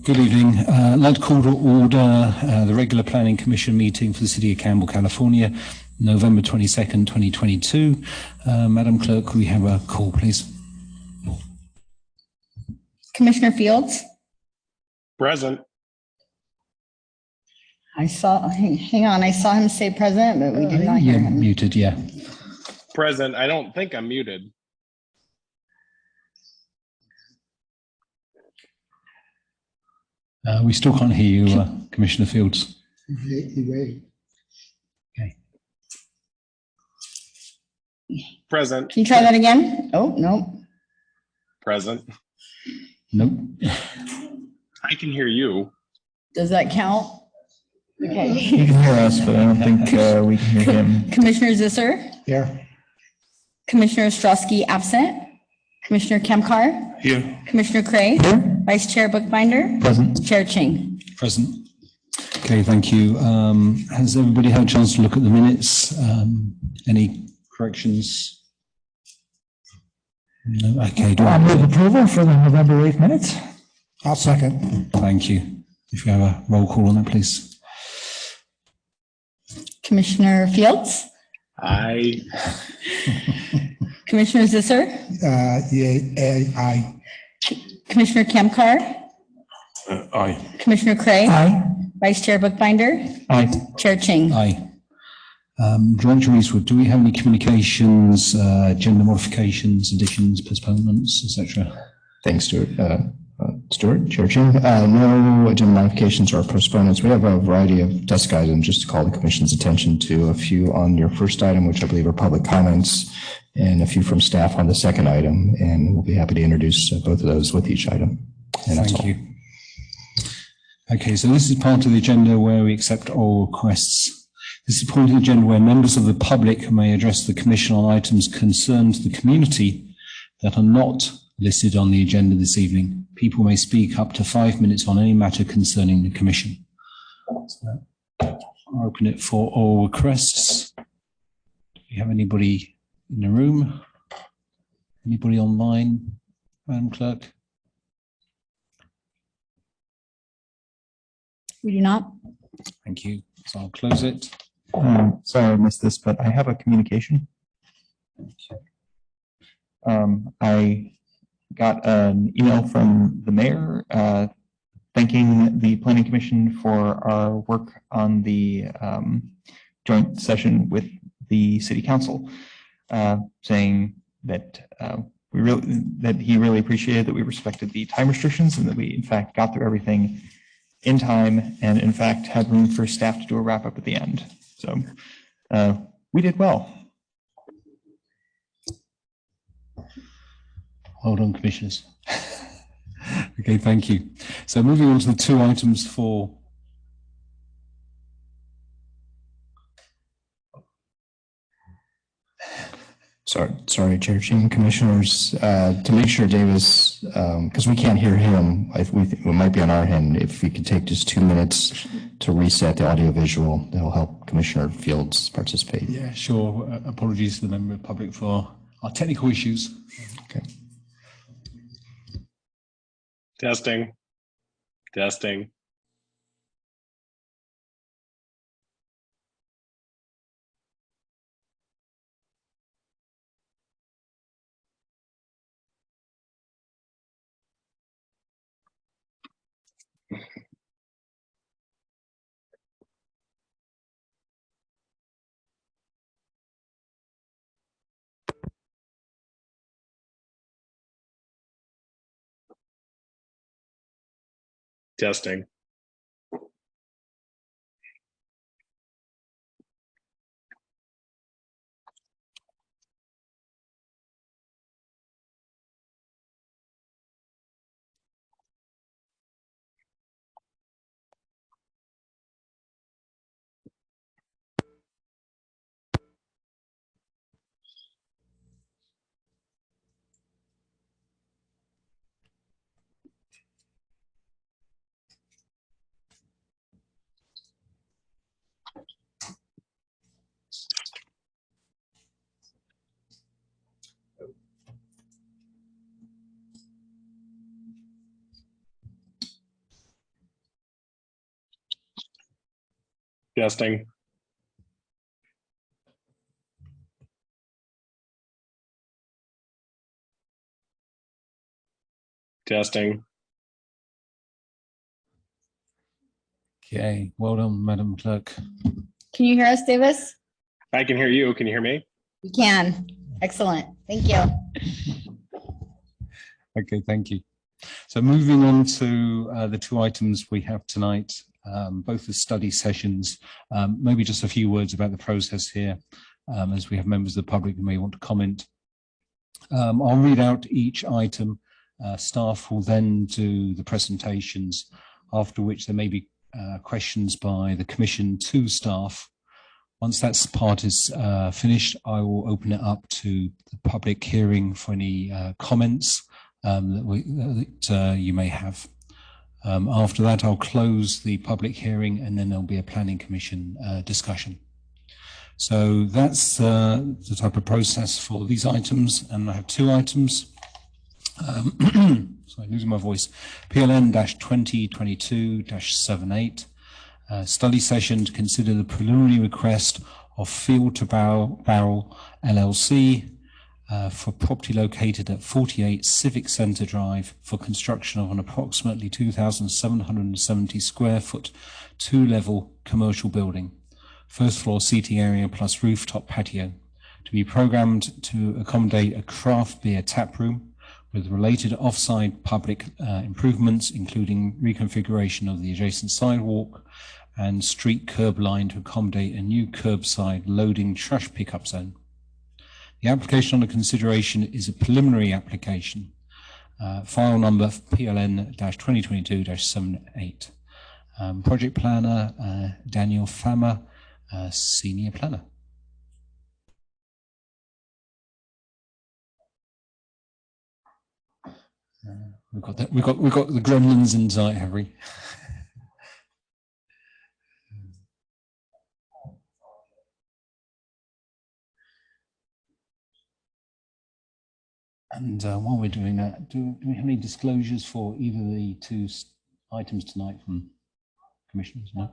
Good evening. I'd like to call to order the regular Planning Commission meeting for the City of Campbell, California, November 22nd, 2022. Madam Clerk, we have a call, please. Commissioner Fields? Present. Hang on, I saw him say present, but we did not hear him. Muted, yeah. Present. I don't think I'm muted. We still can't hear you, Commissioner Fields. Okay. Present. Can you try that again? Oh, no. Present. Nope. I can hear you. Does that count? Okay. He can hear us, but I don't think we can hear him. Commissioner Zisser? Here. Commissioner Ostrowski absent? Commissioner Kemkar? Here. Commissioner Cray? Here. Vice Chair Bookbinder? Present. Chair Ching? Present. Okay, thank you. Has everybody had a chance to look at the minutes? Any corrections? No? Okay. I move approval for the November 8th minutes. I'll second. Thank you. If you have a roll call on that, please. Commissioner Fields? Aye. Commissioner Zisser? Aye. Commissioner Kemkar? Aye. Commissioner Cray? Aye. Vice Chair Bookbinder? Aye. Chair Ching? Aye. Director Eastwood, do we have any communications, agenda modifications, additions, postponements, etc.? Thanks, Stuart. Stuart, Chair Ching. No agenda modifications or postponements. We have a variety of desk items just to call the Commission's attention to. A few on your first item, which I believe are public comments, and a few from staff on the second item. And we'll be happy to introduce both of those with each item. And Thank you. Okay, so this is part of the agenda where we accept all requests. This is part of the agenda where members of the public may address the Commission on items concerned to the community that are not listed on the agenda this evening. People may speak up to 5 minutes on any matter concerning the Commission. So I'll open it for all requests. Do we have anybody in the room? Anybody online, Madam Clerk? We do not. Thank you. So I'll close it. Sorry, I missed this, but I have a communication. I got an email from the mayor thanking the Planning Commission for our work on the joint session with the City Council, saying that he really appreciated that we respected the time restrictions and that we in fact got through everything in time and in fact had room for staff to do a wrap up at the end. So we did well. Hold on, Commissioners. Okay, thank you. So moving on to the two items for Sorry, Chair Ching, Commissioners, to make sure Davis, because we can't hear him, it might be on our end, if we could take just 2 minutes to reset the audio visual, that'll help Commissioner Fields participate. Yeah, sure. Apologies to the member of the public for our technical issues. Okay. Testing. Testing. Testing. Testing. Testing. Okay, well done, Madam Clerk. Can you hear us, Davis? I can hear you. Can you hear me? You can. Excellent. Thank you. Okay, thank you. So moving on to the two items we have tonight, both the study sessions, maybe just a few words about the process here, as we have members of the public who may want to comment. I'll read out each item. Staff will then do the presentations, after which there may be questions by the Commission to staff. Once that part is finished, I will open it up to the public hearing for any comments that you may have. After that, I'll close the public hearing and then there'll be a planning commission discussion. So that's the type of process for these items, and I have two items. Sorry, losing my voice. PLN-2022-78, study session to consider the preliminary request of Field to Barrel LLC for property located at 48 Civic Centre Drive for construction of an approximately 2,770 square foot, two-level commercial building, first floor seating area plus rooftop patio, to be programmed to accommodate a craft beer tap room with related off-site public improvements, including reconfiguration of the adjacent sidewalk and street curb line to accommodate a new curbside loading trash pickup zone. The application under consideration is a preliminary application, file number PLN-2022-78. Project planner, Daniel Fammer, senior planner. We've got the gremlins in sight, have we? And while we're doing that, do we have any disclosures for either of the two items tonight from commissioners? No?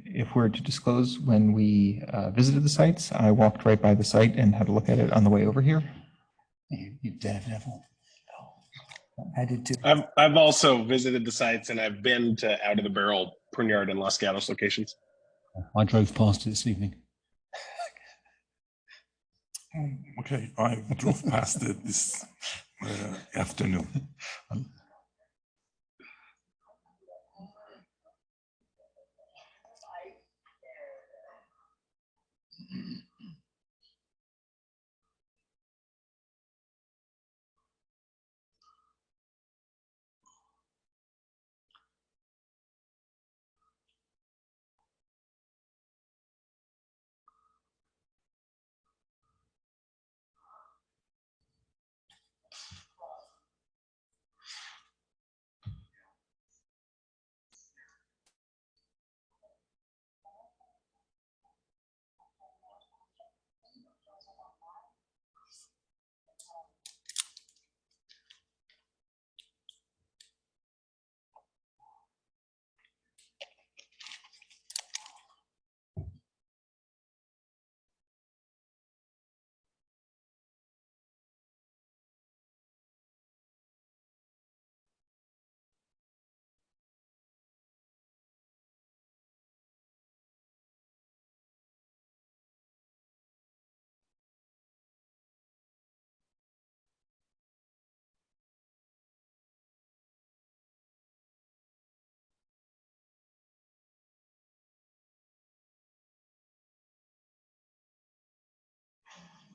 If we're to disclose when we visited the sites, I walked right by the site and had a look at it on the way over here. You daredevil. I did too. I've also visited the sites, and I've been to Out of the Barrel, Pruneyard, and Los Gatos locations. I drove past it this evening. Okay, I drove past it this afternoon.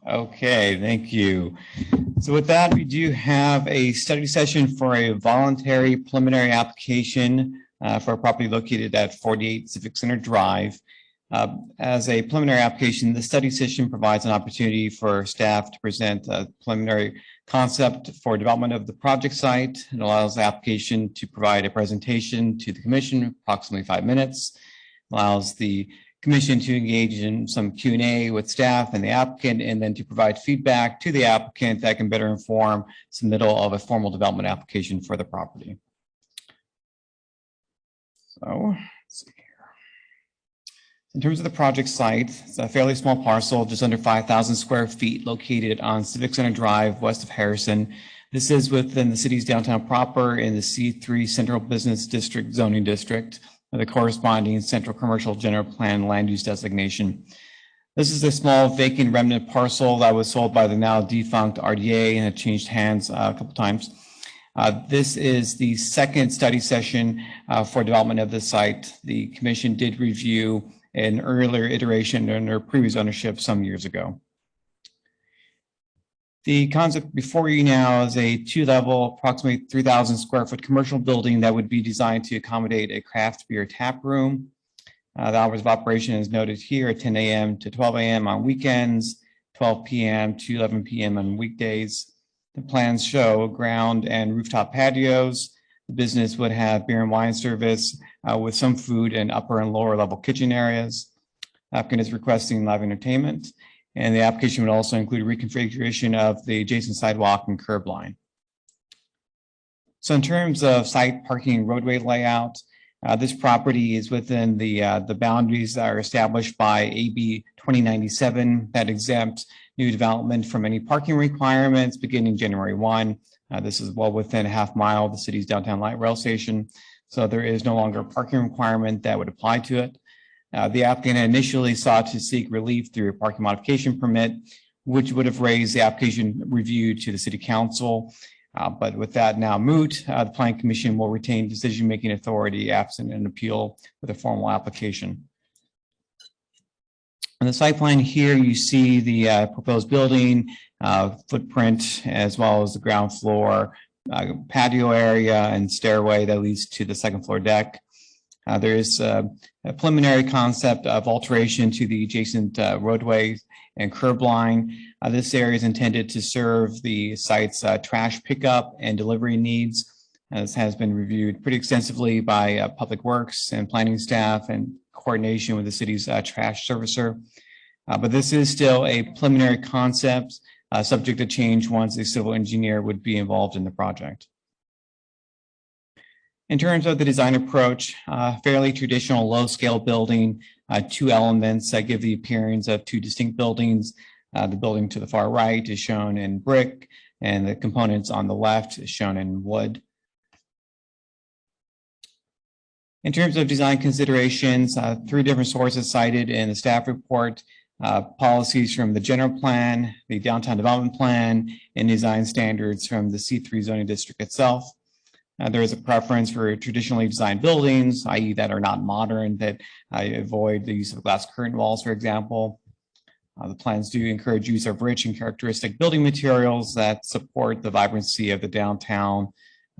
Okay, thank you. So with that, we do have a study session for a voluntary preliminary application for a property located at 48 Civic Center Drive. As a preliminary application, the study session provides an opportunity for staff to present a preliminary concept for development of the project site. It allows the application to provide a presentation to the commission, approximately 5 minutes. Allows the commission to engage in some Q&A with staff and the applicant, and then to provide feedback to the applicant that can better inform submittal of a formal development application for the property. So let's see here. In terms of the project site, it's a fairly small parcel, just under 5,000 square feet, located on Civic Center Drive, west of Harrison. This is within the city's downtown proper in the C3 Central Business District zoning district, the corresponding central commercial general plan land use designation. This is a small vacant remnant parcel that was sold by the now defunct RDA and had changed hands a couple times. This is the second study session for development of this site. The commission did review an earlier iteration under previous ownership some years ago. The concept before you now is a two-level, approximately 3,000 square foot commercial building that would be designed to accommodate a craft beer tap room. The hours of operation is noted here at 10 a.m. to 12 a.m. on weekends, 12 p.m. to 11 p.m. on weekdays. The plans show ground and rooftop patios. The business would have beer and wine service with some food and upper and lower level kitchen areas. Applicant is requesting live entertainment. And the application would also include reconfiguration of the adjacent sidewalk and curb line. So in terms of site parking roadway layout, this property is within the boundaries that are established by AB 2097 that exempt new development from any parking requirements beginning January 1. This is well within a half mile of the city's downtown light rail station. So there is no longer a parking requirement that would apply to it. The applicant initially sought to seek relief through a parking modification permit, which would have raised the application review to the city council. But with that now moot, the planning commission will retain decision-making authority absent an appeal with a formal application. On the site plan here, you see the proposed building footprint, as well as the ground floor patio area and stairway that leads to the second floor deck. There is a preliminary concept of alteration to the adjacent roadway and curb line. This area is intended to serve the site's trash pickup and delivery needs. This has been reviewed pretty extensively by Public Works and planning staff in coordination with the city's trash servicer. But this is still a preliminary concept subject to change once a civil engineer would be involved in the project. In terms of the design approach, fairly traditional low-scale building, two elements that give the appearance of two distinct buildings. The building to the far right is shown in brick, and the components on the left is shown in wood. In terms of design considerations, three different sources cited in the staff report, policies from the general plan, the downtown development plan, and design standards from the C3 zoning district itself. There is a preference for traditionally designed buildings, i.e. that are not modern, that avoid the use of glass curtain walls, for example. The plans do encourage use of rich and characteristic building materials that support the vibrancy of the downtown.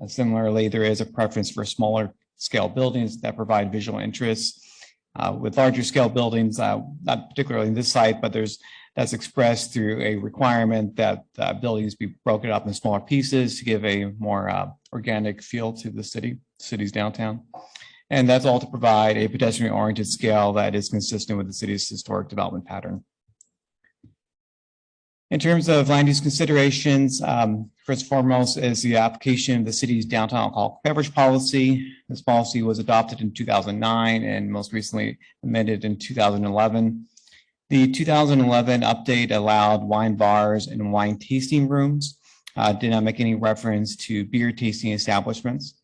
Similarly, there is a preference for smaller scale buildings that provide visual interest. With larger scale buildings, not particularly in this site, but that's expressed through a requirement that buildings be broken up in smaller pieces to give a more organic feel to the city's downtown. And that's all to provide a pedestrian-oriented scale that is consistent with the city's historic development pattern. In terms of land use considerations, first and foremost is the application of the city's downtown alcoholic beverage policy. This policy was adopted in 2009 and most recently amended in 2011. The 2011 update allowed wine bars and wine tasting rooms, did not make any reference to beer tasting establishments.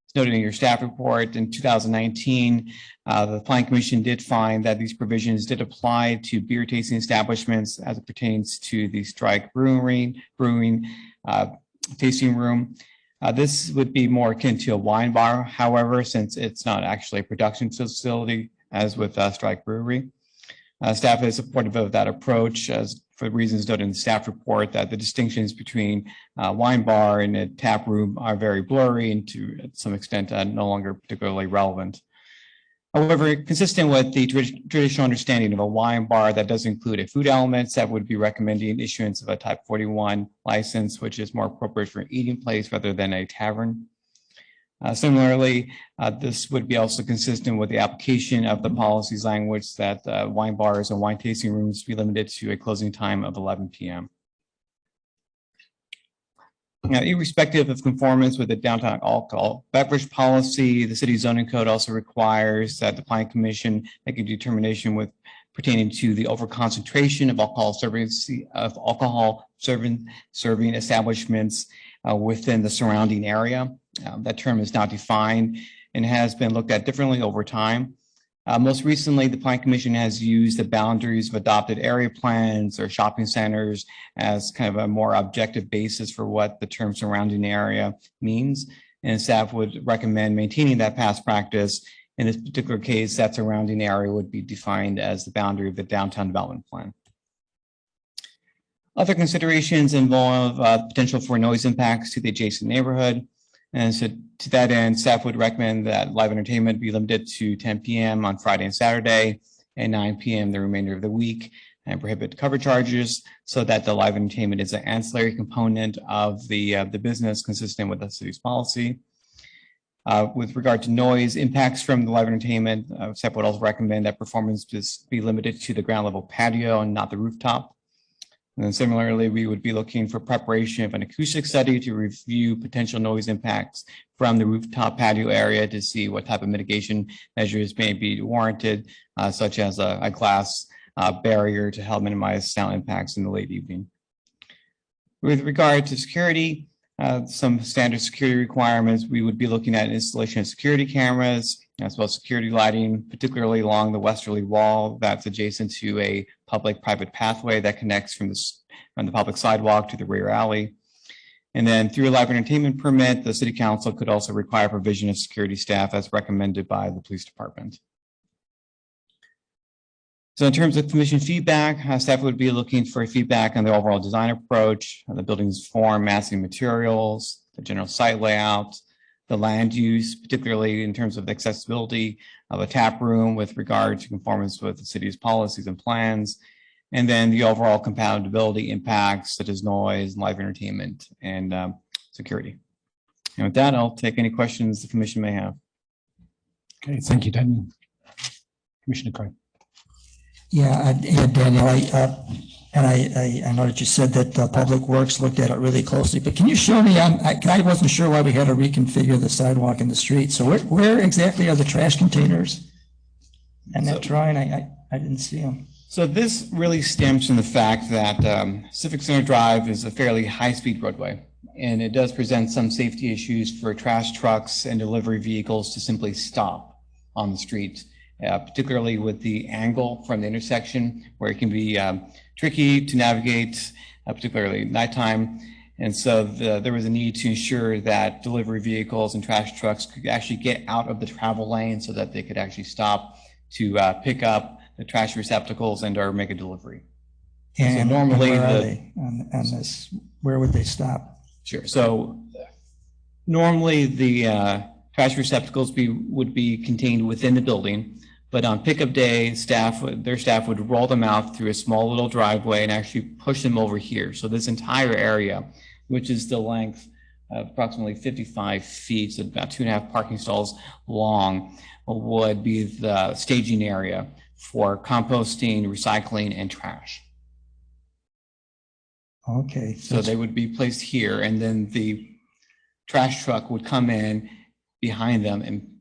It's noted in your staff report in 2019, the Planning Commission did find that these provisions did apply to beer tasting establishments as it pertains to the Strike Brewing tasting room. This would be more akin to a wine bar, however, since it's not actually a production facility as with Strike Brewery. Staff is supportive of that approach as for reasons noted in the staff report that the distinctions between wine bar and a tap room are very blurry and to some extent no longer particularly relevant. However, consistent with the traditional understanding of a wine bar that does include a food element, that would be recommending issuance of a type 41 license, which is more appropriate for an eating place rather than a tavern. Similarly, this would be also consistent with the application of the policies language that wine bars and wine tasting rooms be limited to a closing time of 11 p.m. Now, irrespective of conformance with the downtown alcohol beverage policy, the city zoning code also requires that the planning commission make a determination with pertaining to the overconcentration of alcohol serving establishments within the surrounding area. That term is not defined and has been looked at differently over time. Most recently, the Planning Commission has used the boundaries of adopted area plans or shopping centers as kind of a more objective basis for what the term surrounding area means. And staff would recommend maintaining that past practice. In this particular case, that surrounding area would be defined as the boundary of the downtown development plan. Other considerations involve potential for noise impacts to the adjacent neighborhood. And so to that end, staff would recommend that live entertainment be limited to 10 p.m. on Friday and Saturday and 9 p.m. the remainder of the week, and prohibit cover charges so that the live entertainment is an ancillary component of the business consistent with the city's policy. With regard to noise impacts from the live entertainment, staff would also recommend that performance just be limited to the ground level patio and not the rooftop. And then similarly, we would be looking for preparation of an acoustic study to review potential noise impacts from the rooftop patio area to see what type of mitigation measures may be warranted, such as a glass barrier to help minimize sound impacts in the late evening. With regard to security, some standard security requirements, we would be looking at installation of security cameras, as well as security lighting, particularly along the westerly wall that's adjacent to a public-private pathway that connects from the public sidewalk to the rear alley. And then through a live entertainment permit, the city council could also require provision of security staff as recommended by the police department. So in terms of commission feedback, staff would be looking for feedback on the overall design approach, the building's form, massing materials, the general site layout, the land use, particularly in terms of the accessibility of a tap room with regard to conformance with the city's policies and plans, and then the overall compatibility impacts such as noise, live entertainment, and security. And with that, I'll take any questions the commission may have. Okay, thank you, Daniel. Commissioner Craig. Yeah, Daniel, I know that you said that Public Works looked at it really closely, but can you show me, I wasn't sure why we had to reconfigure the sidewalk in the street. So where exactly are the trash containers? And that drawing, I didn't see them. So this really stems from the fact that Civic Center Drive is a fairly high-speed roadway, and it does present some safety issues for trash trucks and delivery vehicles to simply stop on the street. Particularly with the angle from the intersection where it can be tricky to navigate, particularly at nighttime. And so there was a need to ensure that delivery vehicles and trash trucks could actually get out of the travel lane so that they could actually stop to pick up the trash receptacles and or make a delivery. And so normally where are they on this? Where would they stop? Sure. So normally the trash receptacles would be contained within the building. But on pickup day, their staff would roll them out through a small little driveway and actually push them over here. So this entire area, which is the length of approximately 55 feet, so about 2.5 parking stalls long, would be the staging area for composting, recycling, and trash. Okay. So they would be placed here, and then the trash truck would come in behind them and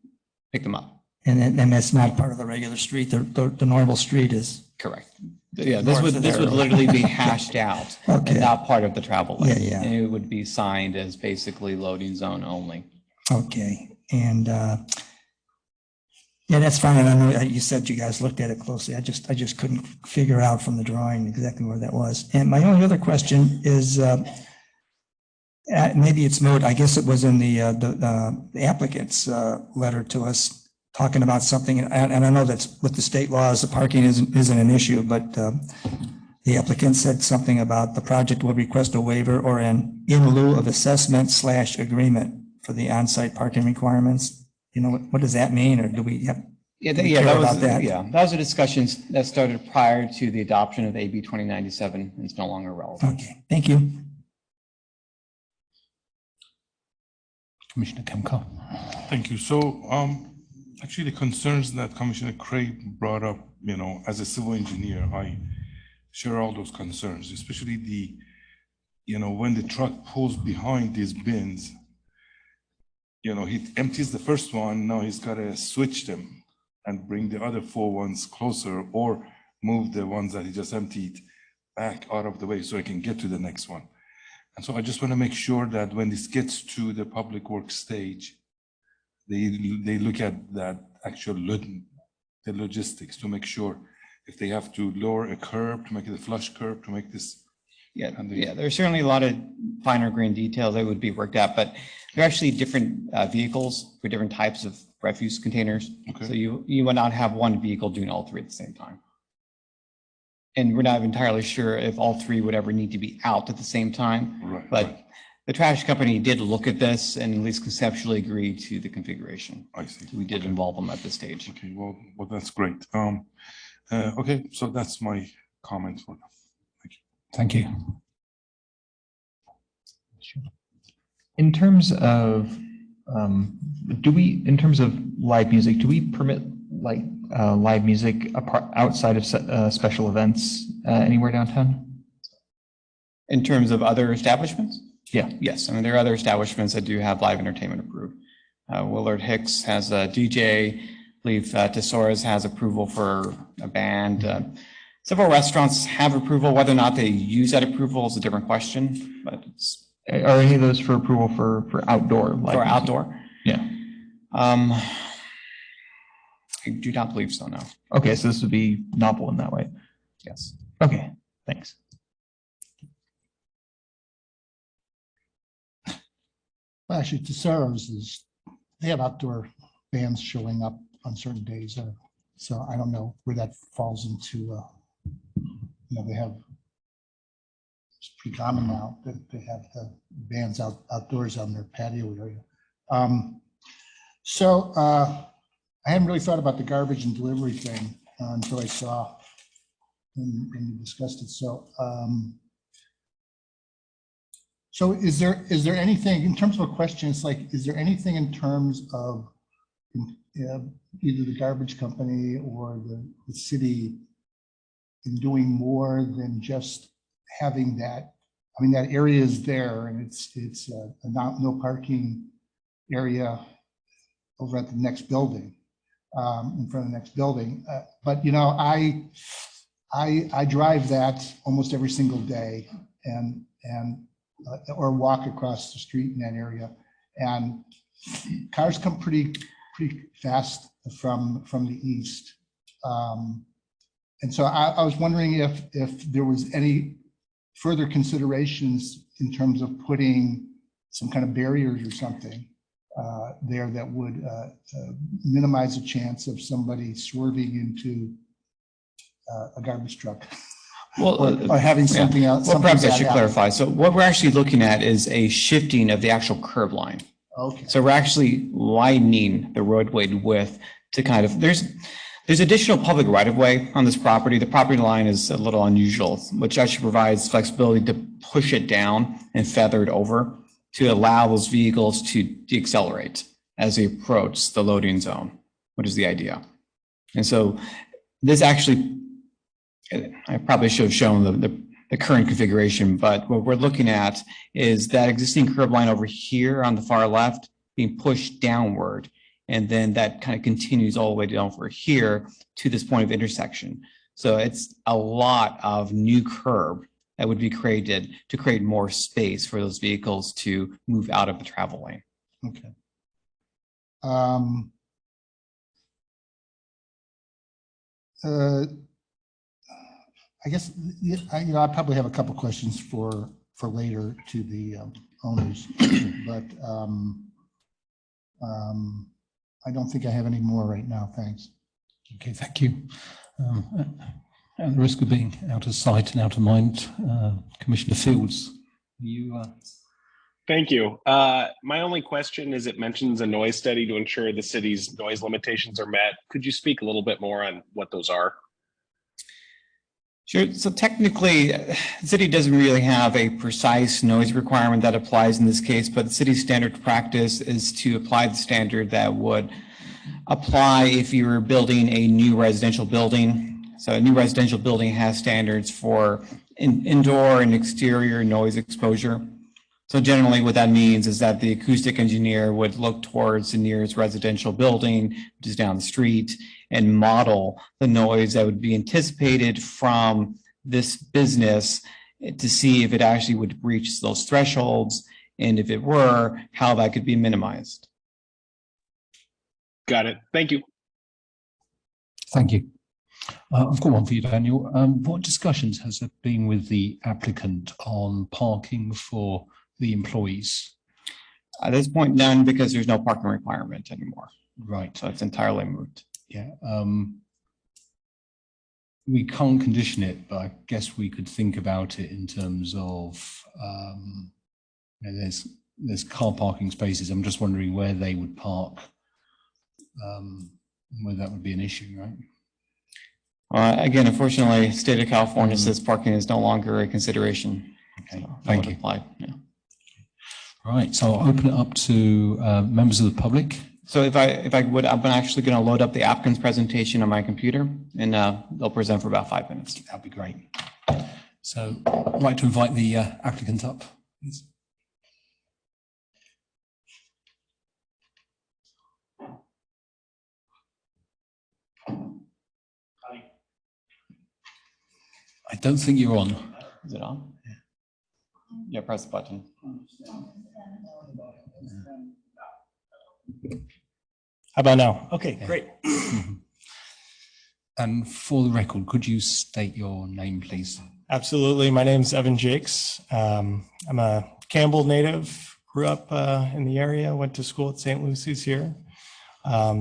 pick them up. And that's not part of the regular street. The normal street is correct. Yeah, this would literally be hashed out and not part of the travel lane. Yeah. And it would be signed as basically loading zone only. Okay, and yeah, that's fine. I know you said you guys looked at it closely. I just couldn't figure out from the drawing exactly where that was. And my only other question is, maybe it's moot. I guess it was in the applicant's letter to us, talking about something, and I know that's with the state laws, the parking isn't an issue, but the applicant said something about the project will request a waiver or an in lieu of assessment / agreement for the on-site parking requirements. You know, what does that mean, or do we have? That was a discussion that started prior to the adoption of AB 2097. It's no longer relevant. Okay, thank you. Commissioner Kemker. Thank you. So, actually, the concerns that Commissioner Craig brought up, as a civil engineer, I share all those concerns, especially when the truck pulls behind these bins, he empties the first one, now he's got to switch them and bring the other 4 ones closer, or move the ones that he just emptied back out of the way so I can get to the next one. And so I just want to make sure that when this gets to the public works stage, they look at that actual the logistics to make sure if they have to lower a curb to make it a flush curb to make this. Yeah, there's certainly a lot of finer grain details that would be worked out, but there are actually different vehicles for different types of refuse containers. Okay. So you would not have one vehicle doing all 3 at the same time. And we're not entirely sure if all 3 would ever need to be out at the same time. Right. But right. the trash company did look at this and at least conceptually agree to the configuration. I see. We did Okay. involve them at this stage. Okay, well, that's great. Okay, so that's my comment for now. Thank you. In terms of, in terms of live music, do we permit live music outside of special events anywhere downtown? In terms of other establishments? Yeah. Yes, I mean, there are other establishments that do have live entertainment approved. Willard Hicks has a DJ. I believe Tesora's has approval for a band. Several restaurants have approval. Whether or not they use that approval is a different question, but it's Are any of those for approval for outdoor? Live for music? outdoor. Yeah. I do not believe so, no. Okay, so this would be novel in that way. Yes. Okay, thanks. Well, actually, Tesoros they have outdoor bands showing up on certain days. So I don't know where that falls into, they have, it's pretty common now that they have the bands outdoors on their patio area. I hadn't really thought about the garbage and delivery thing until I saw and you discussed it. So is there anything in terms of a question? It's like, is there anything in terms of either the garbage company or the city in doing more than just having that? I mean, that area is there, and it's a no parking area over at the next building, in front of the next building. But I drive that almost every single day, and or walk across the street in that area, and cars come pretty fast from the east. And so I was wondering if there was any further considerations in terms of putting some kind of barriers or something there that would minimize the chance of somebody swerving into a garbage truck. Well, or having something else. Well, perhaps I should happen. clarify. So what we're actually looking at is a shifting of the actual curb line. Okay. So we're actually widening the roadway width to kind of, there's additional public right of way on this property. The property line is a little unusual, which actually provides flexibility to push it down and feather it over to allow those vehicles to deaccelerate as they approach the loading zone, which is the idea. And so this actually, I probably should have shown the current configuration, but what we're looking at is that existing curb line over here on the far left being pushed downward. And then that kind of continues all the way down over here to this point of intersection. So it's a lot of new curb that would be created to create more space for those vehicles to move out of the travel lane. Okay. I guess I probably have a couple questions for later to the owners, but I don't think I have any more right now. Thanks. Okay, thank you. At the risk of being out of sight and out of mind, Commissioner Fields, you. Thank you. My only question is, it mentions a noise study to ensure the city's noise limitations are met. Could you speak a little bit more on what those are? Sure. So technically, the city doesn't really have a precise noise requirement that applies in this case, but the city's standard practice is to apply the standard that would apply if you were building a new residential building. So a new residential building has standards for indoor and exterior noise exposure. So generally what that means is that the acoustic engineer would look towards the nearest residential building, which is down the street, and model the noise that would be anticipated from this business to see if it actually would reach those thresholds, and if it were, how that could be minimized. Got it. Thank you. Thank you. I've got one for you, Daniel. What discussions has there been with the applicant on parking for the employees? At this point, none, because there's no parking requirement anymore. Right. So it's entirely moot. Yeah. We can't condition it, but I guess we could think about it in terms of there's car parking spaces. I'm just wondering where they would park, whether that would be an issue, right? Again, unfortunately, state of California says parking is no longer a consideration. Okay, So thank you. Yeah. Right, so I'll open it up to members of the public. So if I would, I'm actually going to load up the applicant's presentation on my computer, and they'll present for about 5 minutes. That'd be great. So I'd like to invite the applicant up, please. I don't think you're on. Is it on? Yeah, press the button. How about now? Okay, great. And for the record, could you state your name, please? Absolutely. My name's Evan Jakes. I'm a Campbell native, grew up in the area, went to school at St. Lucy's here.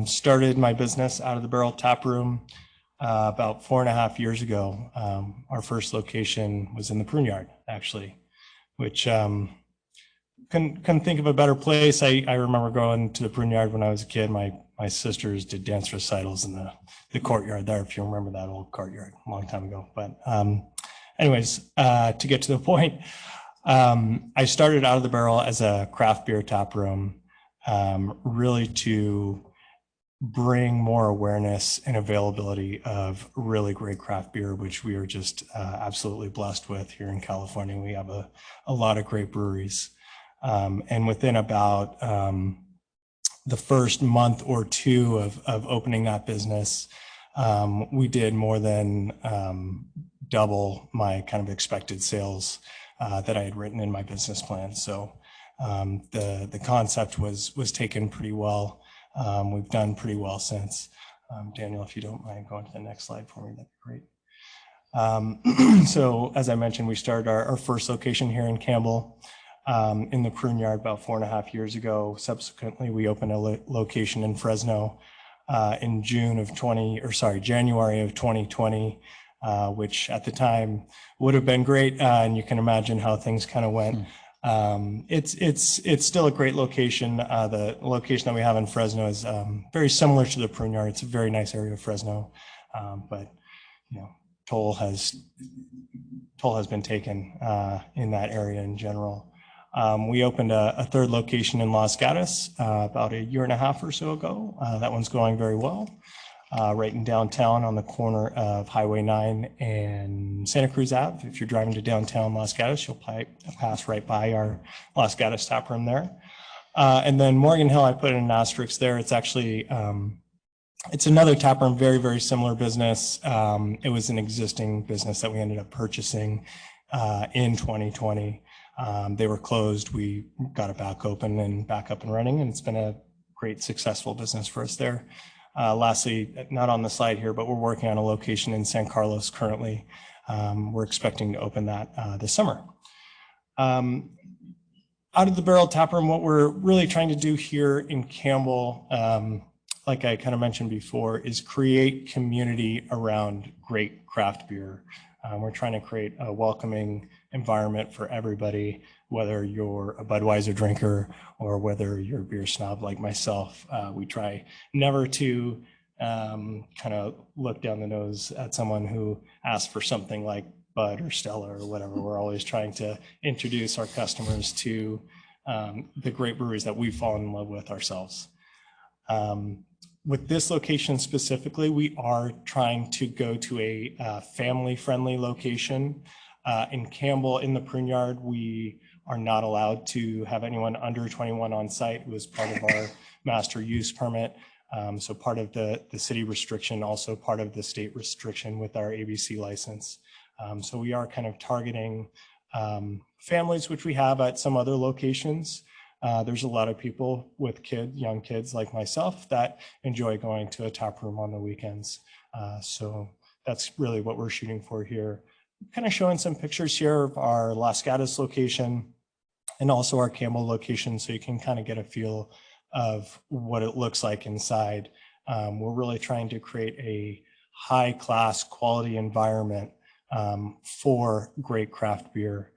Started my business Out of the Barrel Tap Room about 4.5 years ago. Our first location was in the Prune Yard, actually, which couldn't think of a better place. I remember going to the Prune Yard when I was a kid. My sisters did dance recitals in the courtyard there, if you remember that old courtyard, a long time ago. But anyways, to get to the point, I started Out of the Barrel as a craft beer tap room, really to bring more awareness and availability of really great craft beer, which we are just absolutely blessed with here in California. We have a lot of great breweries. And within about the first month or two of opening that business, we did more than double my kind of expected sales that I had written in my business plan. So the concept was taken pretty well. We've done pretty well since. Daniel, if you don't mind going to the next slide for me, that'd be great. So as I mentioned, we started our first location here in Campbell in the Prune Yard about 4.5 years ago. Subsequently, we opened a location in Fresno in January of 2020, which at the time would have been great. And you can imagine how things kind of went. It's still a great location. The location that we have in Fresno is very similar to the Prune Yard. It's a very nice area of Fresno, but toll has been taken in that area in general. We opened a third location in Los Gatos about 1.5 years or so ago. That one's going very well. Right in downtown on the corner of Highway 9 and Santa Cruz Ave. If you're driving to downtown Los Gatos, you'll pass right by our Los Gatos tap room there. And then Morgan Hill, I put in an asterisk there. It's actually, it's another tap room, very, very similar business. It was an existing business that we ended up purchasing in 2020. They were closed. We got it back open and back up and running, and it's been a great, successful business for us there. Lastly, not on the slide here, but we're working on a location in San Carlos currently. We're expecting to open that this summer. Out of the Barrel Tap Room, what we're really trying to do here in Campbell, like I kind of mentioned before, is create community around great craft beer. We're trying to create a welcoming environment for everybody, whether you're a Budweiser drinker or whether you're a beer snob like myself. We try never to kind of look down the nose at someone who asks for something like Bud or Stella or whatever. We're always trying to introduce our customers to the great breweries that we've fallen in love with ourselves. With this location specifically, we are trying to go to a family-friendly location. In Campbell, in the Pruneyard, we are not allowed to have anyone under 21 on site. It was part of our master use permit. So part of the city restriction, also part of the state restriction with our ABC license. So we are kind of targeting families, which we have at some other locations. There's a lot of people with young kids like myself that enjoy going to a tap room on the weekends. So that's really what we're shooting for here. Kind of showing some pictures here of our Los Gatos location and also our Campbell location, so you can kind of get a feel of what it looks like inside. We're really trying to create a high-class quality environment for great craft beer.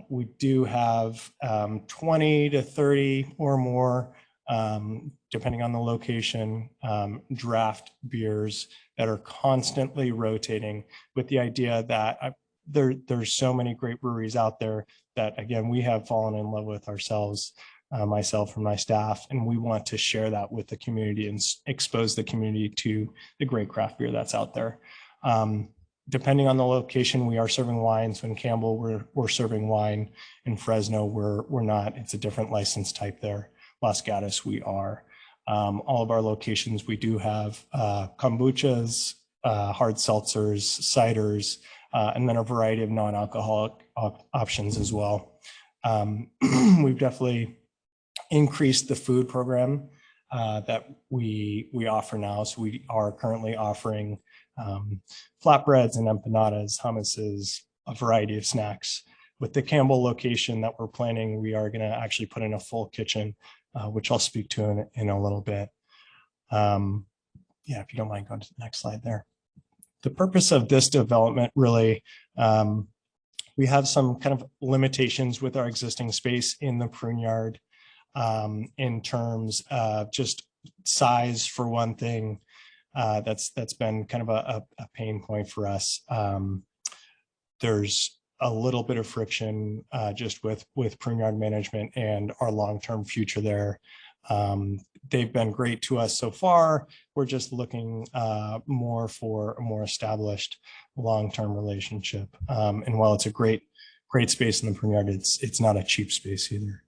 We do have 20 to 30 or more, depending on the location, draft beers that are constantly rotating, with the idea that there's so many great breweries out there that, again, we have fallen in love with ourselves, myself and my staff, and we want to share that with the community and expose the community to the great craft beer that's out there. Depending on the location, we are serving wine. So in Campbell, we're serving wine. In Fresno, we're not. It's a different license type there. Los Gatos, we are. All of our locations, we do have kombuchas, hard seltzers, ciders, and then a variety of non-alcoholic options as well. We've definitely increased the food program that we offer now. So we are currently offering flatbreads and empanadas, hummuses, a variety of snacks. With the Campbell location that we're planning, we are going to actually put in a full kitchen, which I'll speak to in a little bit. Yeah, if you don't mind going to the next slide there. The purpose of this development really, we have some kind of limitations with our existing space in the Pruneyard in terms of just size, for one thing. That's been kind of a pain point for us. There's a little bit of friction just with Pruneyard management and our long-term future there. They've been great to us so far. We're just looking more for a more established long-term relationship. And while it's a great space in the Pruneyard, it's not a cheap space either.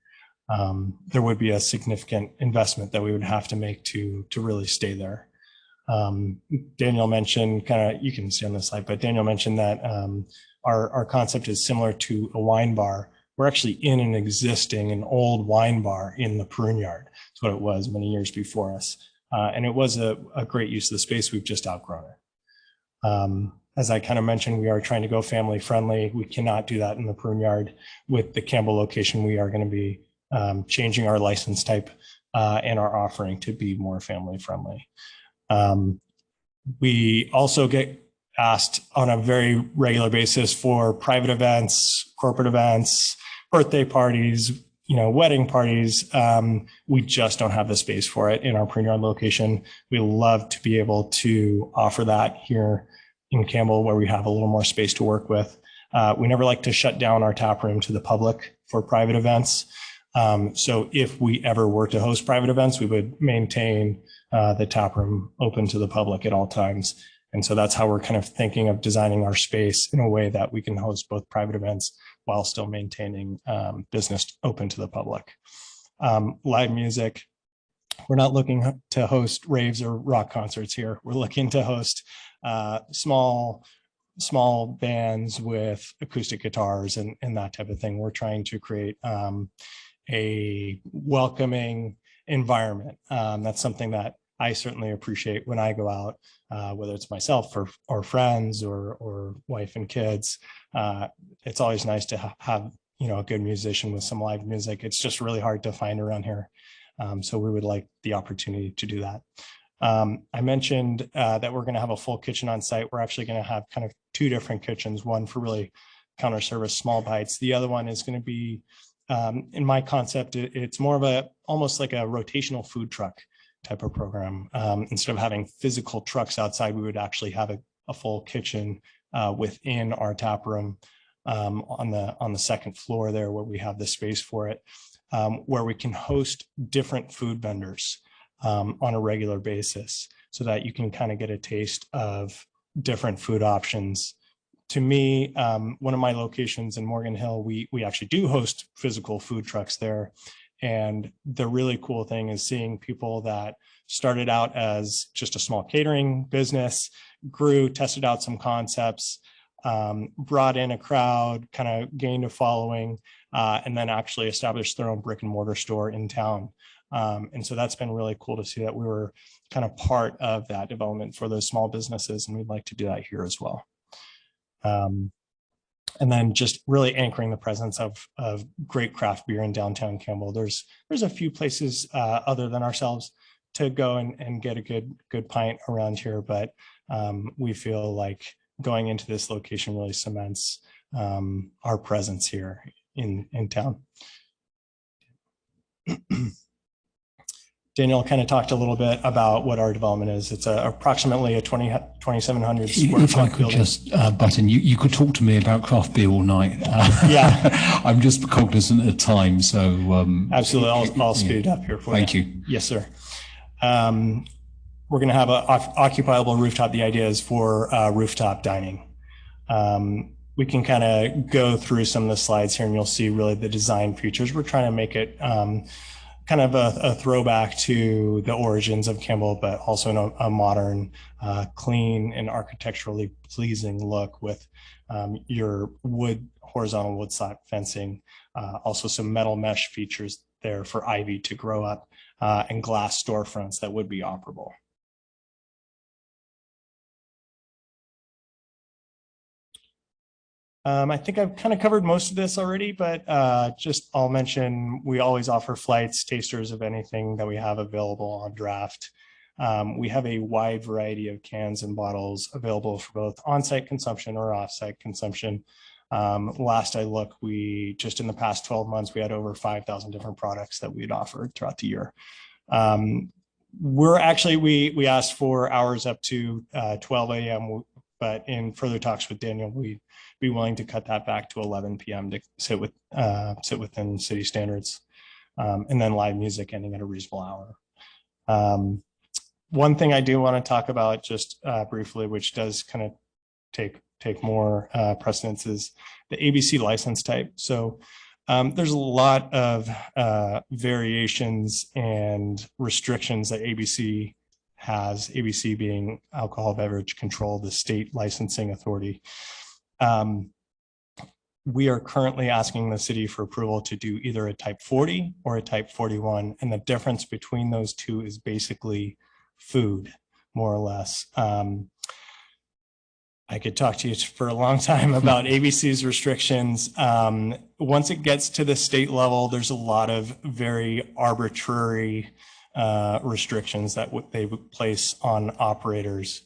There would be a significant investment that we would have to make to really stay there. Daniel mentioned, kind of, you can see on the slide, but Daniel mentioned that our concept is similar to a wine bar. We're actually in an old wine bar in the Pruneyard. That's what it was many years before us. And it was a great use of the space. We've just outgrown it. As I kind of mentioned, we are trying to go family friendly. We cannot do that in the Pruneyard. With the Campbell location, we are going to be changing our license type and our offering to be more family friendly. We also get asked on a very regular basis for private events, corporate events, birthday parties, wedding parties. We just don't have the space for it in our Pruneyard location. We love to be able to offer that here in Campbell, where we have a little more space to work with. We never like to shut down our tap room to the public for private events. So if we ever were to host private events, we would maintain the tap room open to the public at all times. And so that's how we're kind of thinking of designing our space in a way that we can host both private events while still maintaining business open to the public. Live music, we're not looking to host raves or rock concerts here. We're looking to host small bands with acoustic guitars and that type of thing. We're trying to create a welcoming environment. That's something that I certainly appreciate when I go out, whether it's myself or friends or wife and kids. It's always nice to have a good musician with some live music. It's just really hard to find around here. So we would like the opportunity to do that. I mentioned that we're going to have a full kitchen on site. We're actually going to have kind of two different kitchens, one for really counter service, small bites. The other one is going to be, in my concept, it's more of almost like a rotational food truck, type of program. Instead of having physical trucks outside, we would actually have a full kitchen within our tap room on the second floor there, where we have the space for it, where we can host different food vendors on a regular basis, so that you can kind of get a taste of different food options. To me, one of my locations in Morgan Hill, we actually do host physical food trucks there. And the really cool thing is seeing people that started out as just a small catering business, grew, tested out some concepts, brought in a crowd, kind of gained a following, and then actually established their own brick and mortar store in town. And so that's been really cool to see that we were kind of part of that development for those small businesses, and we'd like to do that here as well. And then just really anchoring the presence of great craft beer in downtown Campbell. There's a few places other than ourselves to go and get a good pint around here, but we feel like going into this location really cements our presence here in town. Daniel kind of talked a little bit about what our development is. It's approximately a 2,700 square If I foot could building. just butt in, you could talk to me about craft beer all night. Yeah. I'm just cognizant of time, so. Absolutely, I'll speed it up here for you. Thank you. Yes, sir. We're going to have an occupiable rooftop. The idea is for rooftop dining. We can kind of go through some of the slides here, and you'll see really the design features. We're trying to make it kind of a throwback to the origins of Campbell, but also in a modern, clean and architecturally pleasing look with your horizontal wood slat fencing, also some metal mesh features there for ivy to grow up, and glass storefronts that would be operable. I think I've kind of covered most of this already, but just I'll mention we always offer flights, tasters of anything that we have available on draft. We have a wide variety of cans and bottles available for both on-site consumption or off-site consumption. Last I looked, just in the past 12 months, we had over 5,000 different products that we'd offered throughout the year. We asked for hours up to 12 a.m., but in further talks with Daniel, we'd be willing to cut that back to 11 p.m. to sit within city standards, and then live music ending at a reasonable hour. One thing I do want to talk about just briefly, which does kind of take more precedence, is the ABC license type. So there's a lot of variations and restrictions that ABC has, ABC being Alcohol Beverage Control, the state licensing authority. We are currently asking the city for approval to do either a type 40 or a type 41. And the difference between those two is basically food, more or less. I could talk to you for a long time about ABC's restrictions. Once it gets to the state level, there's a lot of very arbitrary restrictions that they would place on operators.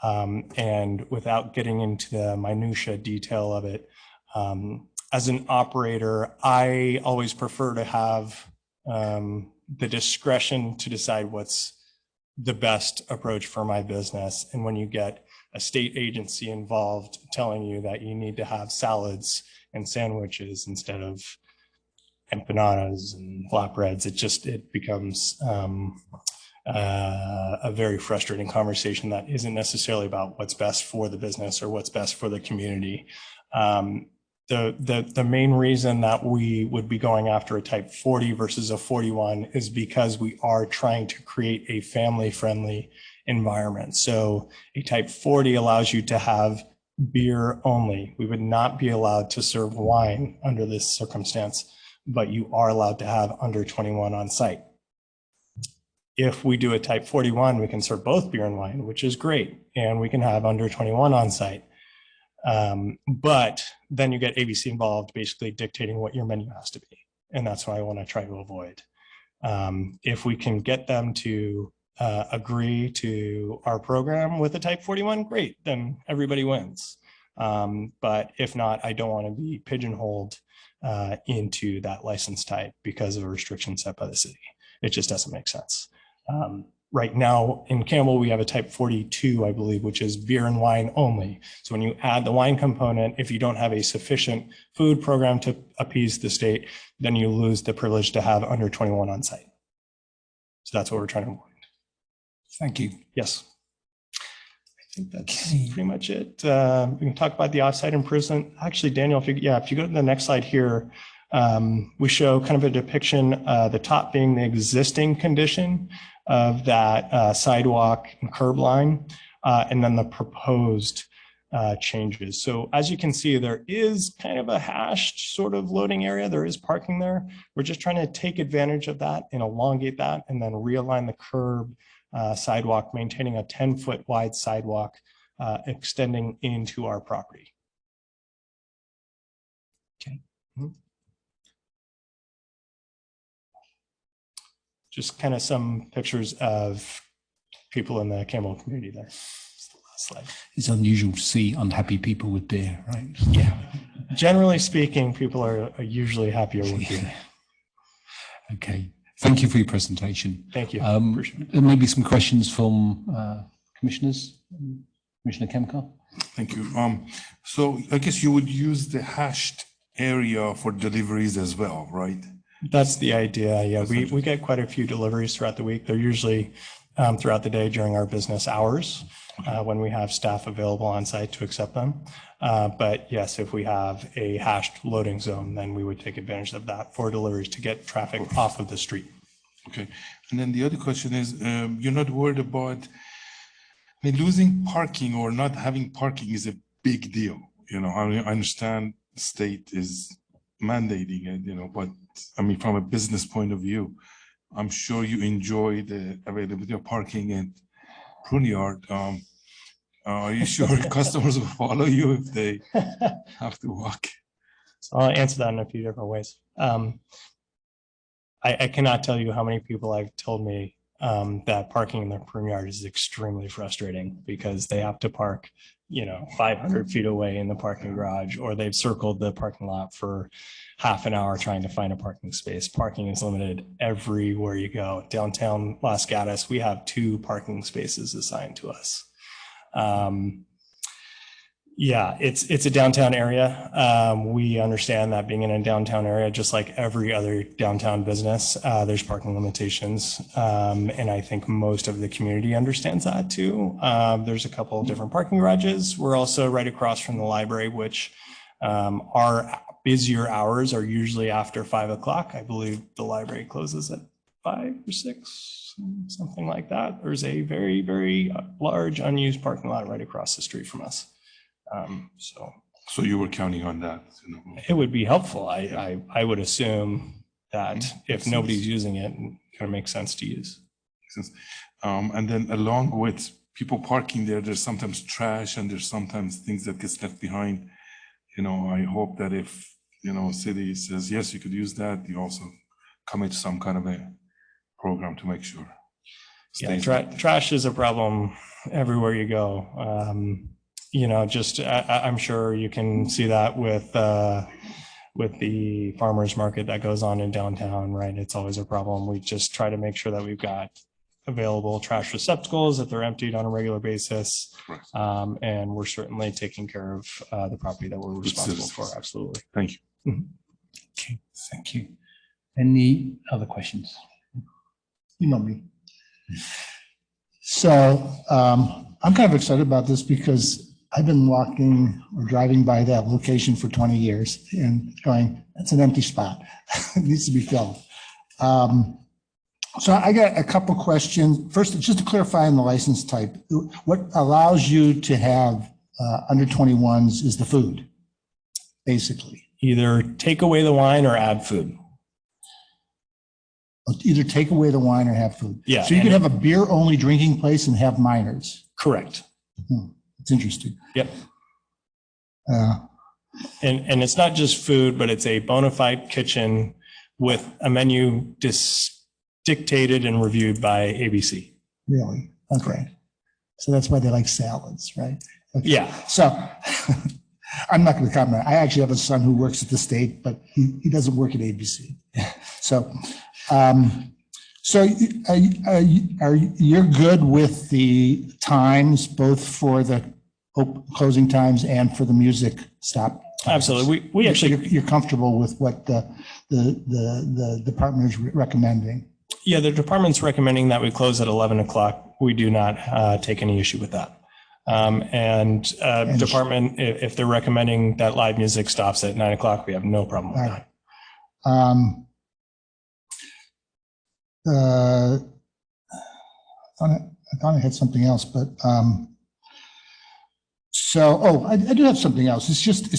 And without getting into the minutia detail of it, as an operator, I always prefer to have the discretion to decide what's the best approach for my business. And when you get a state agency involved telling you that you need to have salads and sandwiches instead of empanadas and flatbreads, it becomes a very frustrating conversation that isn't necessarily about what's best for the business or what's best for the community. The main reason that we would be going after a type 40 versus a 41 is because we are trying to create a family-friendly environment. So a type 40 allows you to have beer only. We would not be allowed to serve wine under this circumstance, but you are allowed to have under 21 on site. If we do a type 41, we can serve both beer and wine, which is great. And we can have under 21 on site. But then you get ABC involved, basically dictating what your menu has to be. And that's what I want to try to avoid. If we can get them to agree to our program with a type 41, great, then everybody wins. But if not, I don't want to be pigeonholed into that license type because of a restriction set by the city. It just doesn't make sense. right now in Campbell, we have a type 42, I believe, which is beer and wine only. So when you add the wine component, if you don't have a sufficient food program to appease the state, then you lose the privilege to have under 21 on site. So that's what we're trying to avoid. Thank you. Yes. I think that's Okay. pretty much it. We can talk about the offsite improvement. Actually, Daniel, if you go to the next slide here, we show kind of a depiction, the top being the existing condition of that sidewalk and curb line, and then the proposed changes. So as you can see, there is kind of a hashed sort of loading area. There is parking there. We're just trying to take advantage of that and elongate that and then realign the curb sidewalk, maintaining a 10-foot wide sidewalk extending into our property. Okay. Just kind of some pictures of people in the Campbell community there. That's the last slide. It's unusual to see unhappy people with beer, right? Yeah. Generally speaking, people are usually happier with beer. Okay. Thank you for your presentation. Thank you. Appreciate it. There may be some questions from commissioners. Commissioner Kemker. Thank you. So I guess you would use the hashed area for deliveries as well, right? That's the idea. Yeah, we get quite a few deliveries throughout the week. They're usually throughout the day during our business hours when we have staff available on site to accept them. But yes, if we have a hashed loading zone, then we would take advantage of that for deliveries to get traffic off of the street. Okay. And then the other question is, you're not worried about, I mean, losing parking or not having parking is a big deal. You know, I mean, I understand the state is mandating it, you know, but I mean, from a business point of view, I'm sure you enjoy the availability of parking at Pruneyard. Are you sure customers will follow you if they have to walk? So I'll answer that in a few different ways. I cannot tell you how many people have told me that parking in their Pruneyard is extremely frustrating because they have to park, 500 feet away in the parking garage, or they've circled the parking lot for half an hour trying to find a parking space. Parking is limited everywhere you go. Downtown Los Gatos, we have 2 parking spaces assigned to us. Yeah, it's a downtown area. We understand that being in a downtown area, just like every other downtown business, there's parking limitations. And I think most of the community understands that too. There's a couple of different parking garages. We're also right across from the library, which our busier hours are usually after 5 o'clock. I believe the library closes at 5 or 6, something like that. There's a very, very large unused parking lot right across the street from us. So you were counting on that? It would be helpful. I would assume that if nobody's using it, it kind of makes sense to use. And then along with people parking there, there's sometimes trash and there's sometimes things that gets left behind. I hope that if, city says, yes, you could use that, you also commit some kind of a program to make sure. Yeah, trash is a problem everywhere you go. I'm sure you can see that with the farmers market that goes on in downtown, right? It's always a problem. We just try to make sure that we've got available trash receptacles, that they're emptied on a regular basis. And we're certainly taking care of the property that we're responsible for. Absolutely. Thank you. Okay, thank you. Any other questions? You know me. So I'm kind of excited about this because I've been walking or driving by that location for 20 years and going, that's an empty spot. It needs to be filled. So I got a couple questions. First, just to clarify on the license type, what allows you to have under 21s is the food, basically. Either take away the wine or add food. Either take away the wine or have food. Yeah. So you could have a beer-only drinking place and have minors. Correct. It's interesting. Yep. And it's not just food, but it's a bona fide kitchen with a menu dictated and reviewed by ABC. Really? Okay. So that's why they like salads, right? Okay. Yeah. So I'm not going to comment. I actually have a son who works at the state, but he doesn't work at ABC. So So you're good with the times, both for the closing times and for the music stop? Absolutely. We actually, you're comfortable with what the department is recommending? yeah, the department's recommending that we close at 11 o'clock. We do not take any issue with that. And department, if they're recommending that live music stops at 9 o'clock, we have no problem with that. I thought I had something else, but I do have something else. It's just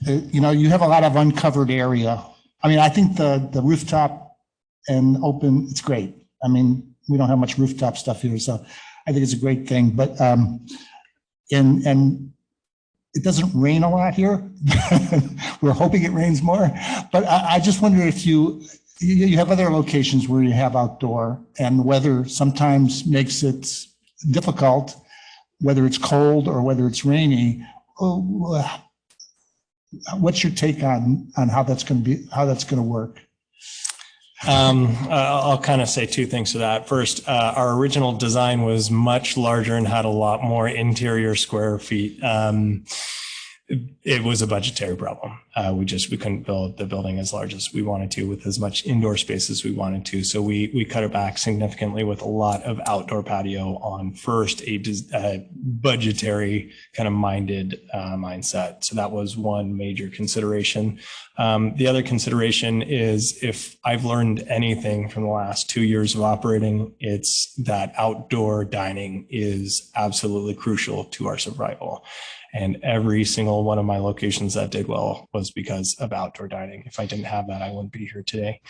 you have a lot of uncovered area. I mean, I think the rooftop and open, it's great. I mean, we don't have much rooftop stuff here, so I think it's a great thing. But and it doesn't rain a lot here. We're hoping it rains more. But I just wonder if you have other locations where you have outdoor, and the weather sometimes makes it difficult, whether it's cold or whether it's rainy. What's your take on how that's going to work? I'll kind of say two things to that. First, our original design was much larger and had a lot more interior square feet. It was a budgetary problem. We couldn't build the building as large as we wanted to, with as much indoor space as we wanted to. So we cut it back significantly with a lot of outdoor patio on first a budgetary kind of mindset. So that was one major consideration. The other consideration is, if I've learned anything from the last 2 years of operating, it's that outdoor dining is absolutely crucial to our survival. And every single one of my locations that did well was because of outdoor dining. If I didn't have that, I wouldn't be here today.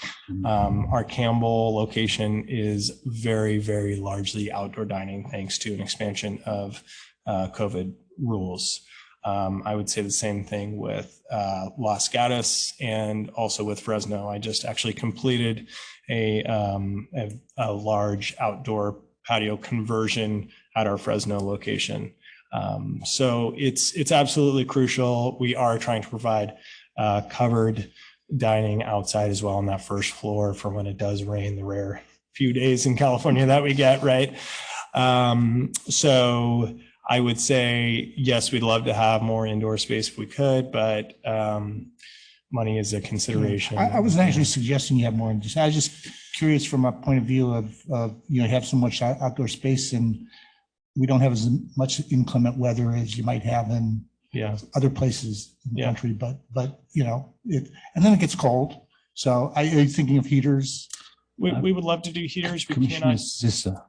Our Campbell location is very, very largely outdoor dining, thanks to an expansion of COVID rules. I would say the same thing with Los Gatos and also with Fresno. I just actually completed a large outdoor patio conversion at our Fresno location. So it's absolutely crucial. We are trying to provide covered dining outside as well on that first floor for when it does rain, the rare few days in California that we get, right? So I would say, yes, we'd love to have more indoor space if we could, but money is a consideration. I wasn't actually suggesting you have more. I was just curious from a point of view of have so much outdoor space, and we don't have as much inclement weather as you might have in other places in the country, but and then it gets cold. So are you thinking of heaters? We would love to do heaters. Commissioner Zisser,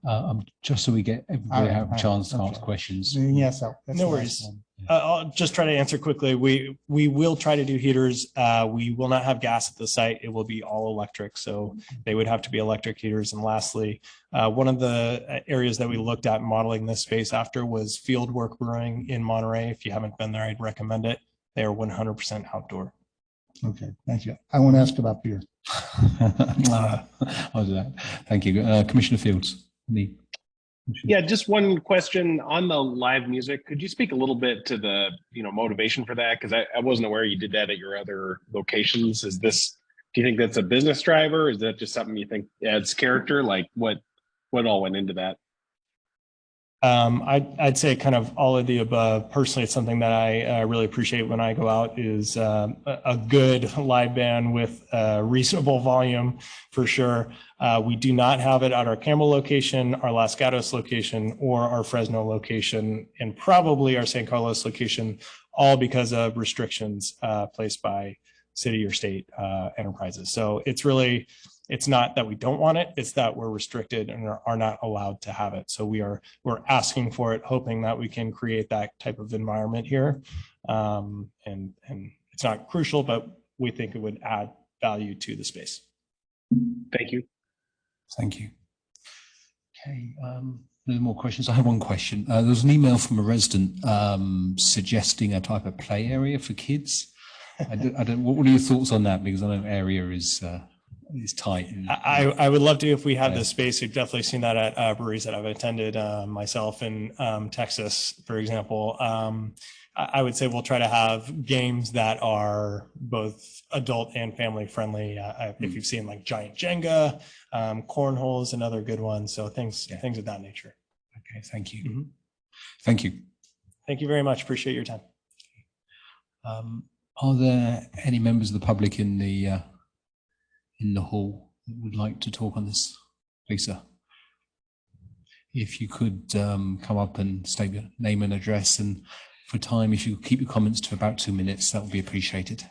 just so we get everybody have a chance to ask questions. Yes, no worries. I'll just try to answer quickly. We will try to do heaters. We will not have gas at the site. It will be all electric, so they would have to be electric heaters. And lastly, one of the areas that we looked at modeling this space after was Fieldwork Brewing in Monterey. If you haven't been there, I'd recommend it. They are 100% outdoor. Okay, thank you. I won't ask about beer. I'll do that. Thank you. Commissioner Fields. Yeah, just one question on the live music. Could you speak a little bit to the motivation for that? Because I wasn't aware you did that at your other locations. Do you think that's a business driver? Or is that just something you think adds character? Like what all went into that? I'd say kind of all of the above. Personally, it's something that I really appreciate when I go out, is a good live band with reasonable volume, for sure. We do not have it at our Campbell location, our Los Gatos location, or our Fresno location, and probably our San Carlos location, all because of restrictions placed by city or state enterprises. So it's not that we don't want it, it's that we're restricted and are not allowed to have it. So we're asking for it, hoping that we can create that type of environment here. And it's not crucial, but we think it would add value to the space. Thank you. Thank you. Okay, no more questions. I have one question. There was an email from a resident suggesting a type of play area for kids. What are your thoughts on that? Because I know area is tight. I would love to, if we had the space. We've definitely seen that at breweries that I've attended myself in Texas, for example. I would say we'll try to have games that are both adult and family friendly. If you've seen like Giant Jenga, cornhole is another good one. So things of that nature. Okay, thank you. Mhm. Thank you. Thank you very much. Appreciate your time. Are there any members of the public in the hall that would like to talk on this? Lisa, if you could come up and state your name and address, and for time, if you could keep your comments to about 2 minutes, that would be appreciated.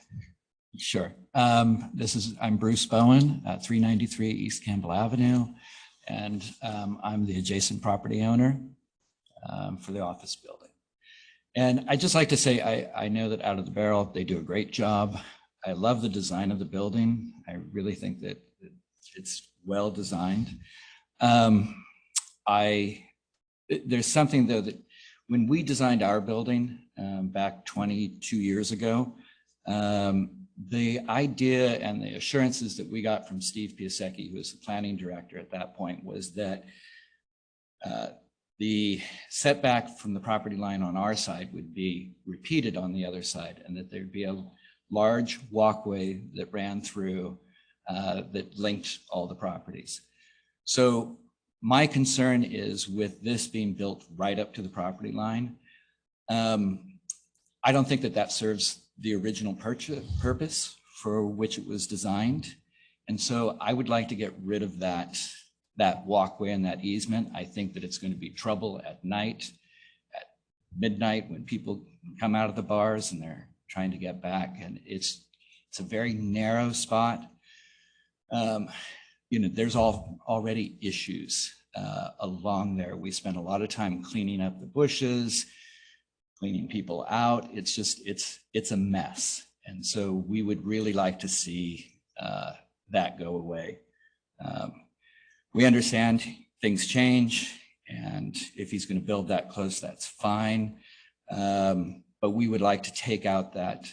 Sure. I'm Bruce Bowen at 393 East Campbell Avenue, and I'm the adjacent property owner for the office building. And I'd just like to say, I know that Out of the Barrel, they do a great job. I love the design of the building. I really think that it's well designed. There's something though that when we designed our building back 22 years ago, the idea and the assurances that we got from Steve Piasecki, who was the planning director at that point, was that the setback from the property line on our side would be repeated on the other side, and that there'd be a large walkway that ran through that linked all the properties. So my concern is with this being built right up to the property line. I don't think that that serves the original purpose for which it was designed. And so I would like to get rid of that walkway and that easement. I think that it's going to be trouble at night, at midnight, when people come out of the bars and they're trying to get back. And it's a very narrow spot. There's already issues along there. We spent a lot of time cleaning up the bushes, cleaning people out. It's a mess. And so we would really like to see that go away. We understand things change, and if he's going to build that close, that's fine. But we would like to take out that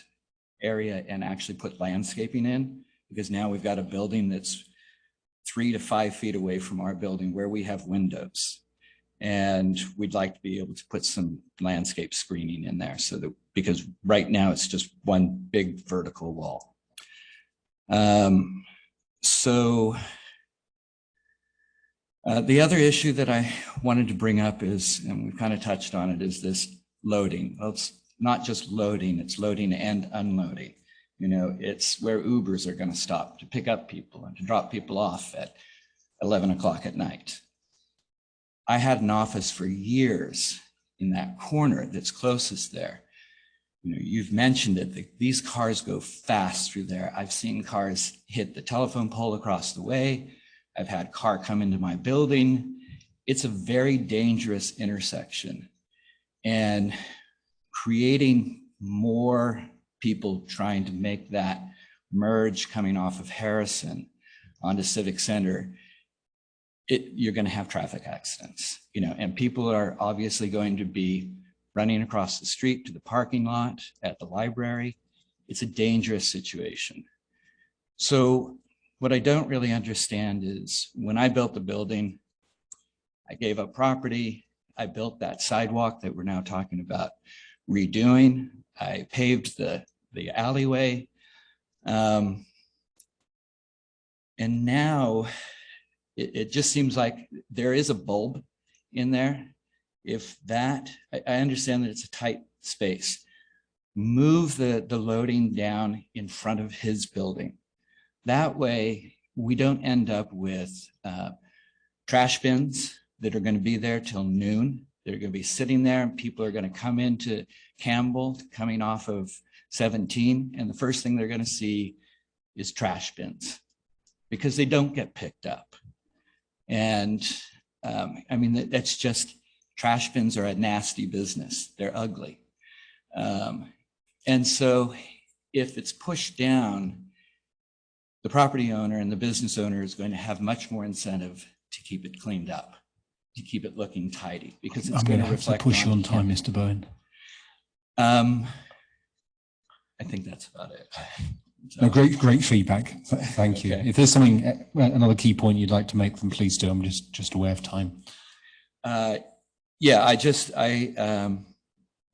area and actually put landscaping in, because now we've got a building that's 3 to 5 feet away from our building where we have windows. And we'd like to be able to put some landscape screening in there, so that, because right now it's just one big vertical wall. The other issue that I wanted to bring up is, and we've kind of touched on it, is this loading. Well, it's not just loading, it's loading and unloading. It's where Ubers are going to stop to pick up people and to drop people off at 11 o'clock at night. I had an office for years in that corner that's closest there. You've mentioned it, these cars go fast through there. I've seen cars hit the telephone pole across the way. I've had a car come into my building. It's a very dangerous intersection, and creating more people trying to make that merge coming off of Harrison onto Civic Center, you're going to have traffic accidents, and people are obviously going to be running across the street to the parking lot at the library. It's a dangerous situation. So what I don't really understand is, when I built the building, I gave up property. I built that sidewalk that we're now talking about redoing. I paved the alleyway. And now it just seems like there is a bulb in there. If that, I understand that it's a tight space. Move the loading down in front of his building. That way, we don't end up with trash bins that are going to be there till noon. They're going to be sitting there, and people are going to come into Campbell coming off of 17. And the first thing they're going to see is trash bins, because they don't get picked up. And that's just, trash bins are a nasty business. They're ugly. And so if it's pushed down, the property owner and the business owner is going to have much more incentive to keep it cleaned up, to keep it looking tidy, because it's going to reflect. I'm going to have to push you on time, Mr. Bowen. I think that's about it. So, no, great feedback. Thank you. Okay. If there's something, another key point you'd like to make, then please do. I'm just aware of time.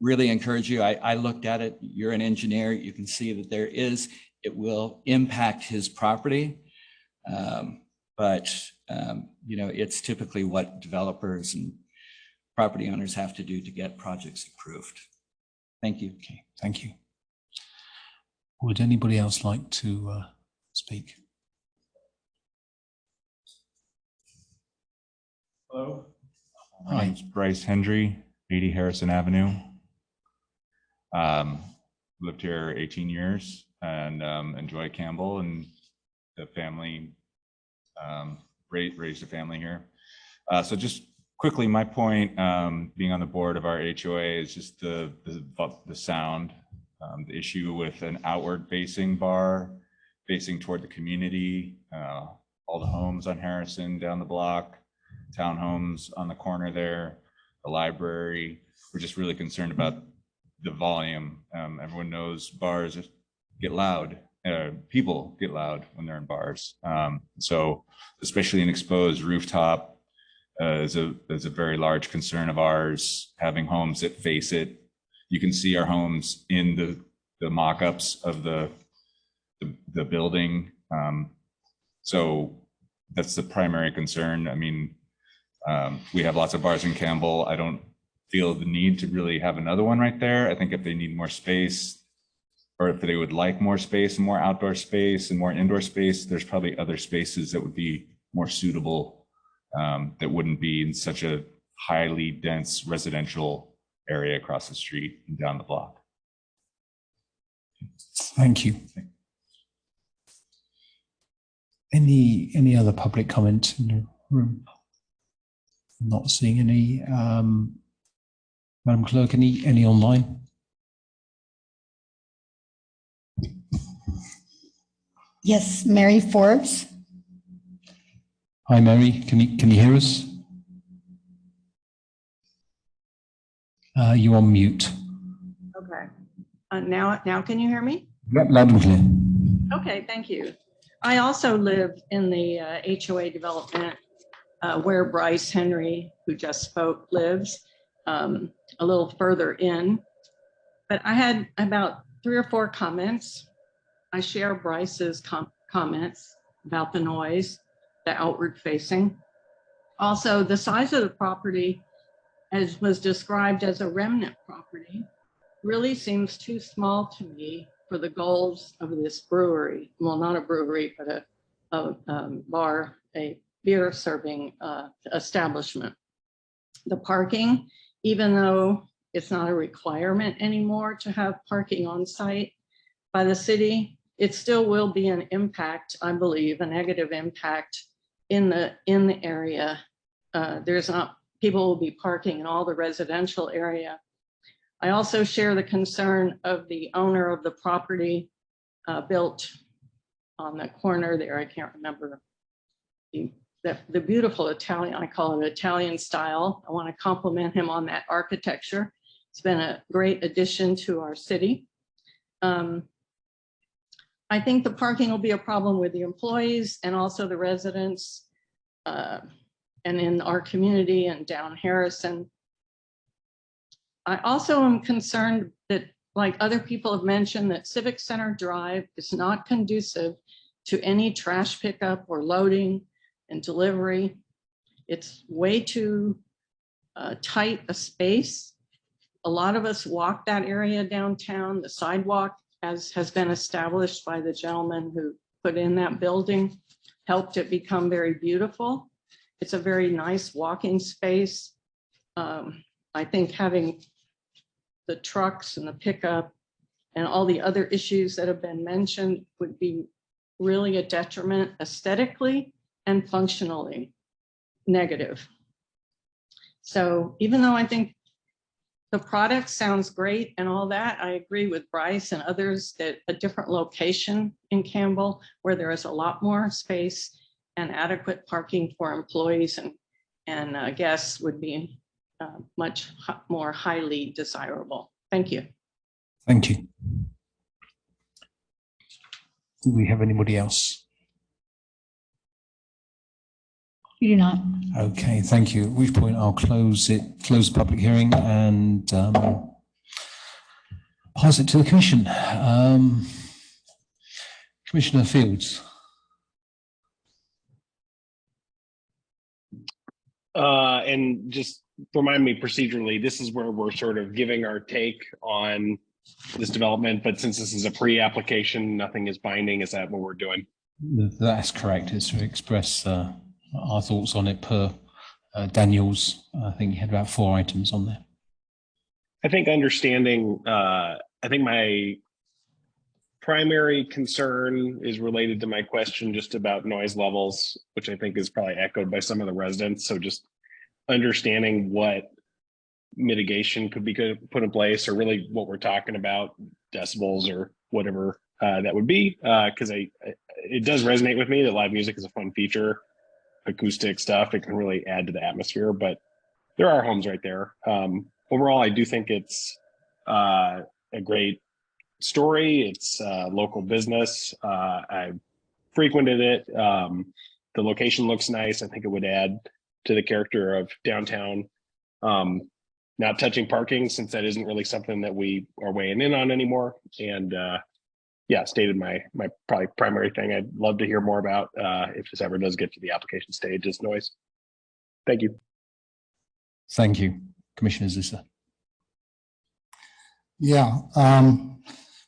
really encourage you. I looked at it. You're an engineer. You can see that it will impact his property. But it's typically what developers and property owners have to do to get projects approved. Thank you. Okay, thank you. Would anybody else like to speak? Hello. Hi. My name's Bryce Hendry, 80 Harrison Avenue. Lived here 18 years and enjoy Campbell and the family, raised a family here. So just quickly, my point, being on the board of our HOA, is just the sound, the issue with an outward facing bar, facing toward the community, all the homes on Harrison down the block, townhomes on the corner there, the library. We're just really concerned about the volume. Everyone knows bars get loud. People get loud when they're in bars. So especially an exposed rooftop is a very large concern of ours, having homes that face it. You can see our homes in the mock-ups of the building. So that's the primary concern. I mean, we have lots of bars in Campbell. I don't feel the need to really have another one right there. I think if they need more space, or if they would like more space and more outdoor space and more indoor space, there's probably other spaces that would be more suitable, that wouldn't be in such a highly dense residential area across the street and down the block. Thank you. Any other public comment in the room? Not seeing any. Madam Clerk, any online? Yes, Mary Forbes. Hi, Mary. Can you hear us? You're on mute. Okay. Now can you hear me? Yep, loud and clear. Okay, thank you. I also live in the HOA development where Bryce Henry, who just spoke, lives, a little further in. But I had about 3 or 4 comments. I share Bryce's comments about the noise, the outward facing. Also, the size of the property, as was described as a remnant property, really seems too small to me for the goals of this brewery. Well, not a brewery, but a bar, a beer serving establishment. The parking, even though it's not a requirement anymore to have parking on site by the city, it still will be an impact, I believe, a negative impact in the area. People will be parking in all the residential area. I also share the concern of the owner of the property built on the corner there. I can't remember the beautiful Italian, I call it Italian style. I want to compliment him on that architecture. It's been a great addition to our city. I think the parking will be a problem with the employees and also the residents and in our community and down Harrison. I also am concerned that, like other people have mentioned, that Civic Center Drive is not conducive to any trash pickup or loading and delivery. It's way too tight a space. A lot of us walk that area downtown. The sidewalk, as has been established by the gentleman who put in that building, helped it become very beautiful. It's a very nice walking space. I think having the trucks and the pickup and all the other issues that have been mentioned would be really a detriment aesthetically and functionally negative. So even though I think the product sounds great and all that, I agree with Bryce and others that a different location in Campbell where there is a lot more space and adequate parking for employees and guests would be much more highly desirable. Thank you. Thank you. Do we have anybody else? You do not. Okay, thank you. At which point I'll close the public hearing and Pass it to the Commission. Commissioner Fields. And just remind me procedurally, this is where we're sort of giving our take on this development, but since this is a pre-application, nothing is binding. Is that what we're doing? That's correct. It's to express our thoughts on it per Daniel's. I think he had about 4 items on there. I think understanding, I think my primary concern is related to my question just about noise levels, which I think is probably echoed by some of the residents. So just understanding what mitigation could be put in place, or really what we're talking about, decibels or whatever that would be, because it does resonate with me that live music is a fun feature, acoustic stuff. It can really add to the atmosphere, but there are homes right there. Overall, I do think it's a great story. It's local business. I've frequented it. The location looks nice. I think it would add to the character of downtown. Not touching parking, since that isn't really something that we are weighing in on anymore. And yeah, stated my probably primary thing I'd love to hear more about if this ever does get to the application stage is noise. Thank you. Thank you. Commissioner Zissa. Yeah,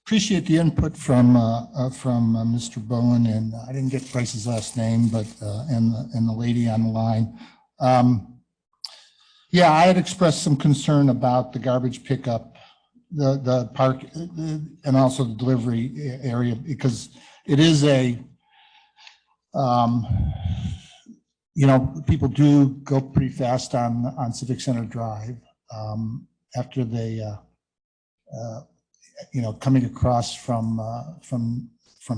appreciate the input from Mr. Bowen, and I didn't get Bryce's last name, but and the lady on the line. Yeah, I had expressed some concern about the garbage pickup, the park, and also the delivery area, because it is a, you know, people do go pretty fast on Civic Center Drive after they, you know, coming across from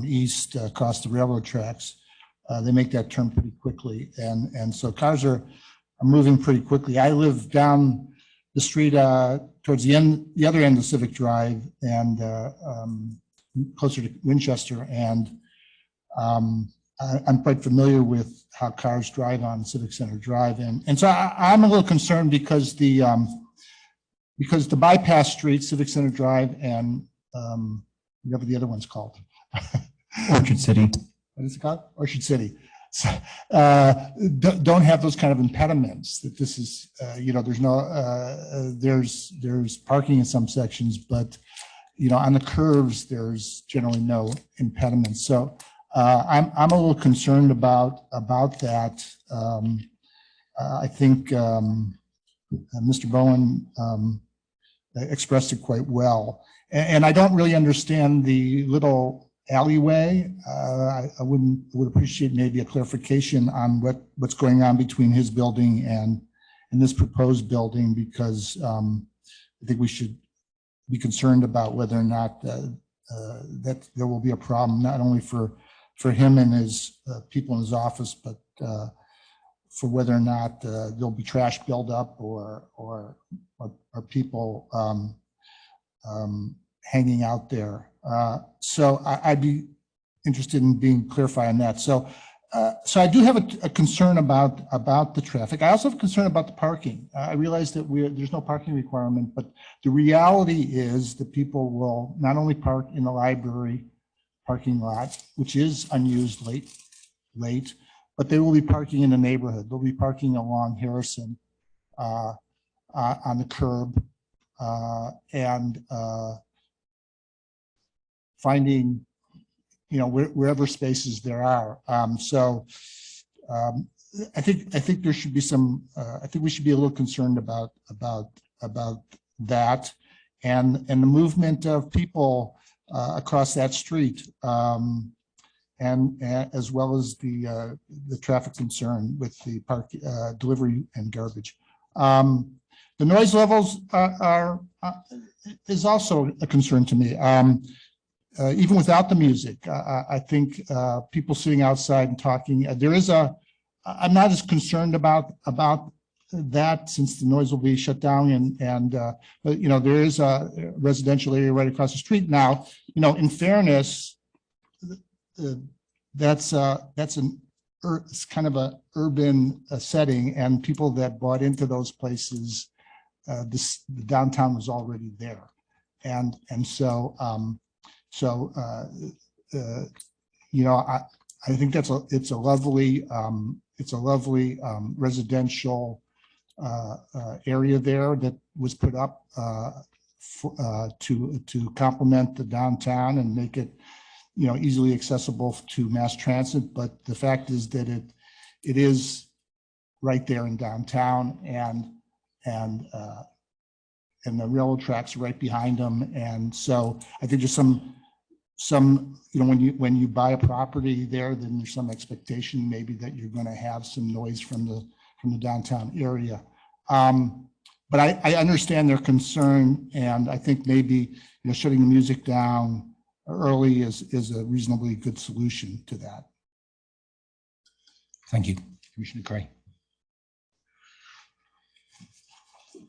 east across the railroad tracks, they make that turn pretty quickly, and so cars are moving pretty quickly. I live down the street towards the other end of Civic Drive, and closer to Winchester, and I'm quite familiar with how cars drive on Civic Center Drive, and so I'm a little concerned because the bypass street, Civic Center Drive, and whatever the other one's called, Orchard City. What is it called? Orchard City. So, don't have those kind of impediments. That this is, you know, there's no, there's parking in some sections, but you know, on the curves, there's generally no impediments. So I'm a little concerned about that. I think Mr. Bowen expressed it quite well, and I don't really understand the little alleyway. I would appreciate maybe a clarification on what's going on between his building and this proposed building, because I think we should be concerned about whether or not that there will be a problem, not only for him and his people in his office, but for whether or not there'll be trash buildup or people hanging out there. So I'd be interested in being clarified on that. So I do have a concern about the traffic. I also have a concern about the parking. I realize that there's no parking requirement, but the reality is that people will not only park in the library parking lot, which is unused late, but they will be parking in the neighborhood. They'll be parking along Harrison on the curb and finding, you know, wherever spaces there are. So I think there should be some. I think we should be a little concerned about that, and the movement of people across that street, and as well as the traffic concern with the park delivery and garbage. The noise levels is also a concern to me. Even without the music, I think people sitting outside and talking, I'm not as concerned about that, since the noise will be shut down, but you know, there is a residential area right across the street now. You know, in fairness, that's it's kind of a urban setting, and people that bought into those places, the downtown was already there. and so you know, I think it's a lovely residential area there that was put up to complement the downtown and make it, you know, easily accessible to mass transit. But the fact is that it is right there in downtown, and the railroad tracks are right behind them. And so I think there's some, you know, when you buy a property there, then there's some expectation maybe that you're going to have some noise from the downtown area. But I understand their concern, and I think maybe, you know, shutting the music down early is a reasonably good solution to that. Thank you. Commissioner Gray.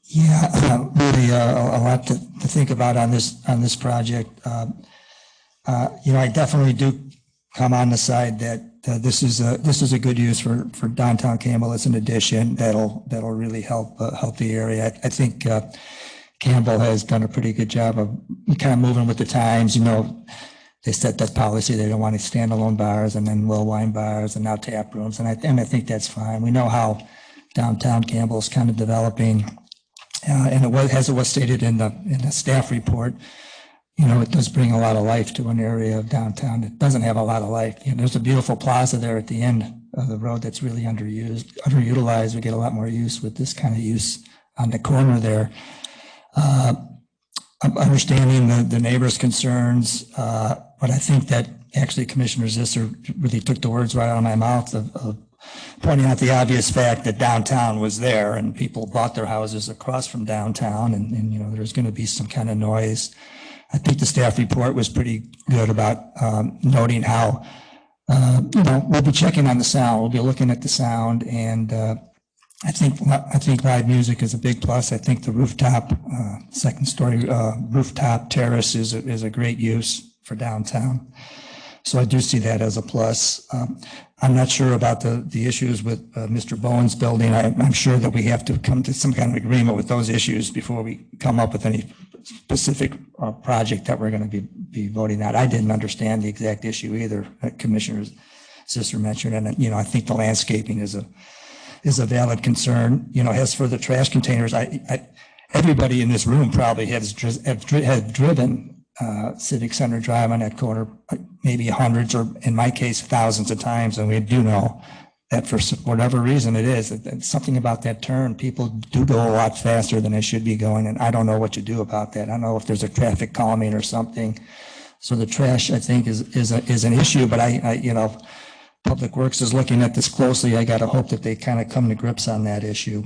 Yeah, really a lot to think about on this project. You know, I definitely do come on the side that this is a good use for downtown Campbell as an addition that'll really help the area. I think Campbell has done a pretty good job of kind of moving with the times. You know, they set that policy; they don't want any standalone bars, and then low wine bars, and now tap rooms, and I think that's fine. We know how downtown Campbell is kind of developing, and it was, as it was stated in the staff report, you know, it does bring a lot of life to an area of downtown that doesn't have a lot of life. You know, there's a beautiful plaza there at the end of the road that's really underutilized. We get a lot more use with this kind of use on the corner there. I'm understanding the neighbors' concerns, but I think that actually Commissioner Zisser really took the words right out of my mouth of pointing out the obvious fact that downtown was there and people bought their houses across from downtown, and you know, there's going to be some kind of noise. I think the staff report was pretty good about noting how, you know, we'll be checking on the sound. We'll be looking at the sound, and I think live music is a big plus. I think the rooftop, second story rooftop terrace is a great use for downtown. So I do see that as a plus. I'm not sure about the issues with Mr. Bowen's building. I'm sure that we have to come to some kind of agreement with those issues before we come up with any specific project that we're going to be voting on. I didn't understand the exact issue either, Commissioner Zisser mentioned, and you know, I think the landscaping is a valid concern. You know, as for the trash containers, everybody in this room probably has driven Civic Center Drive on that corner, maybe hundreds, or in my case, thousands of times. And we do know that for whatever reason it is, something about that turn, people do go a lot faster than they should be going. And I don't know what to do about that. I don't know if there's a traffic calming or something. So the trash, I think, is an issue, but I you know, Public Works is looking at this closely. I got to hope that they kind of come to grips on that issue.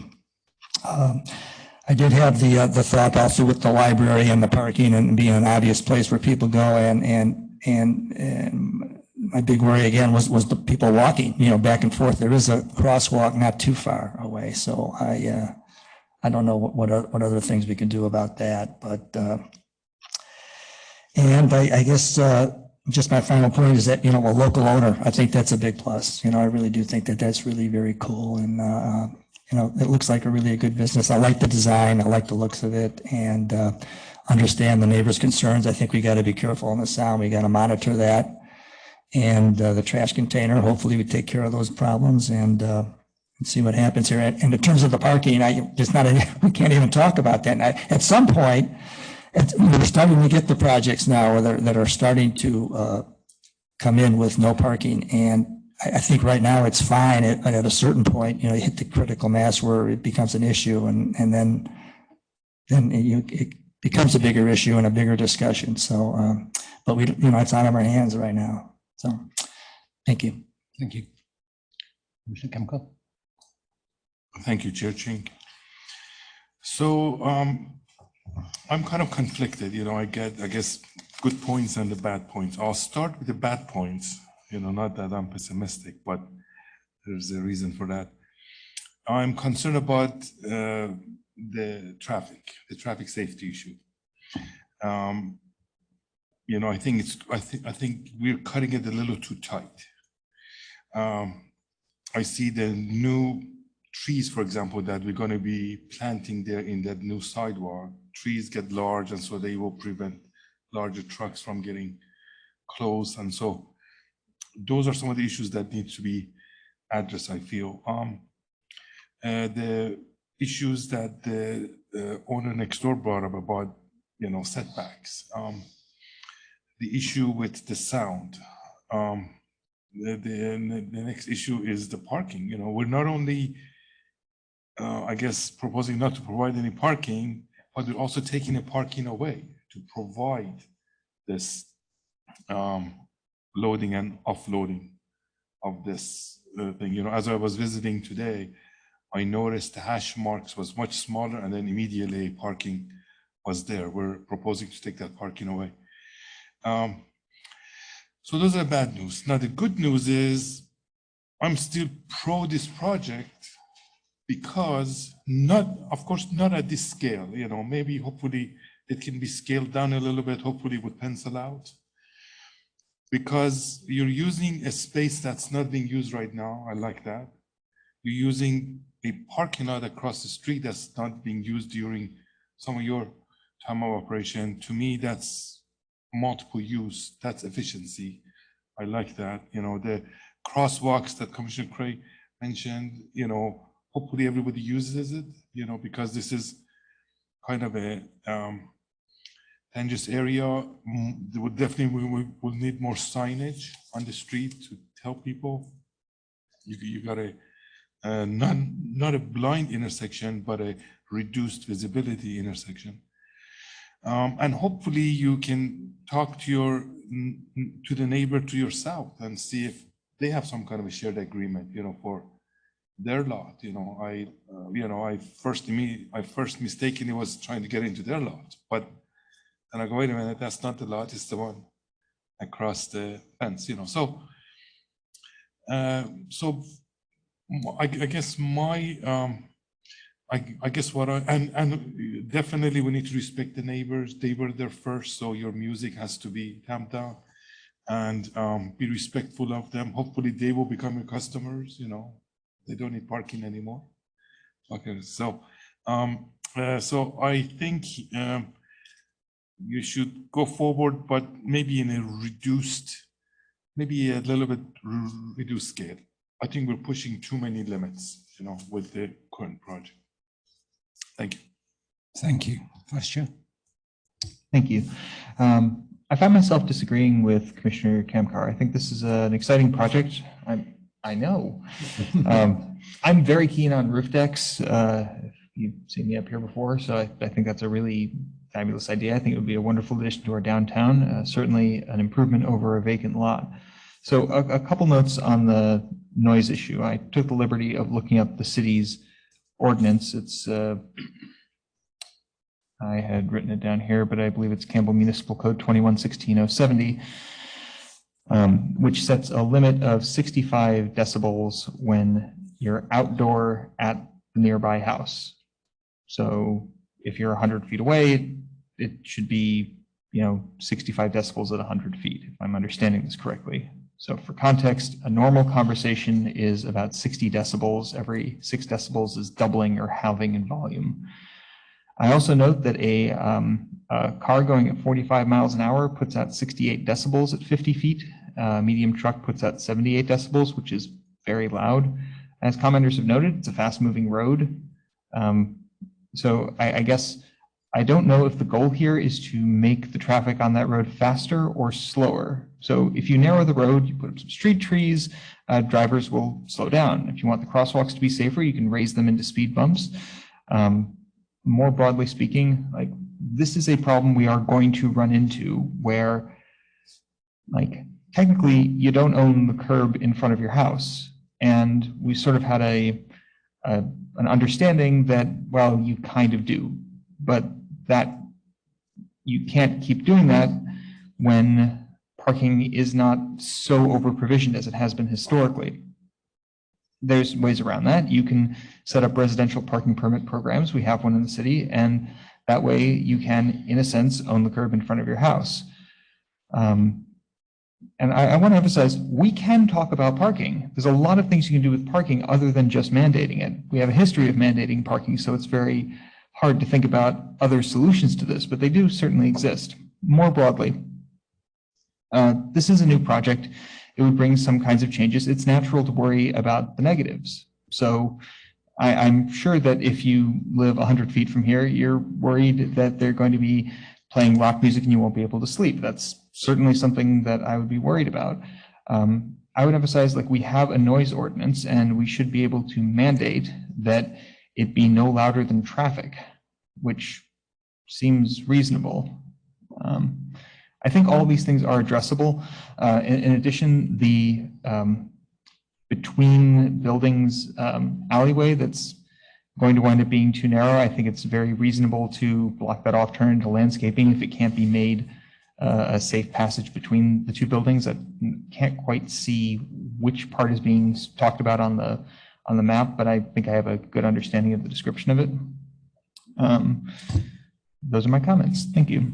I did have the thought also with the library and the parking and being an obvious place where people go, and my big worry again was the people walking, you know, back and forth. There is a crosswalk not too far away, so I don't know what other things we can do about that, but and I guess just my final point is that, you know, a local owner, I think that's a big plus. You know, I really do think that that's really very cool, and you know, it looks like a good business. I like the design. I like the looks of it, and understand the neighbors' concerns. I think we got to be careful on the sound. We got to monitor that, and the trash container. Hopefully, we take care of those problems and see what happens here. And in terms of the parking, we can't even talk about that. And at some point, we're starting to get the projects now that are starting to come in with no parking, and I think right now it's fine. At a certain point, you know, you hit the critical mass where it becomes an issue, and then it becomes a bigger issue and a bigger discussion. So, but we, you know, it's out of our hands right now. So, thank you. Thank you. Commissioner Kemko. Thank you, Chair Ching. So, I'm kind of conflicted. You know, I guess good points and the bad points. I'll start with the bad points. You know, not that I'm pessimistic, but there's a reason for that. I'm concerned about the traffic safety issue. You know, I think we're cutting it a little too tight. I see the new trees, for example, that we're going to be planting there in that new sidewalk trees get large, and so they will prevent larger trucks from getting close. And so those are some of the issues that need to be addressed, I feel. The issues that the owner next door brought up about, you know, setbacks, the issue with the sound. The next issue is the parking. You know, we're not only, I guess, proposing not to provide any parking, but we're also taking the parking away to provide this loading and offloading of this thing. You know, as I was visiting today, I noticed the hash marks was much smaller, and then immediately parking was there. We're proposing to take that parking away. So those are bad news. Now, the good news is I'm still pro this project because of course, not at this scale, you know, maybe hopefully it can be scaled down a little bit, hopefully with pencil out, because you're using a space that's not being used right now. I like that. You're using a parking lot across the street that's not being used during some of your time of operation. To me, that's multiple use, that's efficiency. I like that. You know, the crosswalks that Commissioner Cray mentioned, you know, hopefully everybody uses it, you know, because this is kind of a dangerous area. There would definitely, we will need more signage on the street to tell people you got a not a blind intersection, but a reduced visibility intersection. And hopefully you can talk to the neighbor to your south and see if they have some kind of a shared agreement, you know, for their lot. You know, I first mistakenly was trying to get into their lot, but then I go, wait a minute, that's not the lot, it's the one across the fence, you know. So, I guess I guess and definitely we need to respect the neighbors. They were there first, so your music has to be tamped down and be respectful of them. Hopefully they will become your customers, you know, they don't need parking anymore. Okay, so I think you should go forward, but maybe in a maybe a little bit reduced scale. I think we're pushing too many limits, you know, with the current project. Thank you. Thank you. Vice Chair. Thank you. I find myself disagreeing with Commissioner Kamkar. I think this is an exciting project. I know. I'm very keen on roof decks. You've seen me up here before, so I think that's a really fabulous idea. I think it would be a wonderful addition to our downtown, certainly an improvement over a vacant lot. So a couple notes on the noise issue. I took the liberty of looking up the city's ordinance. It's I had written it down here, but I believe it's Campbell Municipal Code 2116-070, which sets a limit of 65 decibels when you're outdoor at the nearby house. So if you're 100 feet away, it should be, you know, 65 decibels at 100 feet, if I'm understanding this correctly. So for context, a normal conversation is about 60 decibels. Every 6 decibels is doubling or halving in volume. I also note that a car going at 45 miles an hour puts out 68 decibels at 50 feet. A medium truck puts out 78 decibels, which is very loud. As commenters have noted, it's a fast-moving road. So I guess I don't know if the goal here is to make the traffic on that road faster or slower. So if you narrow the road, you put up some street trees, drivers will slow down. If you want the crosswalks to be safer, you can raise them into speed bumps. More broadly speaking, like, this is a problem we are going to run into where, like, technically you don't own the curb in front of your house. And we sort of had an understanding that, well, you kind of do, but that you can't keep doing that when parking is not so over provisioned as it has been historically. There's ways around that. You can set up residential parking permit programs. We have one in the city, and that way you can, in a sense, own the curb in front of your house. And I want to emphasize, we can talk about parking. There's a lot of things you can do with parking other than just mandating it. We have a history of mandating parking, so it's very hard to think about other solutions to this, but they do certainly exist. More broadly, this is a new project. It would bring some kinds of changes. It's natural to worry about the negatives. So I'm sure that if you live 100 feet from here, you're worried that they're going to be playing rock music and you won't be able to sleep. That's certainly something that I would be worried about. I would emphasize, like, we have a noise ordinance and we should be able to mandate that it be no louder than traffic, which seems reasonable. I think all of these things are addressable. In addition, the between buildings alleyway that's going to wind up being too narrow, I think it's very reasonable to block that off, turn into landscaping if it can't be made a safe passage between the two buildings. I can't quite see which part is being talked about on the map, but I think I have a good understanding of the description of it. Those are my comments. Thank you.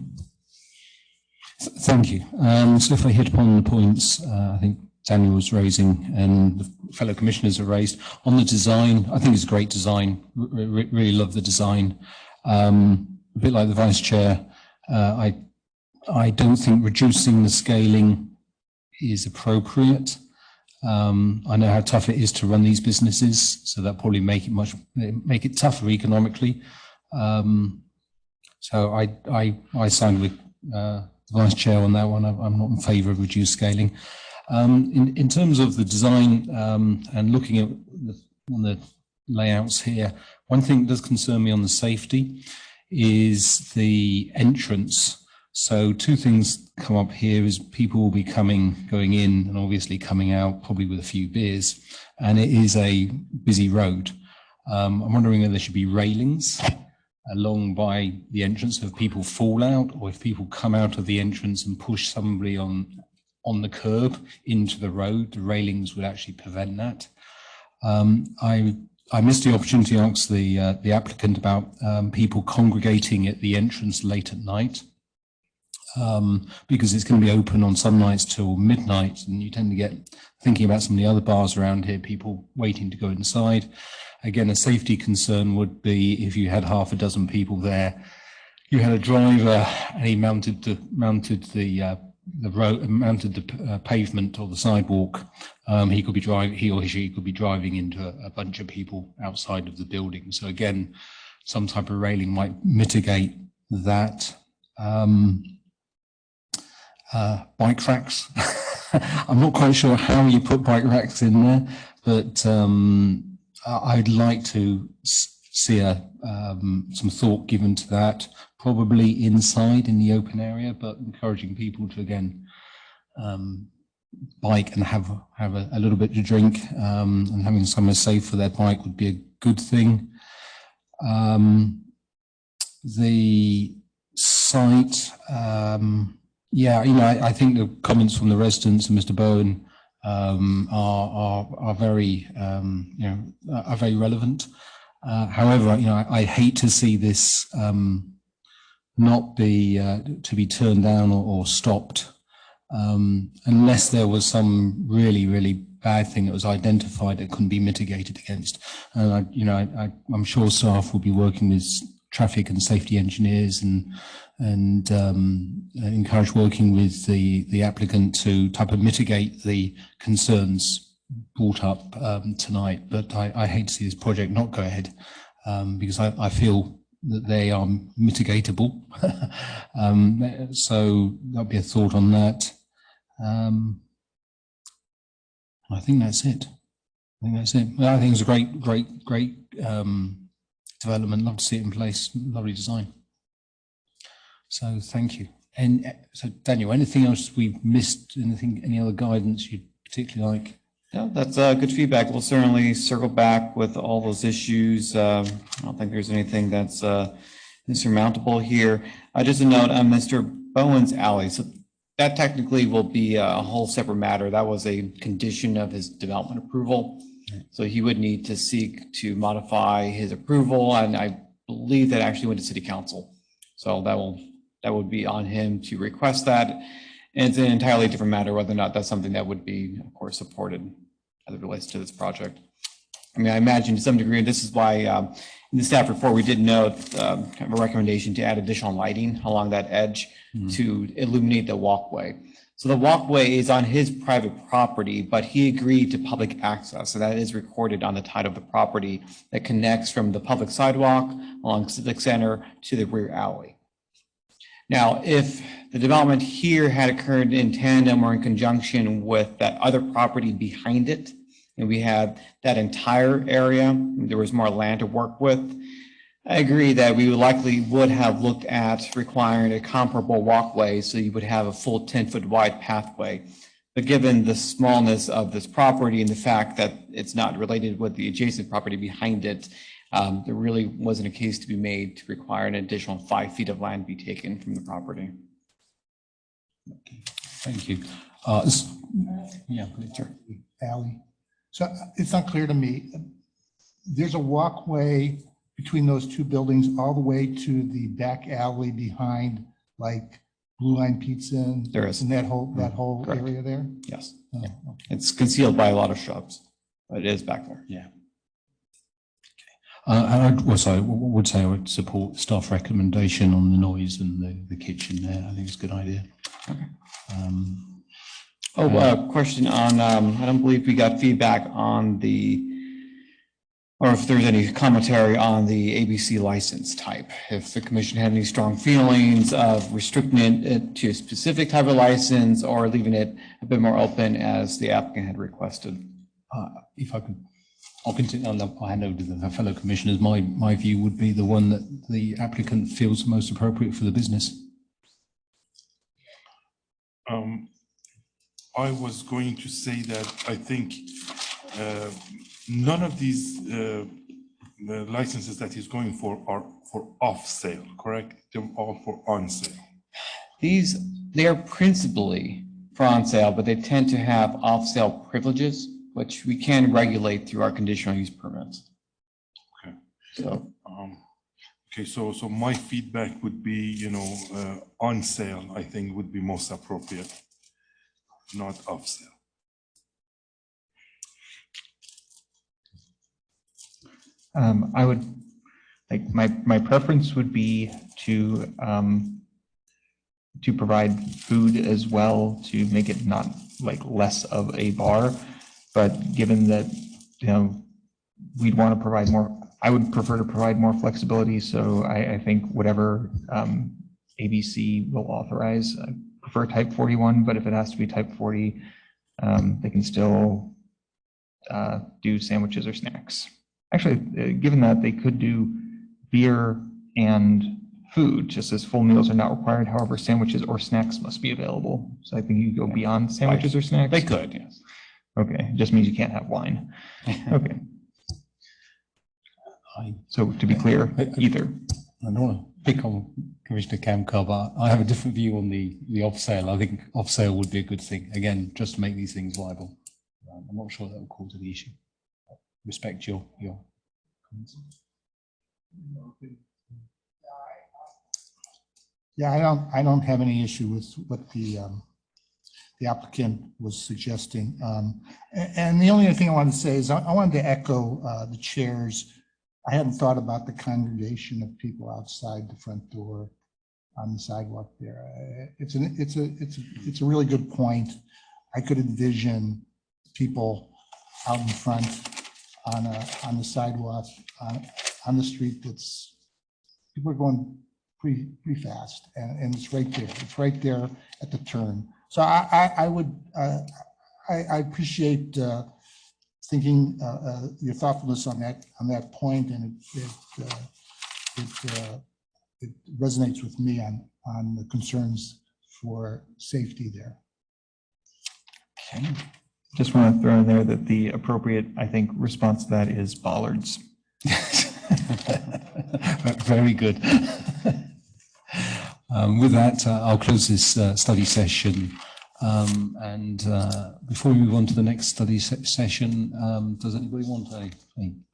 Thank you. So if I hit upon the points I think Daniel was raising and the fellow commissioners have raised on the design, I think it's a great design. Really love the design. A bit like the vice chair, I don't think reducing the scaling is appropriate. I know how tough it is to run these businesses, so that probably make it tougher economically. So I signed with the vice chair on that one. I'm not in favour of reduced scaling. In terms of the design and looking at the layouts here, one thing that does concern me on the safety is the entrance. So two things come up here is people will be going in and obviously coming out probably with a few beers, and it is a busy road. I'm wondering if there should be railings along by the entrance if people fall out, or if people come out of the entrance and push somebody on the curb into the road, the railings would actually prevent that. I missed the opportunity to ask the applicant about people congregating at the entrance late at night, because it's going to be open on some nights till midnight, and you tend to get thinking about some of the other bars around here, people waiting to go inside. Again, a safety concern would be if you had half a dozen people there, you had a driver and he mounted the pavement or the sidewalk, he or she could be driving into a bunch of people outside of the building. So again, some type of railing might mitigate that. Bike racks. I'm not quite sure how you put bike racks in there, but I'd like to see some thought given to that, probably inside in the open area, but encouraging people to, again, bike and have a little bit to drink, and having somewhere safe for their bike would be a good thing. The site, yeah, I think the comments from the residents and Mr. Bowen are very, are very relevant. However, I hate to see this not be to be turned down or stopped unless there was some really bad thing that was identified that couldn't be mitigated against. And I'm sure staff will be working with traffic and safety engineers and encourage working with the applicant to type of mitigate the concerns brought up tonight. But I hate to see this project not go ahead because I feel that they are mitigatable. So that'll be a thought on that. I think that's it. I think it's a great development. Love to see it in place. Lovely design. So thank you. And so Daniel, anything else we've missed? Any other guidance you'd particularly like? Yeah, that's good feedback. We'll certainly circle back with all those issues. I don't think there's anything that's insurmountable here. Just a note on Mr. Bowen's alley. So that technically will be a whole separate matter. That was a condition of his development approval. So he would need to seek to modify his approval, and I believe that actually went to City Council. So that would be on him to request that. And it's an entirely different matter whether or not that's something that would be, of course, supported as it relates to this project. I mean, I imagine to some degree, and this is why in the staff report, we did note kind of a recommendation to add additional lighting along that edge to illuminate the walkway. So the walkway is on his private property, but he agreed to public access. So that is recorded on the title of the property that connects from the public sidewalk along Civic Center to the rear alley. Now, if the development here had occurred in tandem or in conjunction with that other property behind it, and we had that entire area, there was more land to work with, I agree that we likely would have looked at requiring a comparable walkway so you would have a full 10-foot wide pathway. But given the smallness of this property and the fact that it's not related with the adjacent property behind it, there really wasn't a case to be made to require an additional 5 feet of land be taken from the property. Thank you. Yeah, sure. Alley. So it's not clear to me. There's a walkway between those two buildings all the way to the back alley behind, like Blue Line Pizza. And there is. And that whole Correct. area there? Yes. Oh, Yeah. okay. It's concealed by a lot of shrubs, but it is back there. Yeah. And I would say I would support staff recommendation on the noise and the kitchen there. I think it's a good idea. Okay. Question on, I don't believe we got feedback on or if there's any commentary on the ABC license type. If the commission had any strong feelings of restricting it to a specific type of license or leaving it a bit more open as the applicant had requested. If I could, I'll continue. I'll hand over to the fellow commissioners. My view would be the one that the applicant feels most appropriate for the business. I was going to say that I think none of these licenses that he's going for are for off sale, correct? They're all for on sale. They are principally for on sale, but they tend to have off sale privileges, which we can regulate through our conditional use permits. Okay. So, so my feedback would be, on sale, I think would be most appropriate, not off sale. I would, like, my preference would be to provide food as well, to make it not like less of a bar. But given that, we'd want to provide more, I would prefer to provide more flexibility. So I think whatever ABC will authorize, I prefer type 41, but if it has to be type 40, they can still do sandwiches or snacks. Actually, given that they could do beer and food, just as full meals are not required. However, sandwiches or snacks must be available. So I think you go beyond sandwiches or snacks. they could, yes. Okay, it just means you can't have wine. Okay. So to be clear, either. I don't want to pick on Commissioner Kamkar, but I have a different view on the off sale. I think off sale would be a good thing. Again, just to make these things viable. I'm not sure that will cause the issue. Respect your comments. Yeah, I don't have any issue with what the applicant was suggesting. And the only other thing I wanted to say is I wanted to echo the chair's. I hadn't thought about the congregation of people outside the front door on the sidewalk there. It's a really good point. I could envision people out in front on the sidewalk on the street. That's people are going pretty fast, and it's right there. It's right there at the turn. So I appreciate thinking your thoughtfulness on that point, and it resonates with me on the concerns for safety there. Okay. Just want to throw in there that the appropriate, I think, response to that is bollards. Very good. With that, I'll close this study session. Before we move on to the next study session, does anybody want a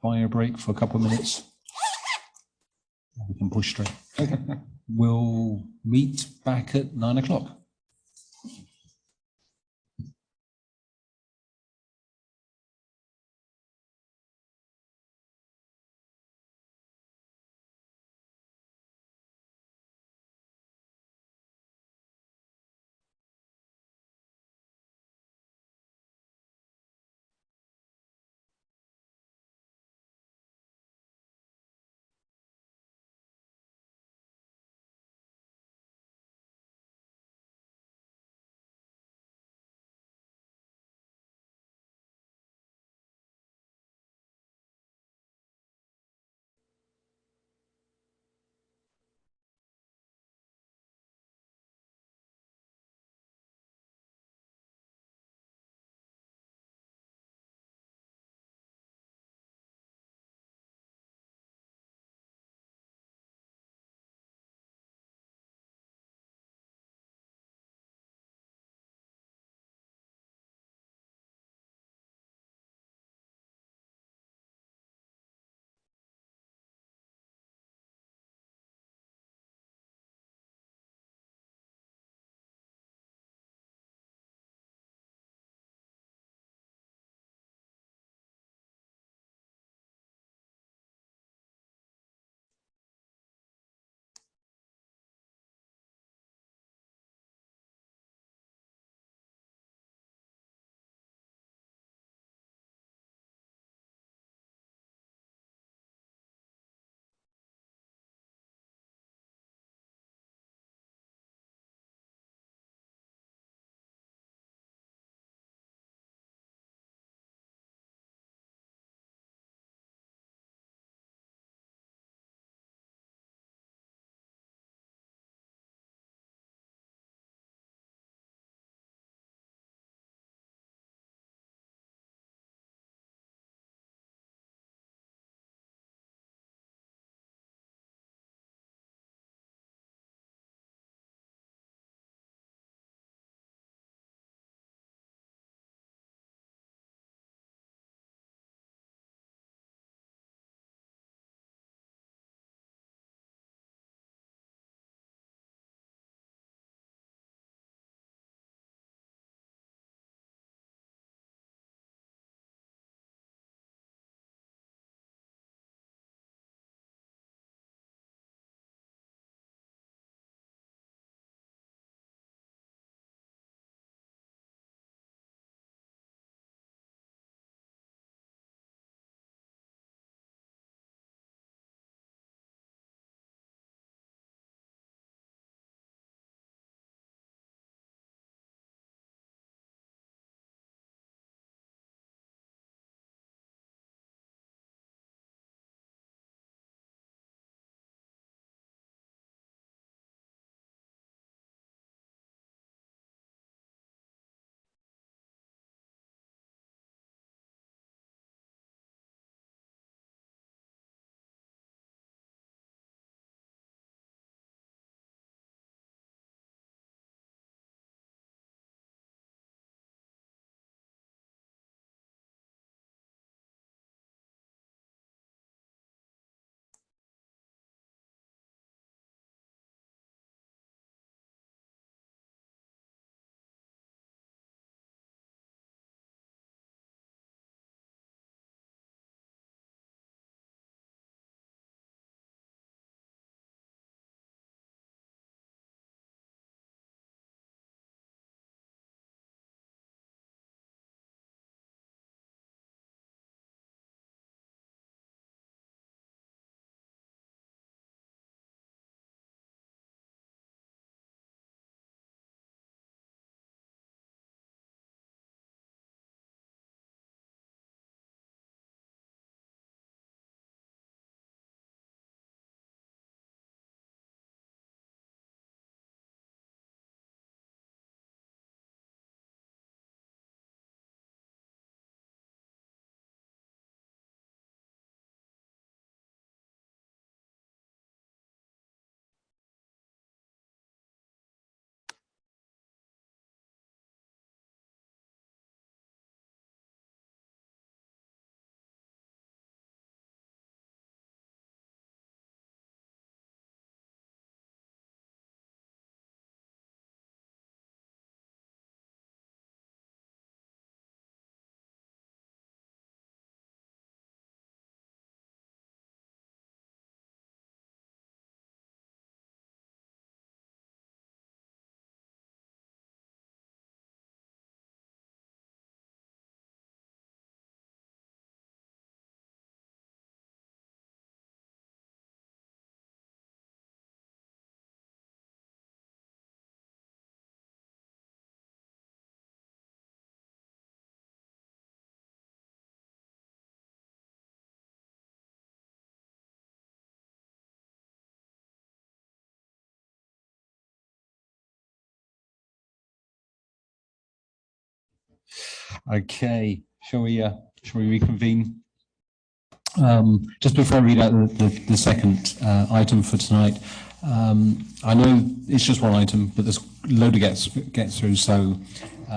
fire break for a couple of minutes? We can push straight. Okay. We'll meet back at 9 o'clock. Okay, shall we reconvene? Just before I read out the second item for tonight, I know it's just one item, but there's a load to get through. So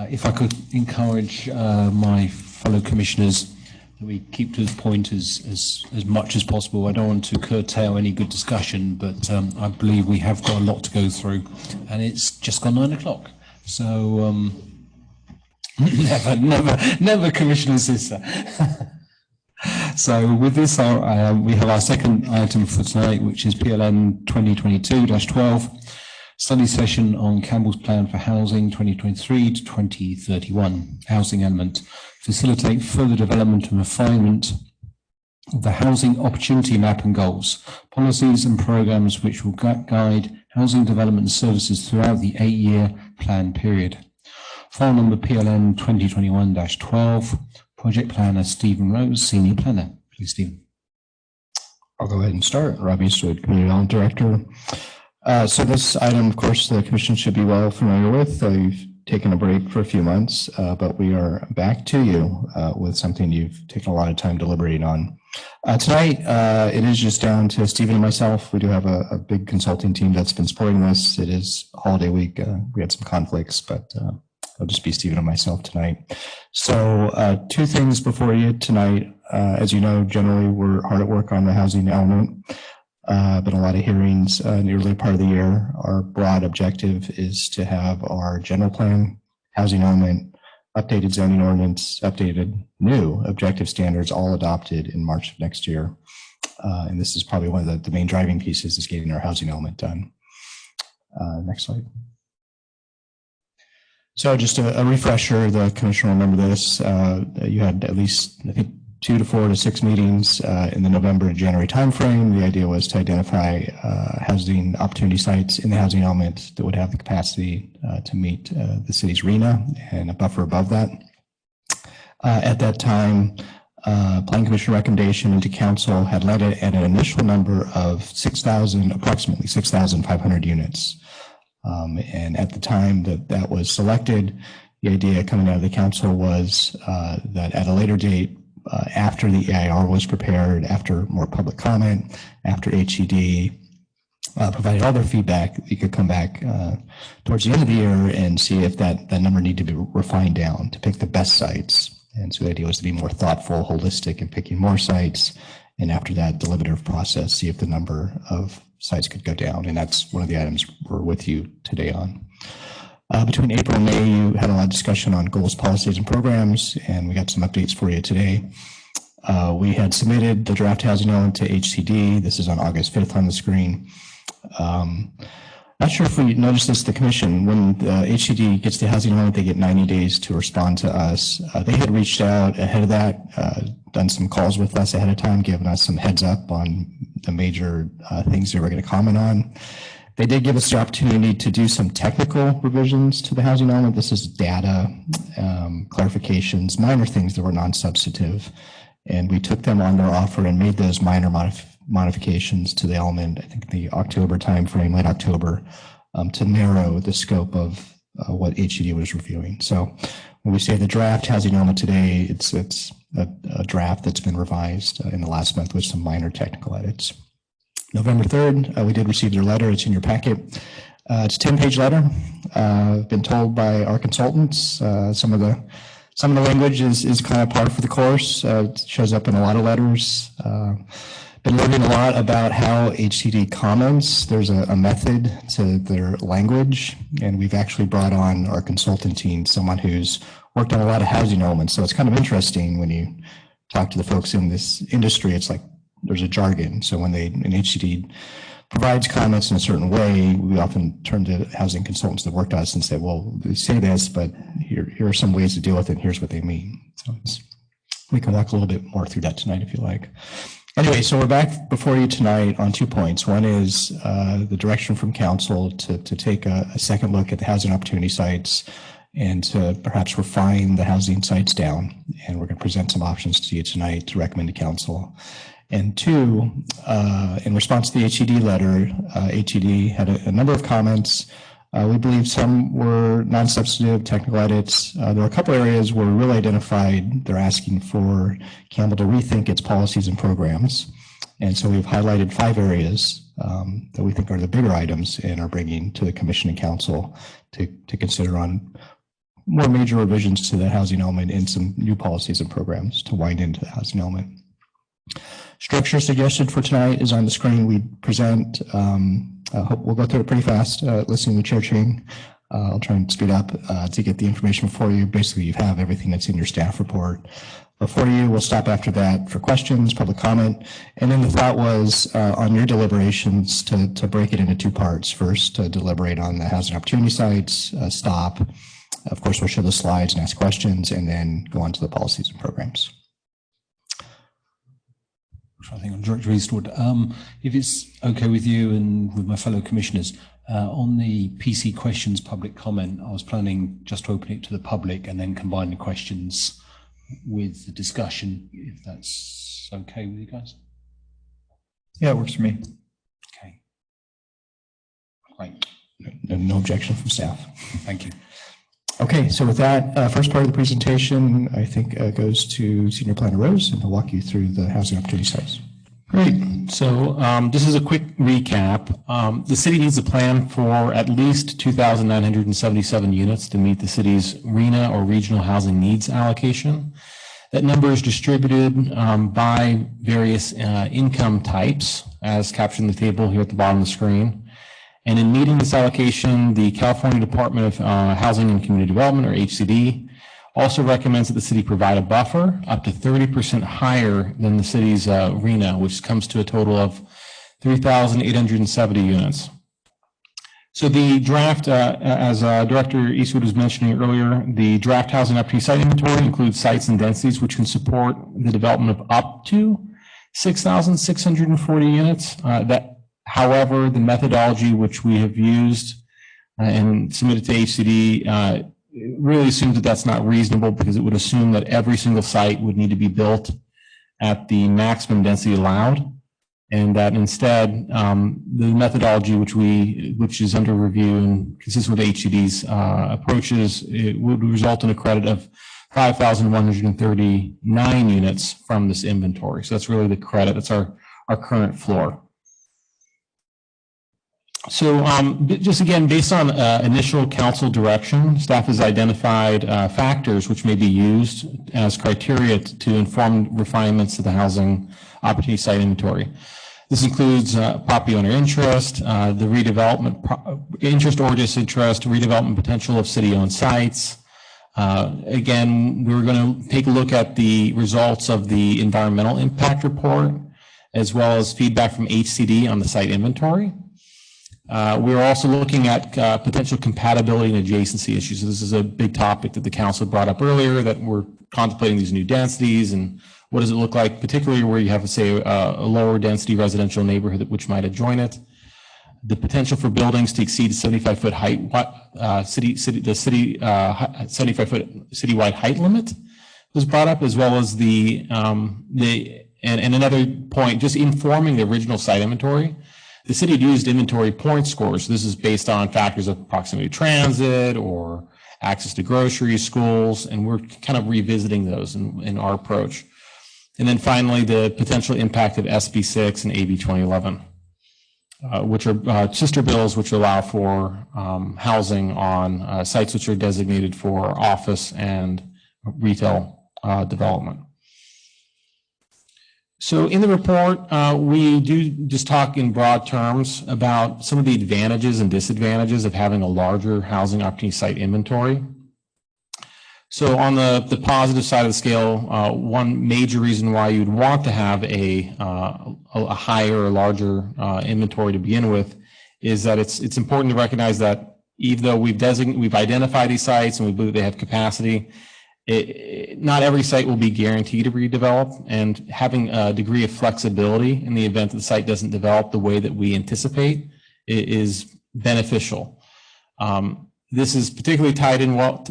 if I could encourage my fellow commissioners that we keep to the point as much as possible. I don't want to curtail any good discussion, but I believe we have got a lot to go through, and it's just gone 9 o'clock. So never Commissioner Sister. So with this, we have our second item for tonight, which is PLN 2022-12, study session on Campbell's Plan for Housing 2023 to 2031, housing element, facilitate further development and refinement of the housing opportunity map and goals, policies and programs which will guide housing development services throughout the 8-year plan period. File number PLN 2021-12, project planner Stephen Rose, senior planner. Please, Stephen. I'll go ahead and start. Rob Eastwood, Community Development Director. So this item, of course, the Commission should be well familiar with. You've taken a break for a few months, but we are back to you with something you've taken a lot of time deliberating on. Tonight, it is just down to Stephen and myself. We do have a big consulting team that's been supporting this. It is holiday week. We had some conflicts, but it'll just be Stephen and myself tonight. So 2 things before you tonight. As you know, generally we're hard at work on the housing element. Been a lot of hearings in the early part of the year. Our broad objective is to have our general plan, housing element, updated zoning ordinance, updated new objective standards all adopted in March of next year. And this is probably one of the main driving pieces is getting our housing element done. Next slide. So just a refresher, the Commission will remember this. You had at least, I think, 2 to 4 to 6 meetings in the November and January timeframe. The idea was to identify housing opportunity sites in the housing element that would have the capacity to meet the city's RHNA and a buffer above that. At that time, Planning Commission recommendation into Council had led it at an initial number of approximately 6,500 units. And at the time that was selected, the idea coming out of the Council was that at a later date, after the EIR was prepared, after more public comment, after HED provided all their feedback, we could come back towards the end of the year and see if that number needed to be refined down to pick the best sites. And so the idea was to be more thoughtful, holistic in picking more sites. And after that deliberative process, see if the number of sites could go down. And that's one of the items we're with you today on. Between April and May, you had a lot of discussion on goals, policies, and programs, and we got some updates for you today. We had submitted the draft housing element to HCD. This is on August 5th on the screen. Not sure if we noticed this, the Commission, when the HCD gets the housing element, they get 90 days to respond to us. They had reached out ahead of that, done some calls with us ahead of time, given us some heads up on the major things they were going to comment on. They did give us the opportunity to do some technical revisions to the housing element. This is data, clarifications, minor things that were non-substantive. And we took them on their offer and made those minor modifications to the element, I think the October timeframe, late October, to narrow the scope of what HED was reviewing. So when we say the draft housing element today, it's a draft that's been revised in the last month with some minor technical edits. November 3rd, we did receive their letter. It's in your packet. It's a 10-page letter. I've been told by our consultants, some of the language is kind of par for the course. It shows up in a lot of letters. Been learning a lot about how HCD comments. There's a method to their language, and we've actually brought on our consultant team, someone who's worked on a lot of housing elements. So it's kind of interesting when you talk to the folks in this industry. It's like there's a jargon. So when an HCD provides comments in a certain way, we often turn to housing consultants that worked on us and say, well, they say this, but here are some ways to deal with it. And here's what they mean. So we can walk a little bit more through that tonight if you like. Anyway, so we're back before you tonight on 2 points. One is the direction from Council to take a second look at the housing opportunity sites and to perhaps refine the housing sites down. And we're going to present some options to you tonight to recommend to Council. And 2, in response to the HED letter, HED had a number of comments. We believe some were non-substantive technical edits. There are a couple areas where we really identified they're asking for Campbell to rethink its policies and programs. And so we've highlighted 5 areas that we think are the bigger items and are bringing to the Commission and Council to consider on more major revisions to the housing element and some new policies and programs to wind into the housing element. Structure suggested for tonight is on the screen. We present, we'll go through it pretty fast, listening to Chair Ching. I'll try and speed up to get the information for you. Basically, you have everything that's in your staff report before you. We'll stop after that for questions, public comment. And then the thought was on your deliberations to break it into 2 parts. First, to deliberate on the housing opportunity sites, stop. Of course, we'll show the slides and ask questions, and then go on to the policies and programs. I think on Director Eastwood, if it's okay with you and with my fellow commissioners, on the PC questions public comment, I was planning just to open it to the public and then combine the questions with the discussion, if that's okay with you guys. Yeah, it works for me. Okay. Great. No objection from staff. Thank you. Okay, so with that, first part of the presentation, I think goes to Senior Planner Rose, and he'll walk you through the housing opportunity sites. Great. So this is a quick recap. The city needs a plan for at least 2,977 units to meet the city's RHNA or regional housing needs allocation. That number is distributed by various income types, as captured in the table here at the bottom of the screen. And in meeting this allocation, the California Department of Housing and Community Development, or HCD, also recommends that the city provide a buffer up to 30% higher than the city's RHNA, which comes to a total of 3,870 units. So the draft, as Director Eastwood was mentioning earlier, the draft housing opportunity site inventory includes sites and densities which can support the development of up to 6,640 units. However, the methodology which we have used and submitted to HCD really assumes that that's not reasonable, because it would assume that every single site would need to be built at the maximum density allowed, and that instead the methodology which is under review and consistent with HCD's approaches, it would result in a credit of 5,139 units from this inventory. So that's really the credit. That's our current floor. So just again, based on initial council direction, staff has identified factors which may be used as criteria to inform refinements to the housing opportunity site inventory. This includes property owner interest, the redevelopment interest or disinterest, redevelopment potential of city-owned sites. Again, we're going to take a look at the results of the environmental impact report, as well as feedback from HCD on the site inventory. We're also looking at potential compatibility and adjacency issues. So this is a big topic that the council brought up earlier, that we're contemplating these new densities and what does it look like, particularly where you have, say, a lower density residential neighborhood which might adjoin it. The potential for buildings to exceed 75-foot height, the 75-foot citywide height limit was brought up, as well as and another point, just informing the original site inventory. The city had used inventory point scores. This is based on factors of proximity to transit or access to groceries, schools, and we're kind of revisiting those in our approach. And then finally, the potential impact of SB 6 and AB 2011, which are sister bills which allow for housing on sites which are designated for office and retail development. So in the report, we do just talk in broad terms about some of the advantages and disadvantages of having a larger housing opportunity site inventory. So on the positive side of the scale, one major reason why you'd want to have a higher or larger inventory to begin with is that it's important to recognize that even though we've identified these sites and we believe they have capacity, not every site will be guaranteed to redevelop, and having a degree of flexibility in the event that the site doesn't develop the way that we anticipate is beneficial. This is particularly ties in well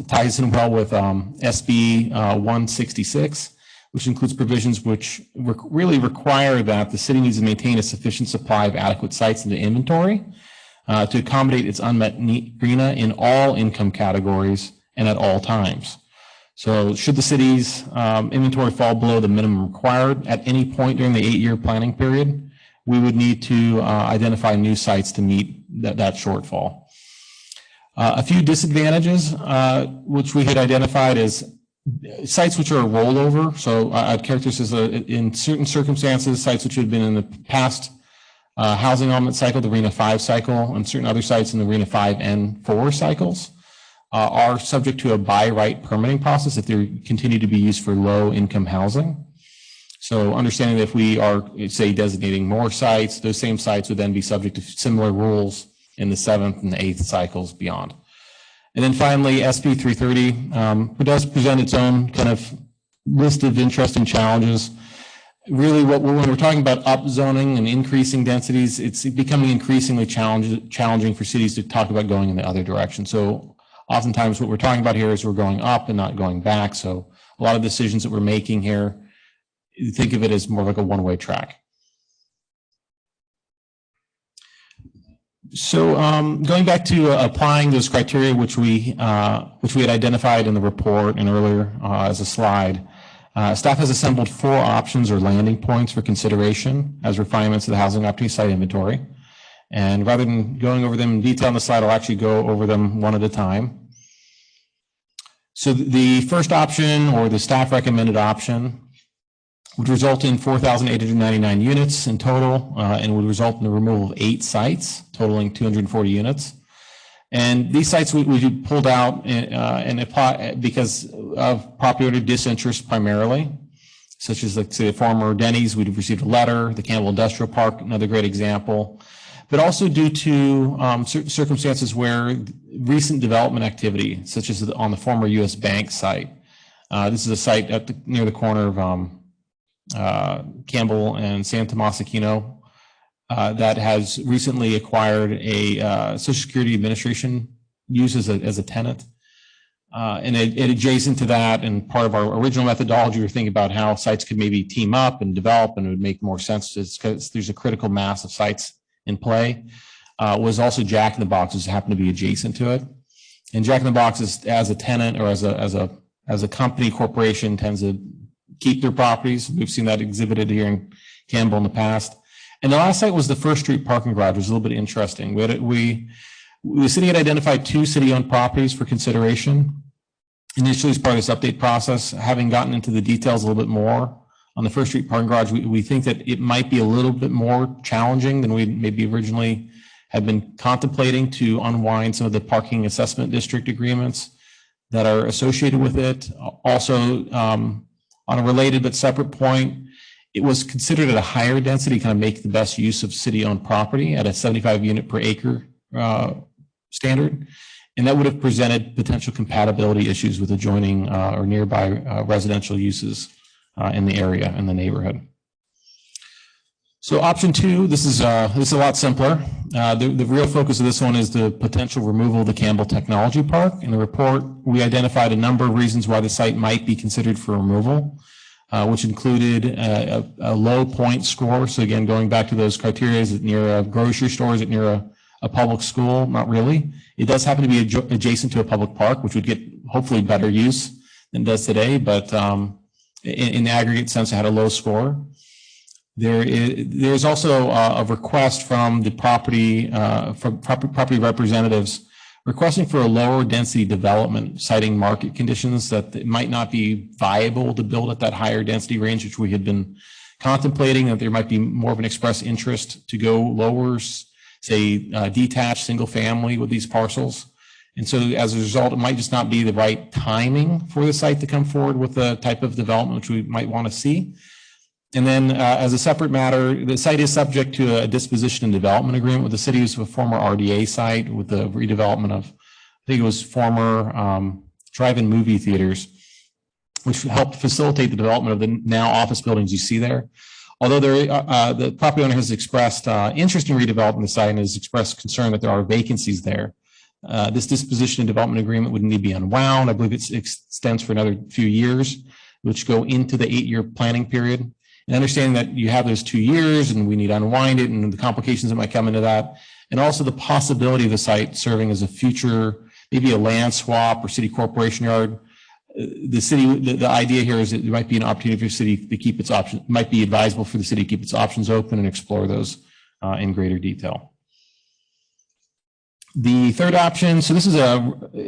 with SB 166, which includes provisions which really require that the city needs to maintain a sufficient supply of adequate sites in the inventory to accommodate its unmet arena in all income categories and at all times. So should the city's inventory fall below the minimum required at any point during the 8-year planning period, we would need to identify new sites to meet that shortfall. A few disadvantages, which we had identified as sites which are a rollover. So I'd characterize as in certain circumstances, sites which had been in the past housing element cycle, the RHNA 5 cycle, and certain other sites in the RHNA 5 and 4 cycles are subject to a by right permitting process if they continue to be used for low income housing. So understanding that if we are, say, designating more sites, those same sites would then be subject to similar rules in the 7th and the 8th cycles beyond. And then finally, SB 330 does present its own kind of list of interesting challenges. Really, when we're talking about upzoning and increasing densities, it's becoming increasingly challenging for cities to talk about going in the other direction. So oftentimes what we're talking about here is we're going up and not going back. So a lot of decisions that we're making here, think of it as more like a one-way track. So going back to applying those criteria which we had identified in the report and earlier as a slide, staff has assembled 4 options or landing points for consideration as refinements of the housing opportunity site inventory. And rather than going over them in detail on the slide, I'll actually go over them one at a time. So the first option, or the staff recommended option, would result in 4,899 units in total and would result in the removal of 8 sites, totaling 240 units. And these sites we pulled out and apply because of property owner disinterest primarily, such as, like, say, the former Denny's, we'd received a letter, the Campbell Industrial Park, another great example, but also due to certain circumstances where recent development activity, such as on the former U.S. Bank site. This is a site at near the corner of Campbell and San Tomas Aquino that has recently acquired a Social Security Administration use as a tenant. And adjacent to that, and part of our original methodology, we're thinking about how sites could maybe team up and develop, and it would make more sense because there's a critical mass of sites in play. Was also Jack in the Box, which happened to be adjacent to it. And Jack in the Box is, as a tenant or as a company corporation, tends to keep their properties. We've seen that exhibited here in Campbell in the past. And the last site was the First Street parking garage, which was a little bit interesting. The city had identified 2 city-owned properties for consideration initially as part of this update process. Having gotten into the details a little bit more on the First Street parking garage, we think that it might be a little bit more challenging than we maybe originally had been contemplating to unwind some of the parking assessment district agreements that are associated with it. Also, on a related but separate point, it was considered at a higher density, kind of make the best use of city-owned property at a 75 unit per acre standard. And that would have presented potential compatibility issues with adjoining or nearby residential uses in the area, in the neighborhood. So option 2, this is a lot simpler. The real focus of this one is the potential removal of the Campbell Technology Park. In the report, we identified a number of reasons why the site might be considered for removal, which included a low point score. So again, going back to those criteria, is it near a grocery store? Is it near a public school? Not really. It does happen to be adjacent to a public park, which would get hopefully better use than it does today, but in the aggregate sense, it had a low score. There's also a request from the property representatives requesting for a lower density development, citing market conditions that it might not be viable to build at that higher density range, which we had been contemplating, that there might be more of an express interest to go lower, say, detached single family with these parcels. And so as a result, it might just not be the right timing for the site to come forward with the type of development which we might want to see. And then as a separate matter, the site is subject to a disposition and development agreement with the city. It was a former RDA site with the redevelopment of, I think it was former drive-in movie theaters, which helped facilitate the development of the now office buildings you see there. Although the property owner has expressed interest in redeveloping the site and has expressed concern that there are vacancies there, this disposition and development agreement would need to be unwound. I believe it extends for another few years, which go into the 8-year planning period. And understanding that you have those 2 years and we need to unwind it and the complications that might come into that. And also the possibility of the site serving as a future, maybe a land swap or city corporation yard. The idea here is that there might be an opportunity for the city to keep its options, might be advisable for the city to keep its options open and explore those in greater detail. The third option, so this is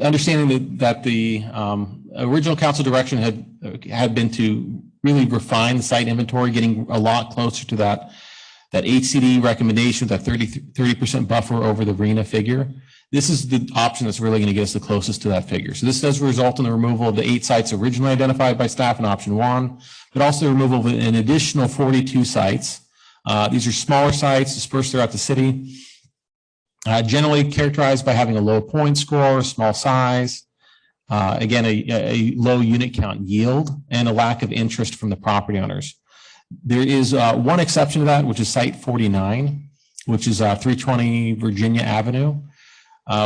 understanding that the original council direction had been to really refine the site inventory, getting a lot closer to that HCD recommendation, that 30% buffer over the RENA figure. This is the option that's really going to get us the closest to that figure. So this does result in the removal of the 8 sites originally identified by staff in option 1, but also the removal of an additional 42 sites. These are smaller sites dispersed throughout the city, generally characterized by having a low point score, small size, again, a low unit count yield, and a lack of interest from the property owners. There is one exception to that, which is site 49, which is 320 Virginia Avenue,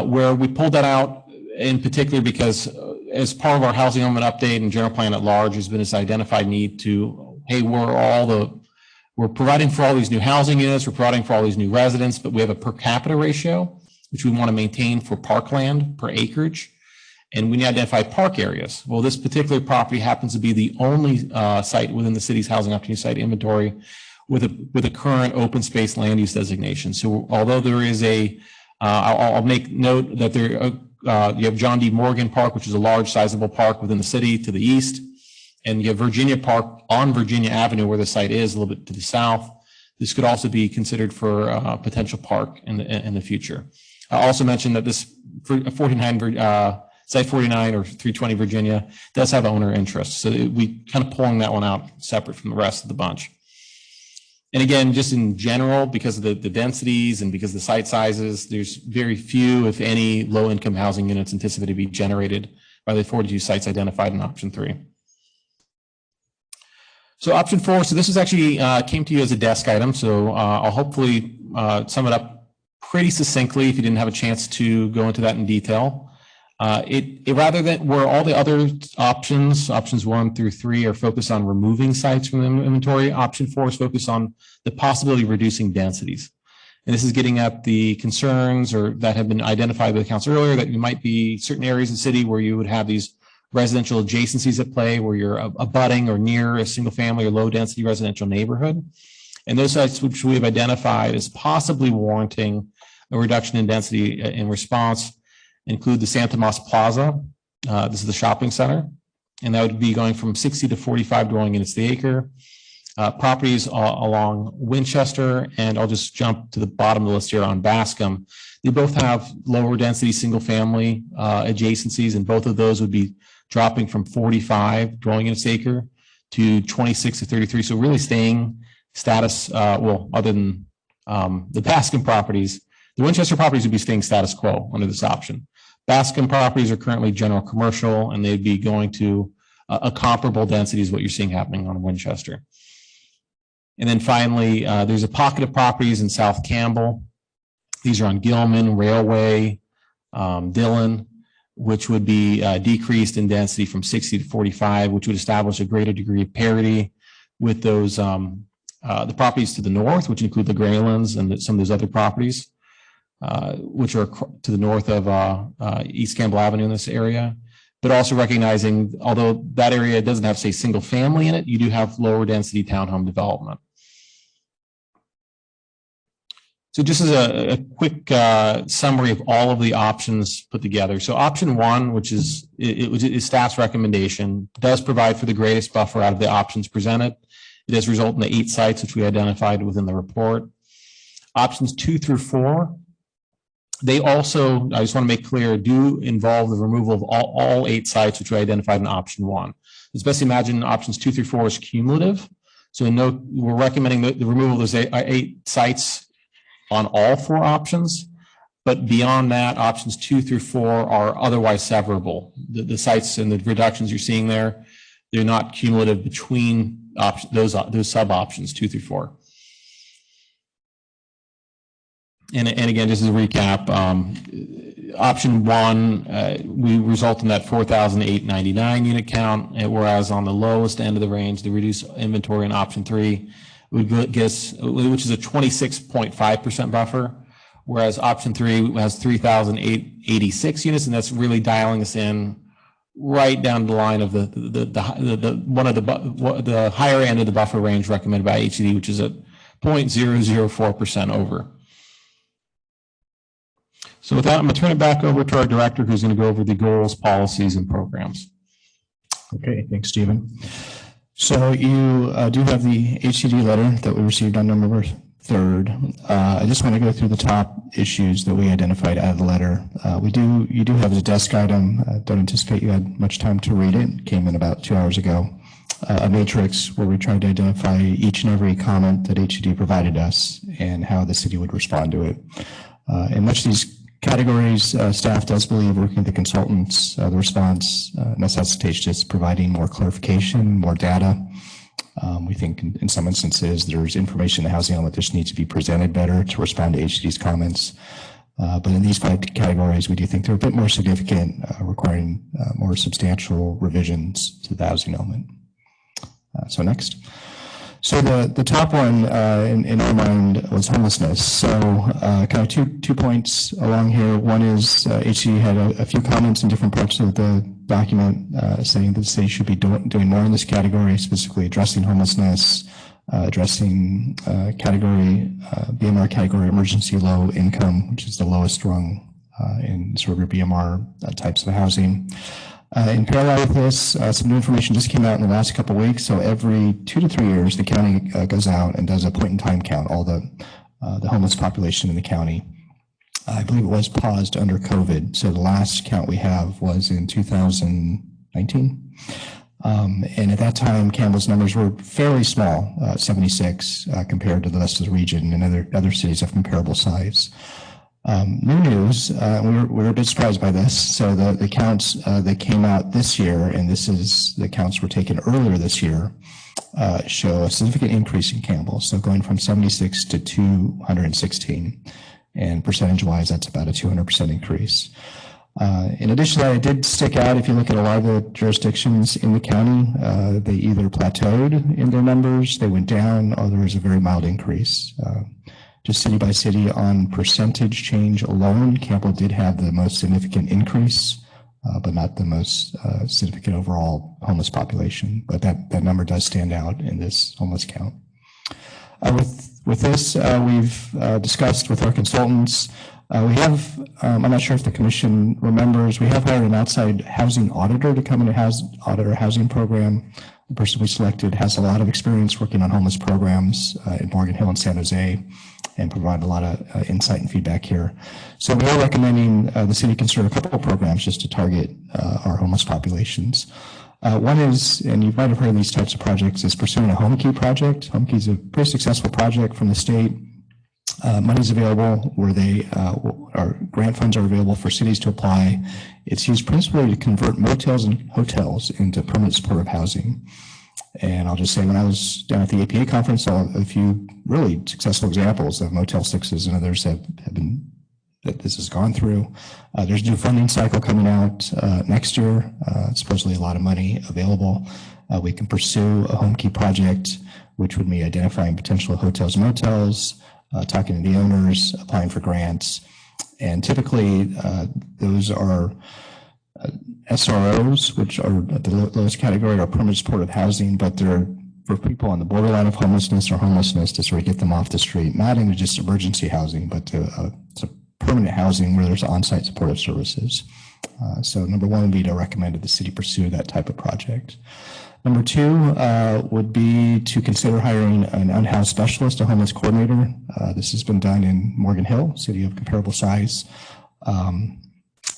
where we pulled that out in particular because as part of our housing element update and general plan at large has been this identified need to, hey, we're providing for all these new housing units, we're providing for all these new residents, but we have a per capita ratio, which we want to maintain for parkland per acreage. And we need to identify park areas. Well, this particular property happens to be the only site within the city's housing opportunity site inventory with a current open space land use designation. So although there is I'll make note that you have John D. Morgan Park, which is a large sizable park within the city to the east. And you have Virginia Park on Virginia Avenue where the site is a little bit to the south. This could also be considered for a potential park in the future. I also mentioned that this 49 Site 49 or 320 Virginia does have owner interest. So we kind of pulling that one out separate from the rest of the bunch. And again, just in general, because of the densities and because of the site sizes, there's very few, if any, low-income housing units anticipated to be generated by the 42 sites identified in option 3. So option 4, so this is actually came to you as a desk item. So I'll hopefully sum it up pretty succinctly if you didn't have a chance to go into that in detail. Rather than where all the other options 1 through 3 are focused on removing sites from the inventory, option 4 is focused on the possibility of reducing densities. And this is getting at the concerns that have been identified by the council earlier that you might be certain areas of the city where you would have these residential adjacencies at play where you're abutting or near a single family or low density residential neighborhood. And those sites which we have identified as possibly warranting a reduction in density in response include the Santa Mas Plaza. This is the shopping center, and that would be going from 60 to 45 dwelling units to the acre. Properties along Winchester, and I'll just jump to the bottom of the list here on Bascom. They both have lower density single family adjacencies, and both of those would be dropping from 45 dwelling units to acre to 26 to 33. So really staying status, other than the Bascom properties, the Winchester properties would be staying status quo under this option. Bascom properties are currently general commercial, and they'd be going to a comparable density as what you're seeing happening on Winchester. And then finally, there's a pocket of properties in South Campbell. These are on Gilman, Railway, Dillon, which would be decreased in density from 60 to 45, which would establish a greater degree of parity with those the properties to the north, which include the Graylands and some of those other properties, which are to the north of East Campbell Avenue in this area. But also recognizing, although that area doesn't have, say, single family in it, you do have lower density townhome development. So just as a quick summary of all of the options put together. So option 1, which is staff's recommendation, does provide for the greatest buffer out of the options presented. It does result in the 8 sites which we identified within the report. Options 2 through 4, they also, I just want to make clear, do involve the removal of all 8 sites which we identified in option 1. Let's best imagine options 2 through 4 is cumulative. So we're recommending the removal of those 8 sites on all 4 options, but beyond that, options 2 through 4 are otherwise severable. The sites and the reductions you're seeing there, they're not cumulative between those sub options 2 through 4. And again, just as a recap, option one, we result in that 4,899 unit count, whereas on the lowest end of the range, the reduced inventory in option three would guess, which is a 26.5% buffer, whereas option three has 3,886 units, and that's really dialing us in right down the line of the higher end of the buffer range recommended by HCD, which is at 0.004% over. So with that, I'm going to turn it back over to our director, who's going to go over the goals, policies, and programs. Okay, thanks, Stephen. So you do have the HCD letter that we received on November 3rd. I just want to go through the top issues that we identified out of the letter. You do have a desk item. Don't anticipate you had much time to read it. It came in about 2 hours ago. A matrix where we tried to identify each and every comment that HCD provided us and how the city would respond to it. In much of these categories, staff does believe working with the consultants, the response necessitates just providing more clarification, more data. We think in some instances there's information in the housing element that just needs to be presented better to respond to HCD's comments. But in these 5 categories, we do think they're a bit more significant, requiring more substantial revisions to the housing element. So next. So the top one in our mind was homelessness. So kind of two points along here. One is HCD had a few comments in different parts of the document saying that the city should be doing more in this category, specifically addressing homelessness, addressing BMR category emergency low income, which is the lowest rung in sort of your BMR types of housing. In parallel with this, some new information just came out in the last couple of weeks. So every 2 to 3 years, the county goes out and does a point-in-time count, all the homeless population in the county. I believe it was paused under COVID. So the last count we have was in 2019. And at that time, Campbell's numbers were fairly small, 76 compared to the rest of the region and other cities of comparable size. New news, we were a bit surprised by this. So the counts that came out this year, and the counts were taken earlier this year, show a significant increase in Campbell. So going from 76 to 216, and percentage-wise, that's about a 200% increase. In addition to that, it did stick out. If you look at a lot of the jurisdictions in the county, they either plateaued in their numbers, they went down, or there was a very mild increase. Just city by city on percentage change alone, Campbell did have the most significant increase, but not the most significant overall homeless population. But that number does stand out in this homeless count. With this, we've discussed with our consultants. We have, I'm not sure if the commission remembers, we have hired an outside housing auditor to come in and audit our housing program. The person we selected has a lot of experience working on homeless programs in Morgan Hill and San Jose, and provide a lot of insight and feedback here. So we are recommending the city consider a couple of programs just to target our homeless populations. One is, and you might have heard of these types of projects, is pursuing a Home Key project. Home Key is a pretty successful project from the state. Money's available where our grant funds are available for cities to apply. It's used principally to convert motels and hotels into permanent supportive housing. And I'll just say, when I was down at the APA conference, I saw a few really successful examples of Motel 6s and others that this has gone through. There's a new funding cycle coming out next year. Supposedly a lot of money available. We can pursue a Home Key project, which would mean identifying potential hotels and motels, talking to the owners, applying for grants. And typically those are SROs, which are the lowest category, are permanent supportive housing, but they're for people on the borderline of homelessness or homelessness to sort of get them off the street, not into just emergency housing, but to permanent housing where there's on-site supportive services. So number one would be to recommend that the city pursue that type of project. Number two would be to consider hiring an unhoused specialist, a homeless coordinator. This has been done in Morgan Hill, city of comparable size.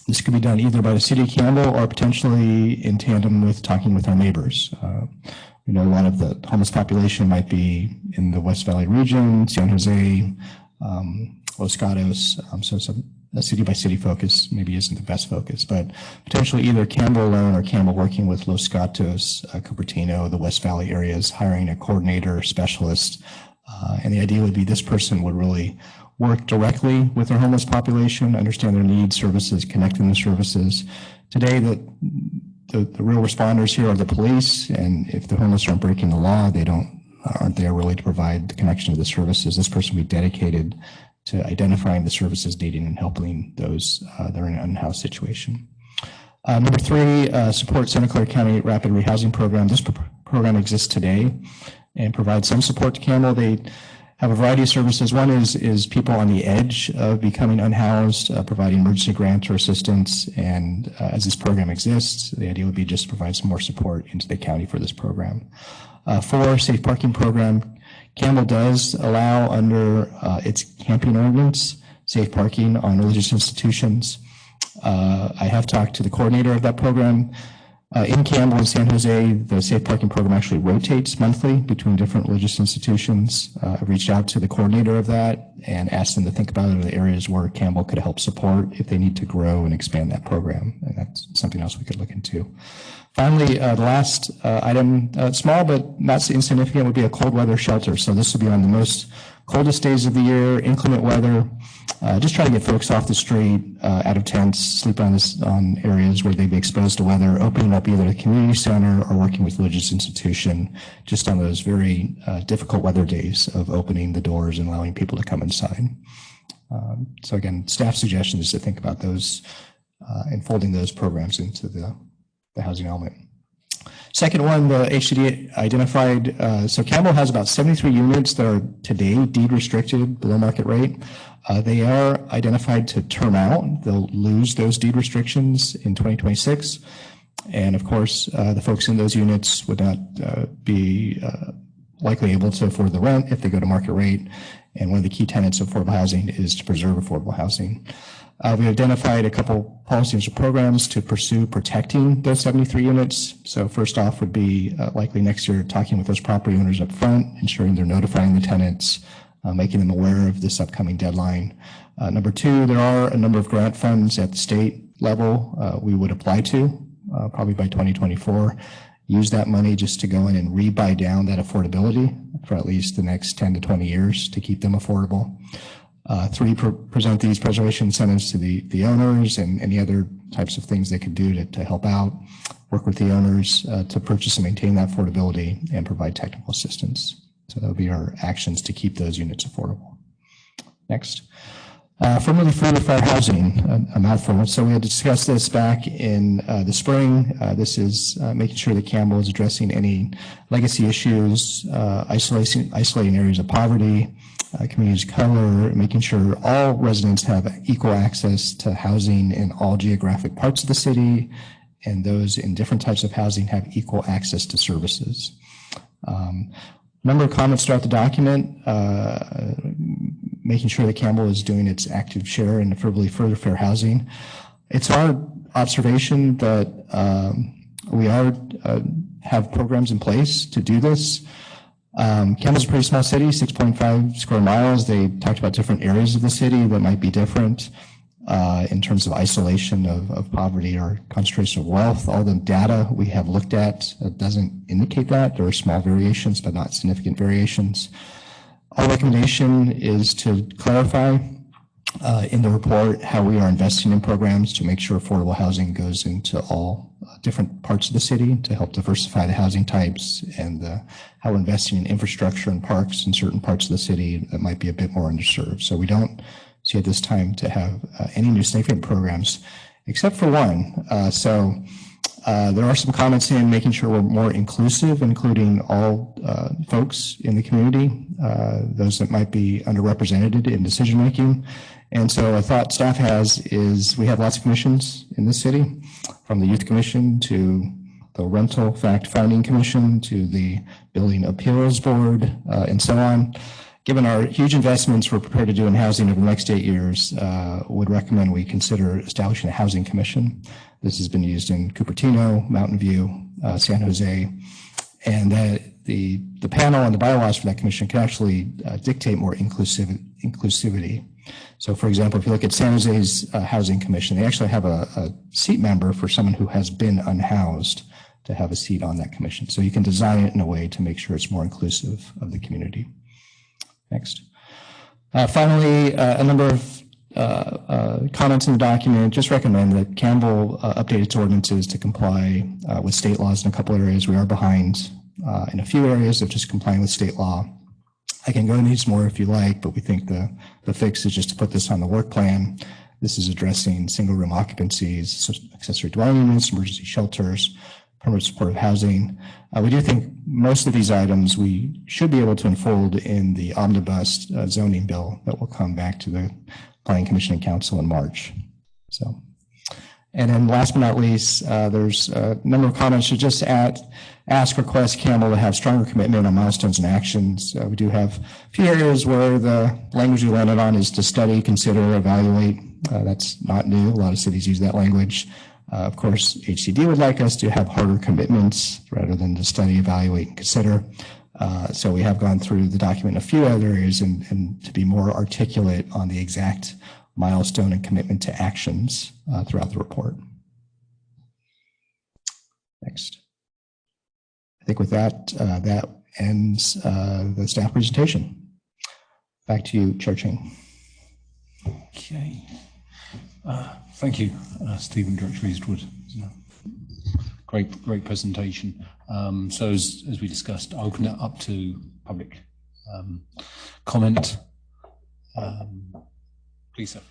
This could be done either by the city of Campbell or potentially in tandem with talking with our neighbors. We know a lot of the homeless population might be in the West Valley region, San Jose, Los Gatos. So a city by city focus maybe isn't the best focus, but potentially either Campbell alone or Campbell working with Los Gatos, Cupertino, the West Valley areas, hiring a coordinator, specialist. And the idea would be this person would really work directly with their homeless population, understand their needs, services, connecting the services. Today, the real responders here are the police, and if the homeless aren't breaking the law, they aren't there really to provide the connection to the services. This person will be dedicated to identifying the services needed and helping those that are in an unhoused situation. Number 3, support Santa Clara County Rapid Rehousing Program. This program exists today and provides some support to Campbell. They have a variety of services. One is people on the edge of becoming unhoused, providing emergency grants or assistance. And as this program exists, the idea would be just to provide some more support into the county for this program. 4, safe parking program. Campbell does allow under its camping ordinance safe parking on religious institutions. I have talked to the coordinator of that program. In Campbell and San Jose, the safe parking program actually rotates monthly between different religious institutions. I've reached out to the coordinator of that and asked them to think about the areas where Campbell could help support if they need to grow and expand that program. And that's something else we could look into. Finally, the last item, small but not insignificant, would be a cold weather shelter. So this would be on the most coldest days of the year, inclement weather, just trying to get folks off the street, out of tents, sleep on areas where they'd be exposed to weather, opening up either a community center or working with religious institution just on those very difficult weather days of opening the doors and allowing people to come inside. So again, staff suggestion is to think about those and folding those programs into the housing element. Second one, the HCD identified, so Campbell has about 73 units that are today deed restricted below market rate. They are identified to term out. They'll lose those deed restrictions in 2026. And of course, the folks in those units would not be likely able to afford the rent if they go to market rate. And one of the key tenets of affordable housing is to preserve affordable housing. We identified a couple policies or programs to pursue protecting those 73 units. So first off would be likely next year talking with those property owners up front, ensuring they're notifying the tenants, making them aware of this upcoming deadline. Number 2, there are a number of grant funds at the state level we would apply to probably by 2024. Use that money just to go in and rebuy down that affordability for at least the next 10 to 20 years to keep them affordable. 3, present these preservation incentives to the owners and any other types of things they could do to help out, work with the owners to purchase and maintain that affordability and provide technical assistance. So that would be our actions to keep those units affordable. Next. Formerly free or fair housing, a mouthful. So we had discussed this back in the spring. This is making sure that Campbell is addressing any legacy issues, isolating areas of poverty, communities of color, making sure all residents have equal access to housing in all geographic parts of the city, and those in different types of housing have equal access to services. Number of comments throughout the document, making sure that Campbell is doing its active share in affordably fair housing. It's our observation that we have programs in place to do this. Campbell's a pretty small city, 6.5 square miles. They talked about different areas of the city that might be different in terms of isolation of poverty or concentration of wealth. All the data we have looked at doesn't indicate that. There are small variations, but not significant variations. Our recommendation is to clarify in the report how we are investing in programs to make sure affordable housing goes into all different parts of the city to help diversify the housing types, and how we're investing in infrastructure and parks in certain parts of the city that might be a bit more underserved. So we don't see at this time to have any new significant programs except for one. There are some comments in making sure we're more inclusive, including all folks in the community, those that might be underrepresented in decision making. And so a thought staff has is we have lots of commissions in this city, from the Youth Commission to the Rental Fact Finding Commission to the Building Appeals Board, and so on. Given our huge investments we're prepared to do in housing over the next 8 years, would recommend we consider establishing a housing commission. This has been used in Cupertino, Mountain View, San Jose, and the panel and the bylaws for that commission can actually dictate more inclusivity. So for example, if you look at San Jose's housing commission, they actually have a seat member for someone who has been unhoused to have a seat on that commission. So you can design it in a way to make sure it's more inclusive of the community. Next. Finally, a number of comments in the document. Just recommend that Campbell update its ordinances to comply with state laws in a couple areas. We are behind in a few areas of just complying with state law. I can go into these more if you like, but we think the fix is just to put this on the work plan. This is addressing single room occupancies, accessory dwelling units, emergency shelters, permanent supportive housing. We do think most of these items we should be able to unfold in the omnibus zoning bill that will come back to the Planning Commission and Council in March. So, and then last but not least, there's a number of comments to just request Campbell to have stronger commitment on milestones and actions. We do have a few areas where the language we landed on is to study, consider, evaluate. That's not new. A lot of cities use that language. Of course, HCD would like us to have harder commitments rather than to study, evaluate, and consider. So we have gone through the document in a few other areas and to be more articulate on the exact milestone and commitment to actions throughout the report. Next. I think with that, that ends the staff presentation. Back to you, Chair Ching. Okay. Thank you, Stephen, Director Eastwood. Great presentation. So as we discussed, I'll open it up to public comment. Please, sir.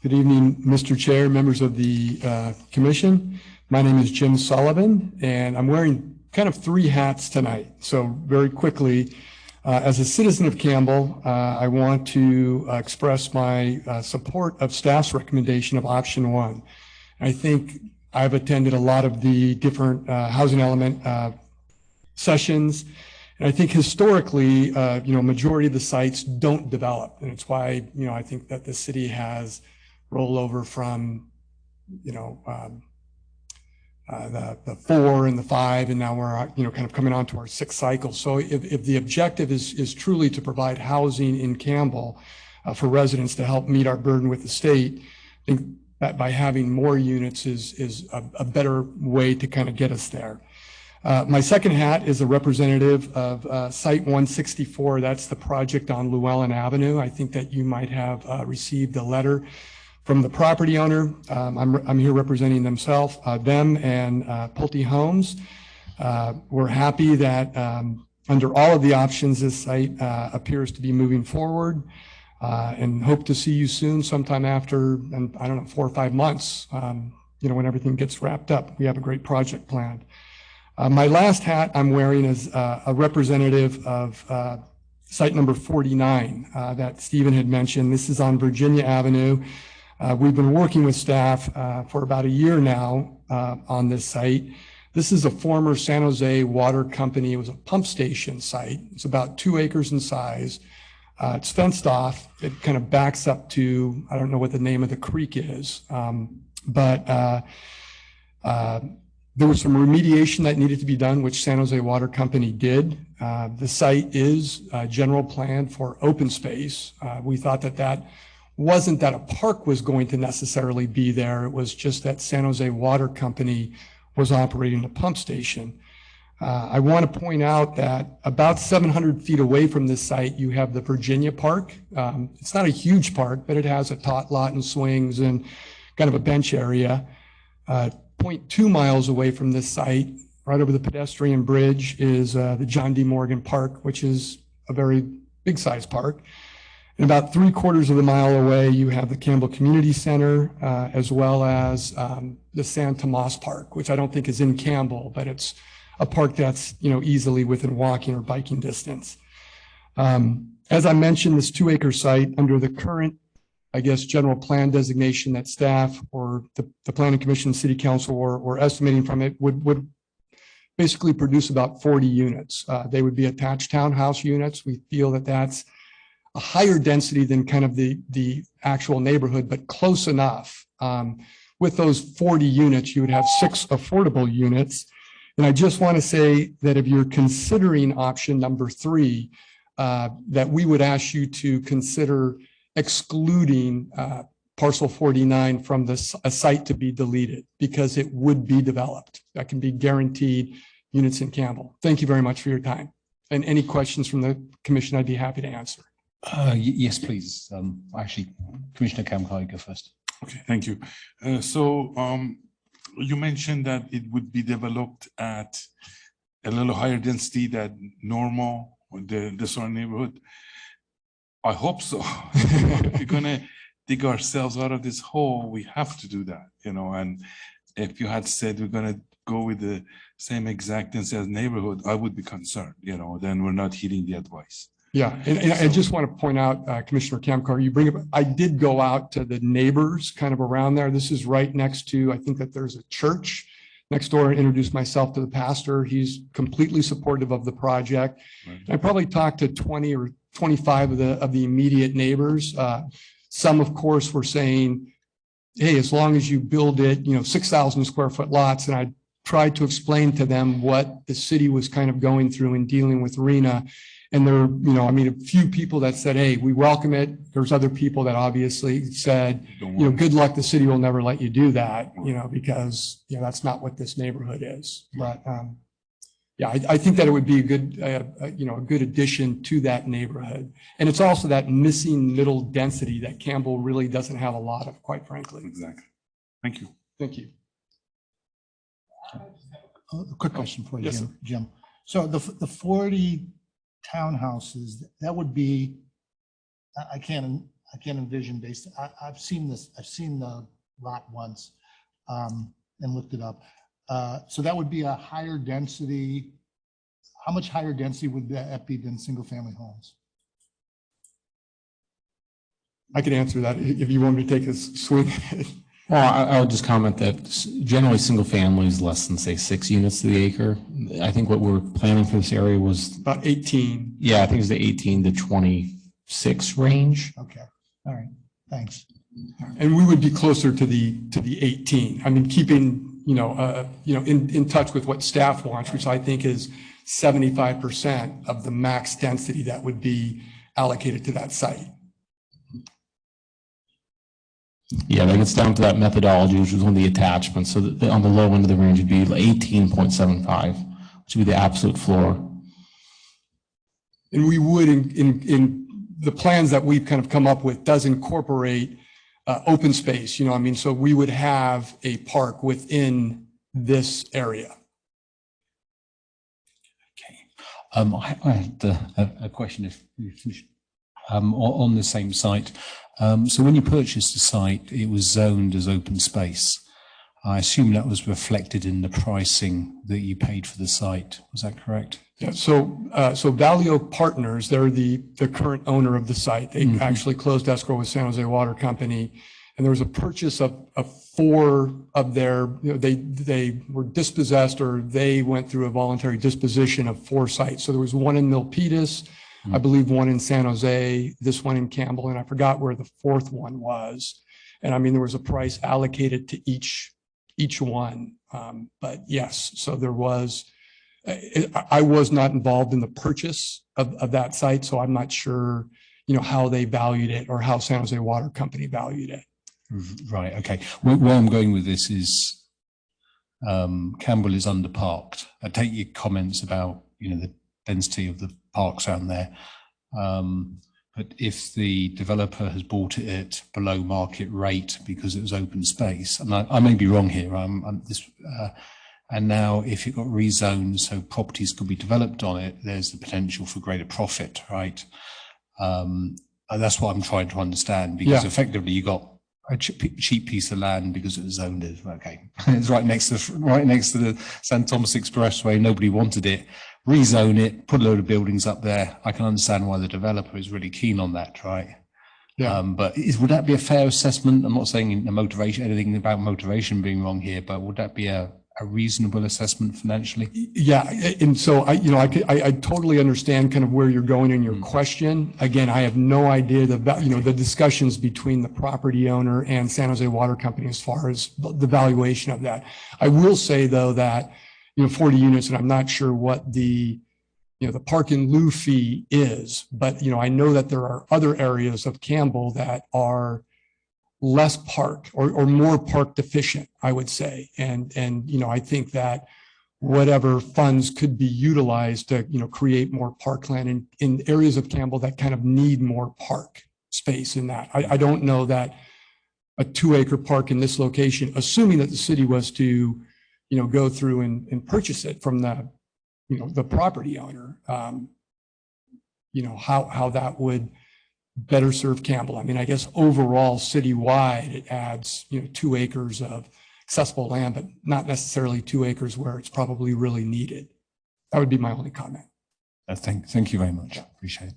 Good evening, Mr. Chair, members of the Commission. My name is Jim Sullivan, and I'm wearing kind of three hats tonight. So very quickly, as a citizen of Campbell, I want to express my support of staff's recommendation of option one. I think I've attended a lot of the different housing element sessions, and I think historically, majority of the sites don't develop, and it's why, I think that the city has rollover from, the 4 and the 5, and now we're, kind of coming on to our 6th cycle. So if the objective is truly to provide housing in Campbell for residents to help meet our burden with the state, I think that by having more units is a better way to kind of get us there. My second hat is a representative of Site 164. That's the project on Llewellyn Avenue. I think that you might have received a letter from the property owner. I'm here representing them and Pulte Homes. We're happy that under all of the options, this site appears to be moving forward, and hope to see you soon, sometime after, and I don't know, 4 or 5 months, when everything gets wrapped up. We have a great project planned. My last hat I'm wearing is a representative of site number 49 that Stephen had mentioned. This is on Virginia Avenue. We've been working with staff for about a year now on this site. This is a former San Jose Water Company. It was a pump station site. It's about 2 acres in size. It's fenced off. It kind of backs up to, I don't know what the name of the creek is, but there was some remediation that needed to be done, which San Jose Water Company did. The site is general plan for open space. We thought that wasn't that a park was going to necessarily be there. It was just that San Jose Water Company was operating a pump station. I want to point out that about 700 feet away from this site, you have the Virginia Park. It's not a huge park, but it has a tot lot and swings and kind of a bench area. 0.2 miles away from this site, right over the pedestrian bridge, is the John D. Morgan Park, which is a very big size park. And about 3/4 of a mile away, you have the Campbell Community Center, as well as the San Tomas Park, which I don't think is in Campbell, but it's a park that's easily within walking or biking distance. As I mentioned, this 2-acre site, under the current, general plan designation that staff or the Planning Commission, City Council were estimating from it, would basically produce about 40 units. They would be attached townhouse units. We feel that that's a higher density than kind of the actual neighborhood, but close enough. With those 40 units, you would have 6 affordable units. And I just want to say that if you're considering option number 3, that we would ask you to consider excluding parcel 49 from a site to be deleted, because it would be developed. That can be guaranteed. units in Campbell. Thank you very much for your time. And any questions from the commission, I'd be happy to answer. Yes, please. Actually, Commissioner Kamkai, go first. Okay, thank you. You mentioned that it would be developed at a little higher density than normal, the surrounding neighborhood. I hope so. If we're gonna dig ourselves out of this hole, we have to do that, and if you had said we're gonna go with the same exact density as neighborhood, I would be concerned, then we're not heeding the advice. Yeah, and I just want to point out, Commissioner Kamkar, you bring up, I did go out to the neighbors kind of around there. This is right next to, I think that there's a church next door, and introduced myself to the pastor. He's completely supportive of the project. Right. I probably talked to 20 or 25 of the immediate neighbors. Some, of course, were saying, hey, as long as you build it, 6,000 square foot lots. And I tried to explain to them what the city was kind of going through in dealing with RHNA. And there, a few people that said, hey, we welcome it. There's other people that obviously said, good luck, the city will never let you do that, because, that's not what this neighborhood is. But, I think that it would be a good, a good addition to that neighborhood. And it's also that missing middle density that Campbell really doesn't have a lot of, quite frankly. Exactly. Thank you. Thank you. A quick question for you, Yes, Jim. So the 40 townhouses, that would be, I can't envision based, I've seen the lot once and looked it up. So that would be a higher density. How much higher density would that be than single family homes? I can answer that if you want me to take a swing. Well, I'll just comment that generally single family is less than, say, 6 units to the acre. I think what we're planning for this area was about 18. Yeah, I think it's the 18 to 26 range. Okay. All right. Thanks. And we would be closer to the 18. I mean, keeping in touch with what staff wants, which I think is 75% of the max density that would be allocated to that site. Yeah, that gets down to that methodology, which was one of the attachments. So that on the low end of the range would be 18.75, which would be the absolute floor. And we would, in the plans that we've kind of come up with, does incorporate open space, so we would have a park within this area. Okay. I had a question if you finish on the same site. So when you purchased the site, it was zoned as open space. I assume that was reflected in the pricing that you paid for the site. Was that correct? Yeah. So Valio Partners, they're the current owner of the site. They actually closed escrow with San Jose Water Company, and there was a purchase of 4 of their. They were dispossessed, or they went through a voluntary disposition of 4 sites. So there was one in Milpitas, I believe one in San Jose, this one in Campbell, and I forgot where the 4th one was. And there was a price allocated to each one. But yes, so there was. I was not involved in the purchase of that site, so I'm not sure, how they valued it or how San Jose Water Company valued it. Right. Okay. Where I'm going with this is Campbell is underparked. I take your comments about, the density of the parks around there. But if the developer has bought it at below market rate because it was open space, and I may be wrong here, and now if it got rezoned so properties could be developed on it, there's the potential for greater profit, right? And that's what I'm trying to understand, because effectively you got a cheap piece of land because it was zoned as, okay, it's right next to the St. Thomas Expressway, nobody wanted it. Rezone it, put a load of buildings up there. I can understand why the developer is really keen on that, right? Yeah. But would that be a fair assessment? I'm not saying anything about motivation being wrong here, but would that be a reasonable assessment financially? Yeah, and so I totally understand kind of where you're going in your question. Again, I have no idea the discussions between the property owner and San Jose Water Company as far as the valuation of that. I will say though that 40 units, and I'm not sure what the park in lieu fee is, but I know that there are other areas of Campbell that are less park or more park deficient, I would say. And I think that whatever funds could be utilized to, create more parkland in areas of Campbell that kind of need more park space in that. I don't know that a 2-acre park in this location, assuming that the city was to, go through and purchase it from the property owner, how that would better serve Campbell. I mean, I guess overall citywide, it adds, 2 acres of accessible land, but not necessarily 2 acres where it's probably really needed. That would be my only comment. Thank you very much. Appreciate it.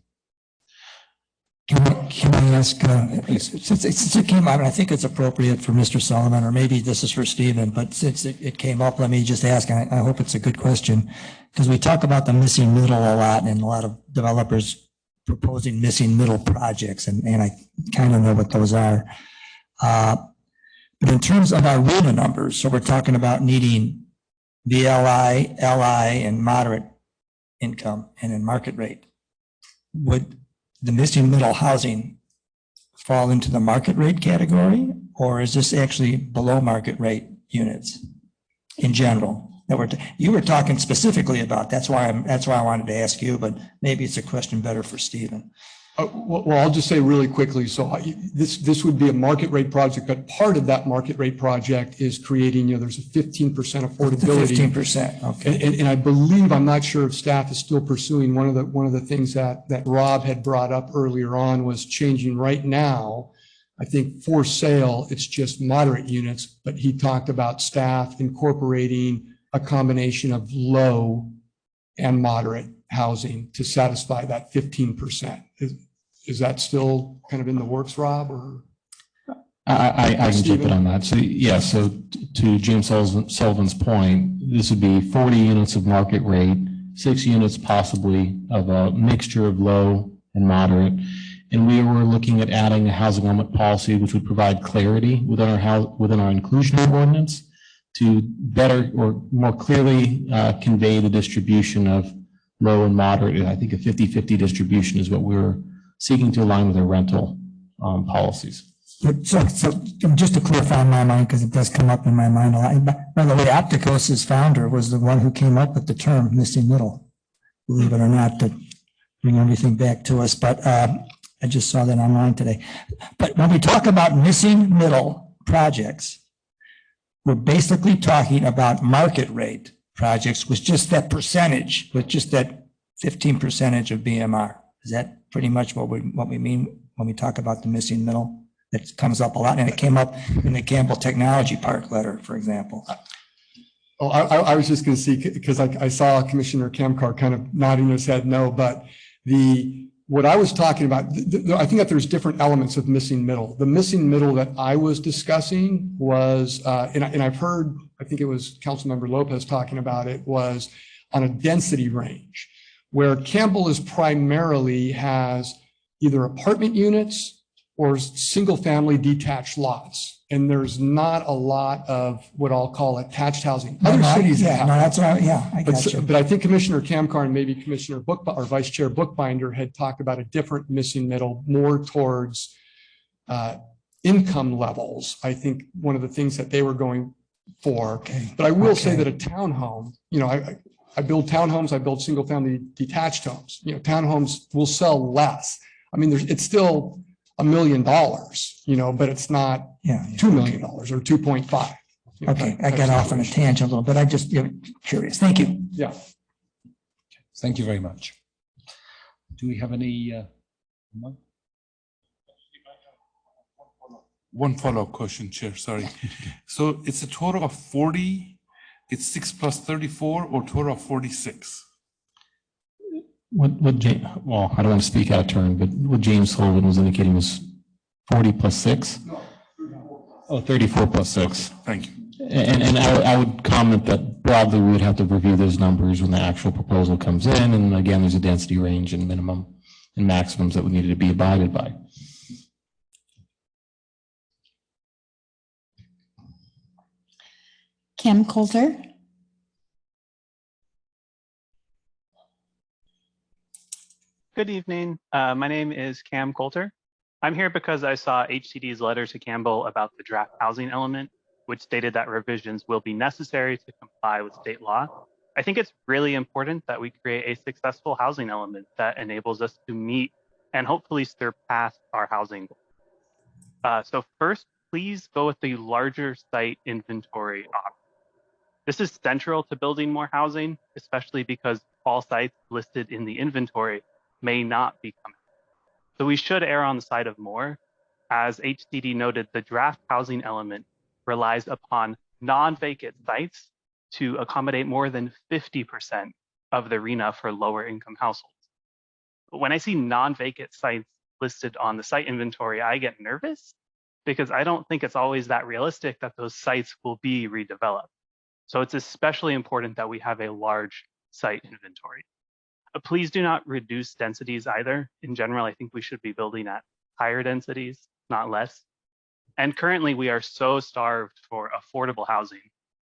Can I ask, since it came up, and I think it's appropriate for Mr. Sullivan, or maybe this is for Stephen, but since it came up, let me just ask, and I hope it's a good question, because we talk about the missing middle a lot, and a lot of developers proposing missing middle projects, and I kind of know what those are. But in terms of our RHNA numbers, so we're talking about needing VLI, LI, and moderate income, and in market rate. Would the missing middle housing fall into the market rate category, or is this actually below market rate units in general? You were talking specifically about, that's why I wanted to ask you, but maybe it's a question better for Stephen. Well, I'll just say really quickly. So this would be a market rate project, but part of that market rate project is creating, there's a 15% affordability. 15%, okay. And I believe, I'm not sure if staff is still pursuing one of the things that Rob had brought up earlier on was changing right now. I think for sale, it's just moderate units, but he talked about staff incorporating a combination of low and moderate housing to satisfy that 15%. Is that still kind of in the works, Rob? Or I can jump in on that. So yeah, so to James Sullivan's point, this would be 40 units of market rate, 6 units possibly of a mixture of low and moderate. And we were looking at adding a housing element policy, which would provide clarity within our inclusionary ordinance to better or more clearly convey the distribution of low and moderate. I think a 50-50 distribution is what we're seeking to align with our rental policies. So just to clarify in my mind, because it does come up in my mind a lot. By the way, Opticos's founder was the one who came up with the term missing middle, believe it or not, to bring everything back to us. But I just saw that online today. But when we talk about missing middle projects, we're basically talking about market rate projects with just that percentage, with just that 15% of BMR. Is that pretty much what we mean when we talk about the missing middle? That comes up a lot, and it came up in the Campbell Technology Park letter, for example. Oh, I was just going to see, because I saw Commissioner Kamkar kind of nodding his head no, but what I was talking about, I think that there's different elements of missing middle. The missing middle that I was discussing was, and I've heard, I think it was Councilmember Lopez talking about it, was on a density range, where Campbell is primarily has either apartment units or single family detached lots. And there's not a lot of what I'll call attached housing. Other cities have. No, that's right. Yeah, I got you. But I think Commissioner Kamkar and maybe Commissioner or Vice Chair Bookbinder had talked about a different missing middle, more towards income levels. I think one of the things that they were going for. Okay. But I will say that a townhome, I build townhomes, I build single family detached homes. Townhomes will sell less. I mean, it's still $1 million, but it's not $2 million or 2.5. Okay, I got off on a tangent a little bit. I just curious. Thank you. Yeah. Thank you very much. Do we have any? One follow-up question, Chair, sorry. So it's a total of 40, it's 6 plus 34, or total of 46? Well, I don't want to speak out of turn, but what James Sullivan was indicating was 40 plus 6? Oh, 34 plus 6. Thank you. And I would comment that broadly we would have to review those numbers when the actual proposal comes in. And again, there's a density range and minimum and maximums that would need to be abided by. Cam Coulter. Good evening. My name is Cam Coulter. I'm here because I saw HCD's letter to Campbell about the draft housing element, which stated that revisions will be necessary to comply with state law. I think it's really important that we create a successful housing element that enables us to meet and hopefully surpass our housing goals. So first, please go with the larger site inventory option. This is central to building more housing, especially because all sites listed in the inventory may not be coming. So we should err on the side of more. As HCD noted, the draft housing element relies upon non-vacant sites to accommodate more than 50% of the RHNA for lower income households. But when I see non-vacant sites listed on the site inventory, I get nervous because I don't think it's always that realistic that those sites will be redeveloped. So it's especially important that we have a large site inventory. Please do not reduce densities either. In general, I think we should be building at higher densities, not less. And currently we are so starved for affordable housing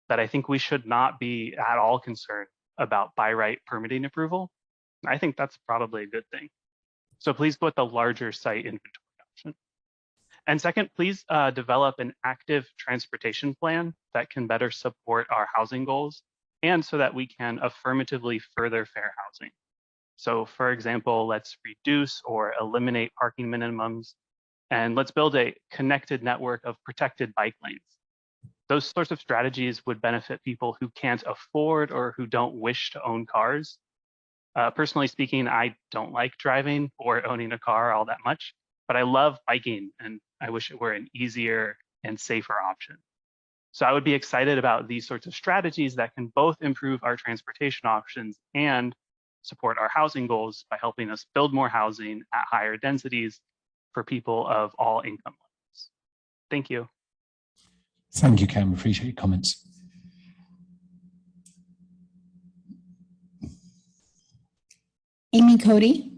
that I think we should not be at all concerned about by right permitting approval. I think that's probably a good thing. So please go with the larger site inventory option. And second, please develop an active transportation plan that can better support our housing goals and so that we can affirmatively further fair housing. So for example, let's reduce or eliminate parking minimums, and let's build a connected network of protected bike lanes. Those sorts of strategies would benefit people who can't afford or who don't wish to own cars. Personally speaking, I don't like driving or owning a car all that much, but I love biking and I wish it were an easier and safer option. So I would be excited about these sorts of strategies that can both improve our transportation options and support our housing goals by helping us build more housing at higher densities for people of all income levels. Thank you. Thank you, Cam. Appreciate your comments. Amy Cody.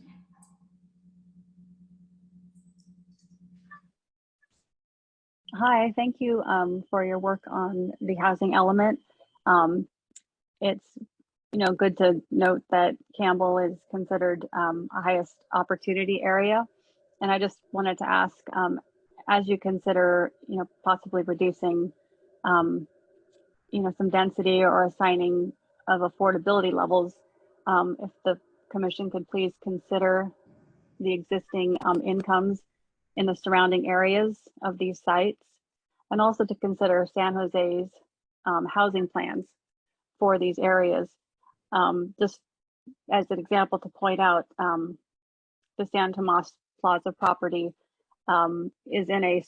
Hi, thank you for your work on the housing element. It's good to note that Campbell is considered a highest opportunity area. And I just wanted to ask, as you consider, possibly reducing, some density or assigning of affordability levels, if the commission could please consider the existing incomes in the surrounding areas of these sites, and also to consider San Jose's housing plans for these areas. Just as an example to point out, the San Tomas Plaza property is in a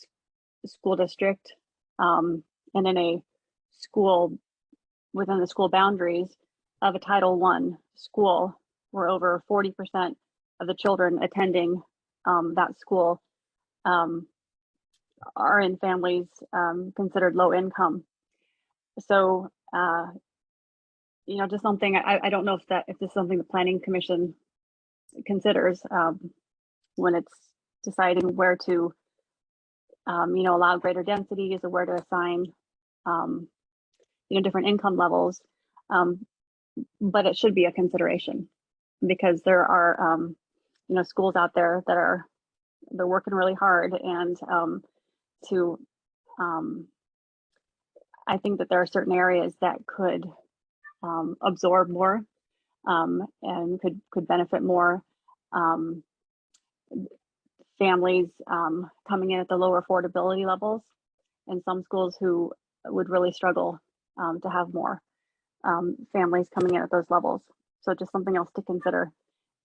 school district and in a school within the school boundaries of a Title I school, where over 40% of the children attending that school are in families considered low income. So, just something I don't know if this is something the Planning Commission considers when it's deciding where to, allow greater densities or where to assign, different income levels. But it should be a consideration because there are, schools out there that they're working really hard, and I think that there are certain areas that could absorb more and could benefit more families coming in at the lower affordability levels, and some schools who would really struggle to have more families coming in at those levels. So just something else to consider,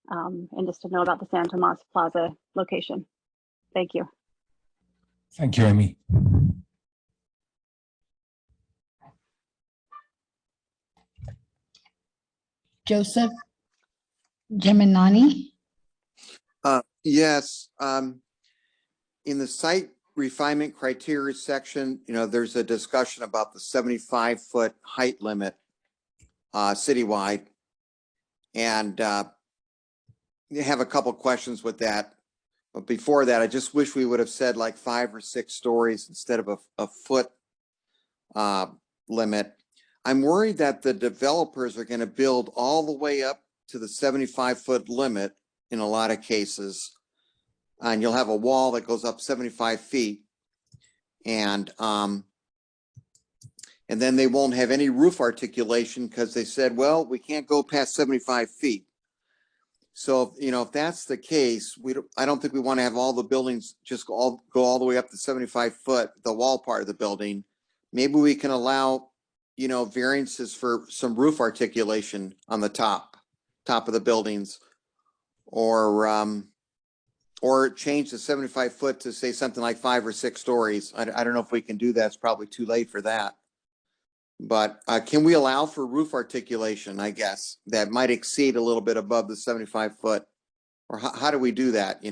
and just to know about the San Tomas Plaza location. Thank you. Thank you, Amy. Joseph Geminani. Yes. In the site refinement criteria section, there's a discussion about the 75-foot height limit citywide. And you have a couple questions with that. But before that, I just wish we would have said like 5 or 6 stories instead of a foot limit. I'm worried that the developers are going to build all the way up to the 75-foot limit in a lot of cases. And you'll have a wall that goes up 75 feet. And And then they won't have any roof articulation because they said, well, we can't go past 75 feet. So, if that's the case, I don't think we want to have all the buildings just go all the way up to 75 foot, the wall part of the building. Maybe we can allow, variances for some roof articulation on the top of the buildings, or change the 75 foot to say something like 5 or 6 stories. I don't know if we can do that. It's probably too late for that. But can we allow for roof articulation, I guess, that might exceed a little bit above the 75 foot? Or how do we do that,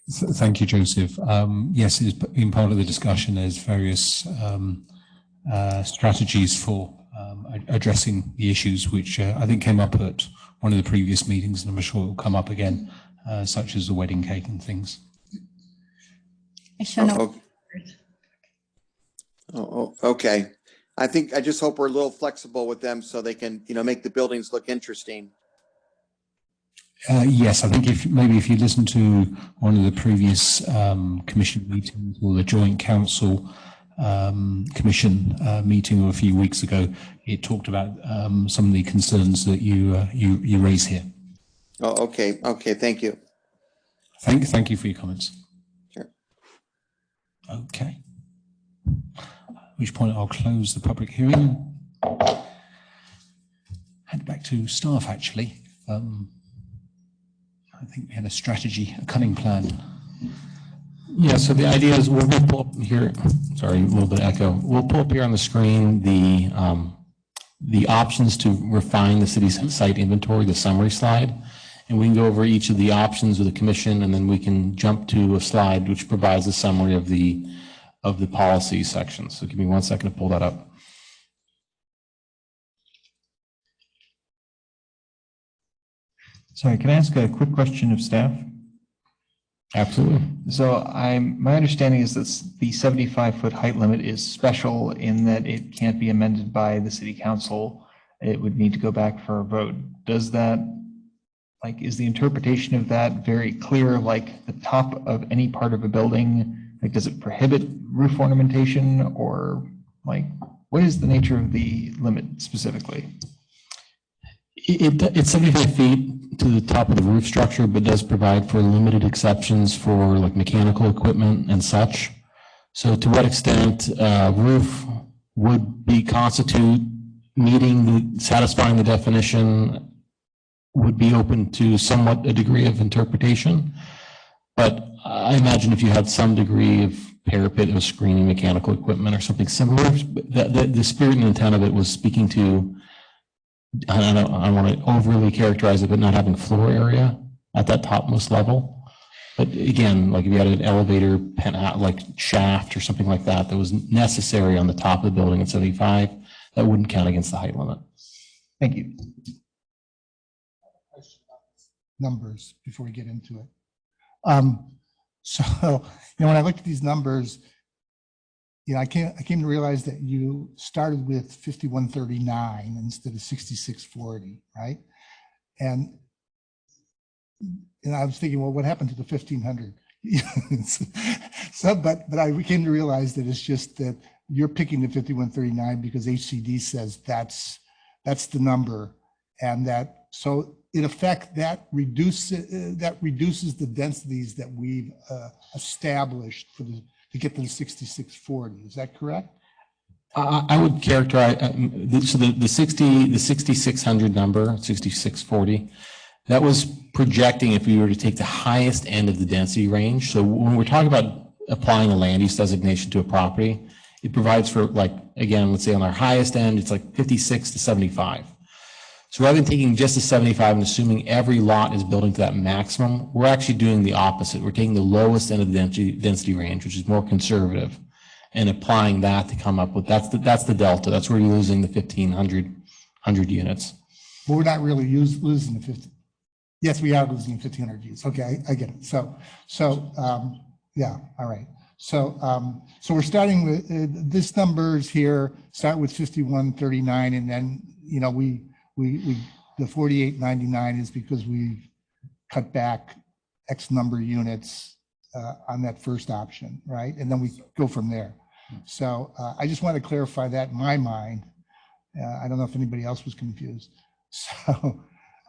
Thank you, Joseph. Yes, it's been part of the discussion. There's various strategies for addressing the issues, which I think came up at one of the previous meetings, and I'm sure it will come up again, such as the wedding cake and things. Okay. I just hope we're a little flexible with them so they can, make the buildings look interesting. Yes, I think if you listen to one of the previous commission meetings or the joint council commission meeting a few weeks ago, it talked about some of the concerns that you raise here. Oh, okay. Okay. Thank you. Thank you for your comments. Sure. Okay. At which point I'll close the public hearing. Hand back to staff, actually. I think we had a cunning plan. Yeah, so the idea is we'll pull up here, sorry, a little bit of echo. We'll pull up here on the screen the options to refine the city's site inventory, the summary slide. And we can go over each of the options with the commission, and then we can jump to a slide which provides a summary of the policy section. So give me 1 second to pull that up. Sorry, can I ask a quick question of staff? Absolutely. So my understanding is that the 75-foot height limit is special in that it can't be amended by the city council. It would need to go back for a vote. Does that, is the interpretation of that very clear, like the top of any part of a building? Does it prohibit roof ornamentation, or what is the nature of the limit specifically? It's 75 feet to the top of the roof structure, but does provide for limited exceptions for mechanical equipment and such. So to what extent roof would be constitute satisfying the definition would be open to somewhat a degree of interpretation. But I imagine if you had some degree of parapet or screening mechanical equipment or something similar, the spirit and intent of it was speaking to, I don't want to overly characterize it, but not having floor area at that topmost level. But again, if you had an elevator, shaft or something like that was necessary on the top of the building at 75, that wouldn't count against the height limit. Thank you. Numbers before we get into it. So, when I looked at these numbers, I came to realize that you started with 5139 instead of 6640, right? And I was thinking, well, what happened to the 1500? But I came to realize that it's just that you're picking the 5139 because HCD says that's the number, and so in effect that reduces the densities that we've established to get to the 6640. Is that correct? I would characterize so the 6600 number, 6640. That was projecting if we were to take the highest end of the density range. So when we're talking about applying a land use designation to a property, it provides for again, let's say on our highest end, it's 56 to 75. So rather than taking just the 75 and assuming every lot is building to that maximum, we're actually doing the opposite. We're taking the lowest end of the density range, which is more conservative, and applying that to come up with, that's the delta. That's where you're losing the 1,500 units. But we're not really losing the 50. Yes, we are losing 1,500 units. Okay, I get it. So yeah, all right. So we're starting with this numbers here, start with 5139, and then, the 4899 is because we cut back X number of units on that first option, right? And then we go from there. So I just want to clarify that in my mind. I don't know if anybody else was confused. So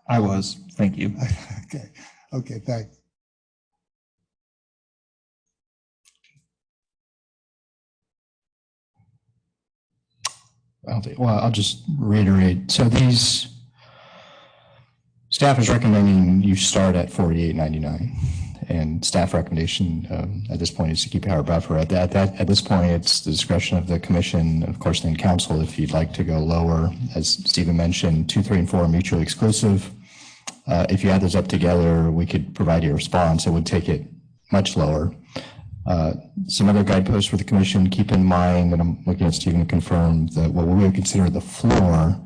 I was, thank you. Okay, thanks. Well, I'll just reiterate. So these staff is recommending you start at 48.99, and staff recommendation at this point is to keep our buffer at that. At this point, it's the discretion of the commission, of course, then council, if you'd like to go lower. As Stephen mentioned, 2, 3, and 4 are mutually exclusive. If you add those up together, we could provide you a response. It would take it much lower. Some other guideposts for the commission, keep in mind, and I'm looking at Stephen to confirm that what we would consider the floor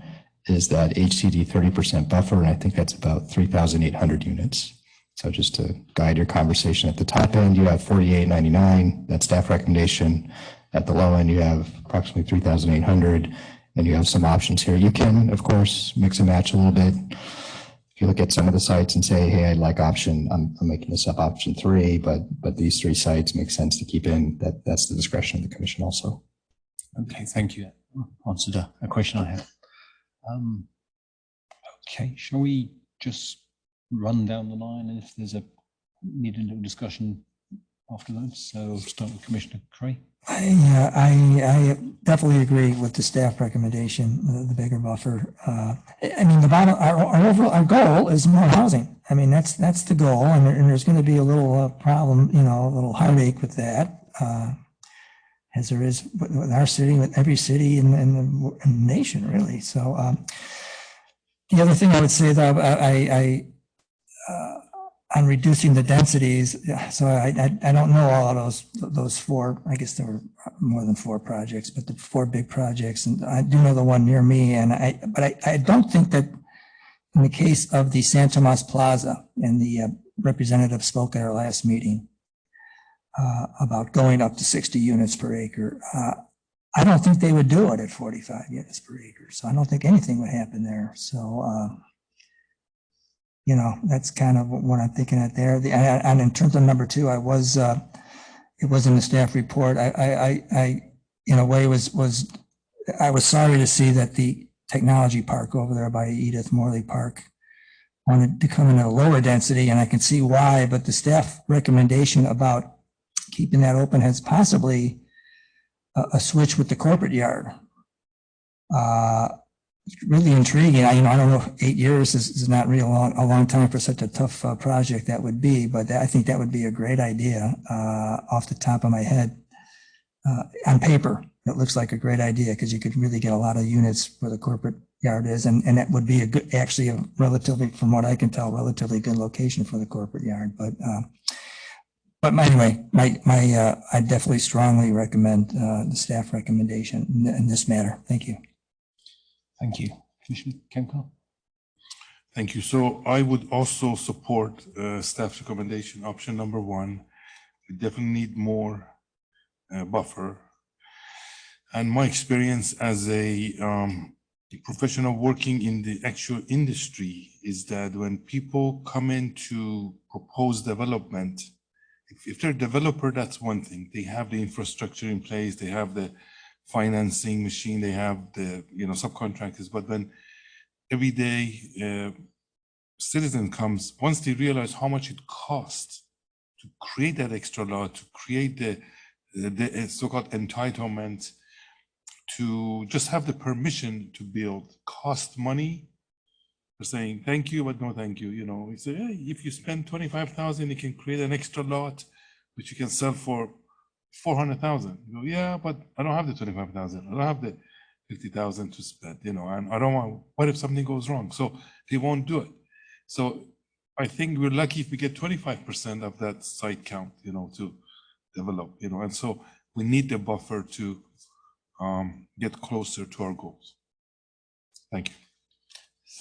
is that HCD 30% buffer, and I think that's about 3,800 units. So just to guide your conversation, at the top end, you have 48.99, that's staff recommendation. At the low end, you have approximately 3,800, and you have some options here. You can, of course, mix and match a little bit. If you look at some of the sites and say, hey, I'd like option, I'm making this up, option 3, but these 3 sites make sense to keep in. That's the discretion of the commission also. Okay, thank you. Answered a question I had. Okay, shall we just run down the line, and if there's a needed a discussion after that? So start with Commissioner Cray. I definitely agree with the staff recommendation, the bigger buffer. I mean, the bottom, our goal is more housing. I mean, that's the goal, and there's going to be a little problem, you know, a little heartache with that, as there is with our city, with every city in the nation, really. So the other thing I would say, though, on reducing the densities, so I don't know all of those 4, I guess there were more than 4 projects, but the 4 big projects, and I do know the one near me, but I don't think that in the case of the San Tomas Plaza, and the representative spoke at our last meeting about going up to 60 units per acre, I don't think they would do it at 45 units per acre, so I don't think anything would happen there. So you know, that's kind of what I'm thinking at there. And in terms of number 2, it was in the staff report. I in a way I was sorry to see that the technology park over there by Edith Morley Park wanted to come in at a lower density, and I can see why, but the staff recommendation about keeping that open has possibly a switch with the corporate yard. Really intriguing. I don't know, 8 years is not really a long time for such a tough project that would be, but I think that would be a great idea off the top of my head. On paper, it looks like a great idea because you could really get a lot of units where the corporate yard is, and that would be actually a relatively, from what I can tell, relatively good location for the corporate yard. But anyway, I definitely strongly recommend the staff recommendation in this matter. Thank you. Thank you. Commissioner Kemko. Thank you. So I would also support staff recommendation, option number 1. We definitely need more buffer. And my experience as a professional working in the actual industry is that when people come in to propose development, if they're a developer, that's one thing. They have the infrastructure in place, they have the financing machine, they have the subcontractors, but when everyday citizen comes, once they realize how much it costs to create that extra lot, to create the so-called entitlement, to just have the permission to build, cost money. They're saying thank you, but no thank you. We say, hey, if you spend 25,000, you can create an extra lot which you can sell for 400,000. You go, yeah, but I don't have the 25,000. I don't have the 50,000 to spend, and I don't want, what if something goes wrong? So they won't do it. So I think we're lucky if we get 25% of that site count, to develop, and so we need the buffer to get closer to our goals. Thank you.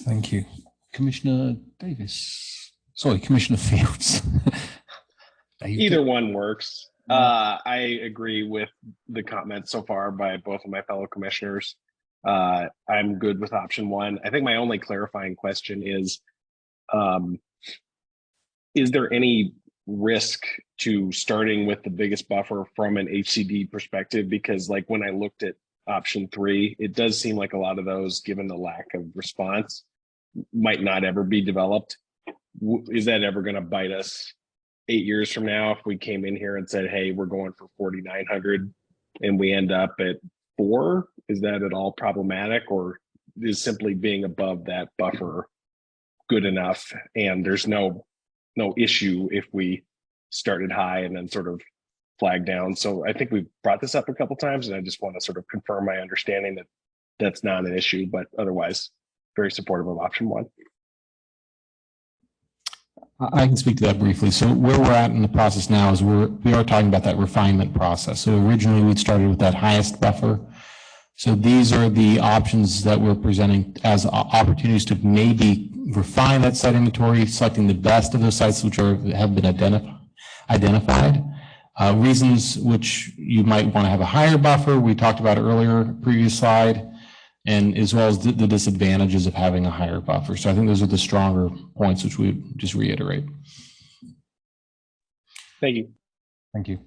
Thank you. Commissioner Davis. Sorry, Commissioner Fields. Either one works. I agree with the comments so far by both of my fellow commissioners. I'm good with option 1. I think my only clarifying question is there any risk to starting with the biggest buffer from an HCD perspective? Because like when I looked at option 3, it does seem like a lot of those, given the lack of response, might not ever be developed. Is that ever going to bite us 8 years from now if we came in here and said, hey, we're going for 4,900 and we end up at 4? Is that at all problematic, or is simply being above that buffer good enough and there's no issue if we started high and then sort of flag down? So I think we've brought this up a couple times, and I just want to sort of confirm my understanding that that's not an issue, but otherwise very supportive of option 1. I can speak to that briefly. So where we're at in the process now is we are talking about that refinement process. So originally we started with that highest buffer. So these are the options that we're presenting as opportunities to maybe refine that site inventory, selecting the best of those sites which have been identified. Reasons which you might want to have a higher buffer, we talked about earlier, previous slide, and as well as the disadvantages of having a higher buffer. So I think those are the stronger points which we just reiterate. Thank you. Thank you.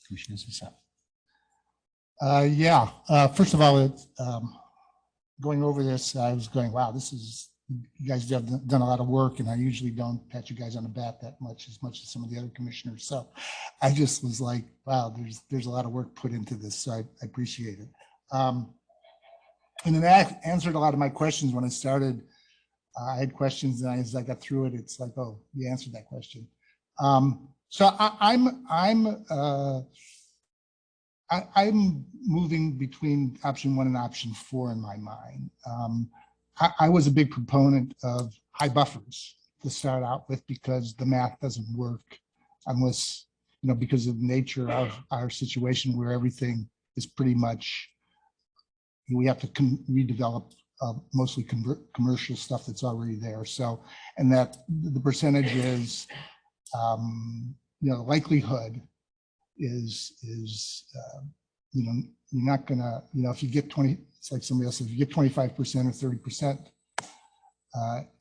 Commissioner Zissou. First of all, going over this, I was going, wow, you guys have done a lot of work, and I usually don't pat you guys on the back that much as some of the other commissioners. So I just was like, wow, there's a lot of work put into this. So I appreciate it. And then that answered a lot of my questions when I started. I had questions, and as I got through it, it's like, oh, you answered that question. So I'm moving between option 1 and option 4 in my mind. I was a big proponent of high buffers to start out with because the math doesn't work unless, because of the nature of our situation where everything is pretty much, we have to redevelop mostly commercial stuff that's already there. So, and that the percentage is, the likelihood is you're not gonna, if you get 20, it's like somebody else said, if you get 25% or 30%,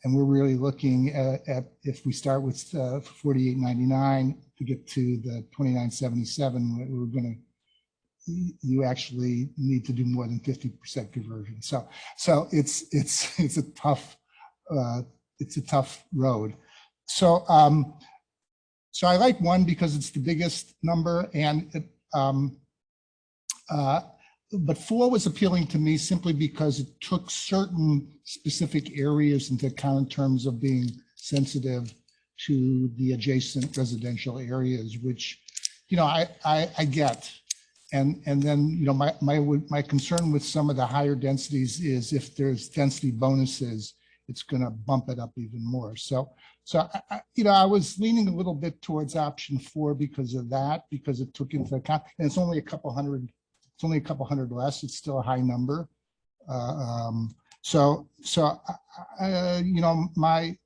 and we're really looking at if we start with 48.99 to get to the 29.77, we're gonna, you actually need to do more than 50% conversion. So it's a tough road. So I like 1 because it's the biggest number, and but 4 was appealing to me simply because it took certain specific areas into account in terms of being sensitive to the adjacent residential areas, which, I get. And then, my concern with some of the higher densities is if there's density bonuses, it's going to bump it up even more. So I was leaning a little bit towards option 4 because of that, because it took into account, and it's only a couple hundred less. It's still a high number. My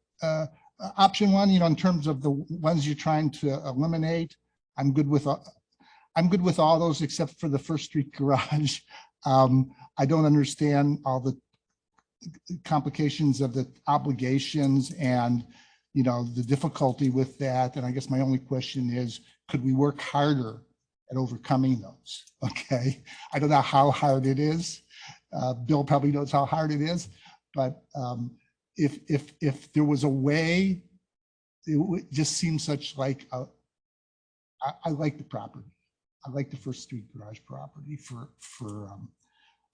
option 1, in terms of the ones you're trying to eliminate, I'm good with all those except for the First Street garage. I don't understand all the complications of the obligations and the difficulty with that. And I guess my only question is, could we work harder at overcoming those? Okay, I don't know how hard it is. Bill probably knows how hard it is, but if there was a way, it would just seem such like I like the property. I like the First Street garage property for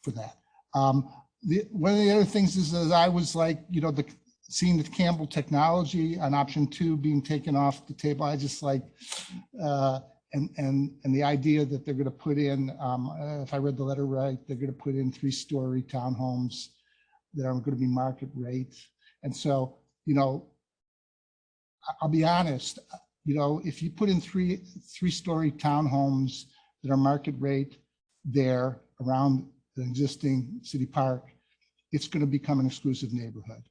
that. One of the other things is that I was like, seeing the Campbell technology on option 2 being taken off the table. I just like, and the idea that they're going to put in, if I read the letter right, they're going to put in 3-story townhomes that are going to be market rate. And so, I'll be honest, if you put in three-story townhomes that are market rate there around the existing city park, it's going to become an exclusive neighborhood.